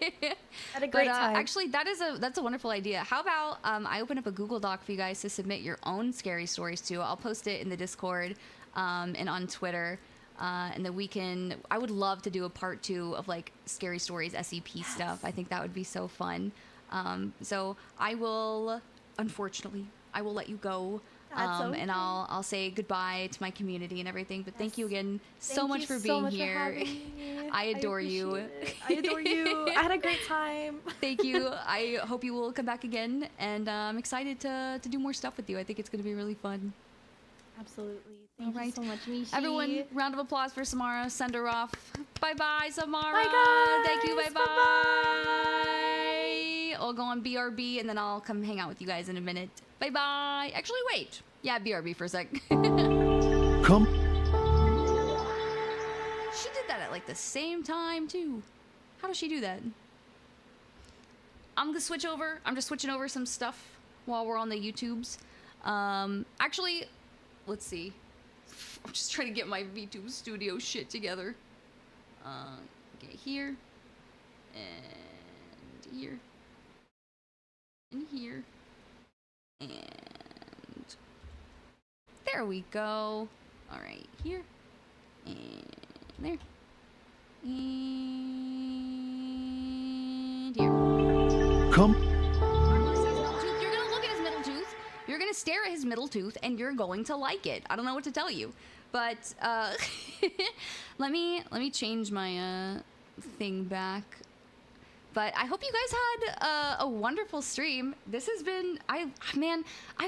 Had a great time. Actually, that's a wonderful idea. How about I open up a Google Doc for you guys to submit your own scary stories to? I'll post it in the Discord and on Twitter. And then I would love to do a part 2 of like scary stories, SCP stuff. I think that would be so fun. So unfortunately, I will let you go. Okay. And I'll say goodbye to my community and everything. But thank you again so much for being here. I adore you. I adore you. I had a great time. Thank you. I hope you will come back again. And I'm excited to do more stuff with you. I think it's going to be really fun. Absolutely. Thank you so much, Mishi. Everyone, round of applause for Samara. Send her off. Bye-bye, Samara. Bye, guys. Thank you. Bye-bye. Bye-bye. I'll go on BRB, and then I'll come hang out with you guys in a minute. Bye-bye. Actually, wait. Yeah, BRB for a sec. Come. She did that at, like, the same time, too. How does she do that? I'm gonna switch over. I'm just switching over some stuff while we're on the YouTubes. Actually, let's see. I'm just trying to get my VTube studio shit together. Okay, here. And here. And here. And there we go. Alright, here. And there. And here. Come. You're gonna look at his middle tooth. You're gonna stare at his middle tooth, and you're going to like it. I don't know what to tell you, but let me change my thing back. But I hope you guys had a wonderful stream. This has been I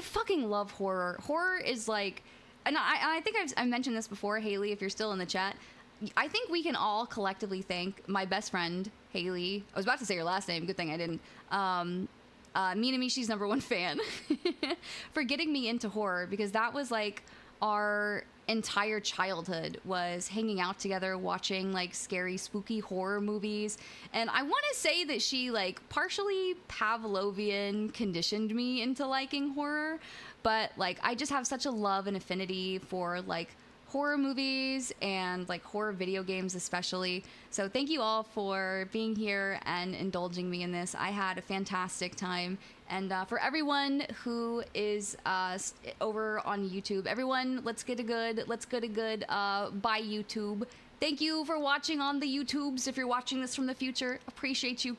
fucking love horror. Horror is like, and I think I mentioned this before, Haley. If you're still in the chat, I think we can all collectively thank my best friend Haley. I was about to say her last name. Good thing I didn't. Minamishi's #1 fan for getting me into horror, because that was like our entire childhood was hanging out together watching like scary spooky horror movies. And I want to say that she like partially Pavlovian conditioned me into liking horror, but like I just have such a love and affinity for like horror movies and like horror video games especially. So thank you all for being here and indulging me in this. I had a fantastic time. And for everyone who is over on YouTube, everyone, let's get a good bye YouTube. Thank you for watching on the YouTubes. If you're watching this from the future, appreciate you.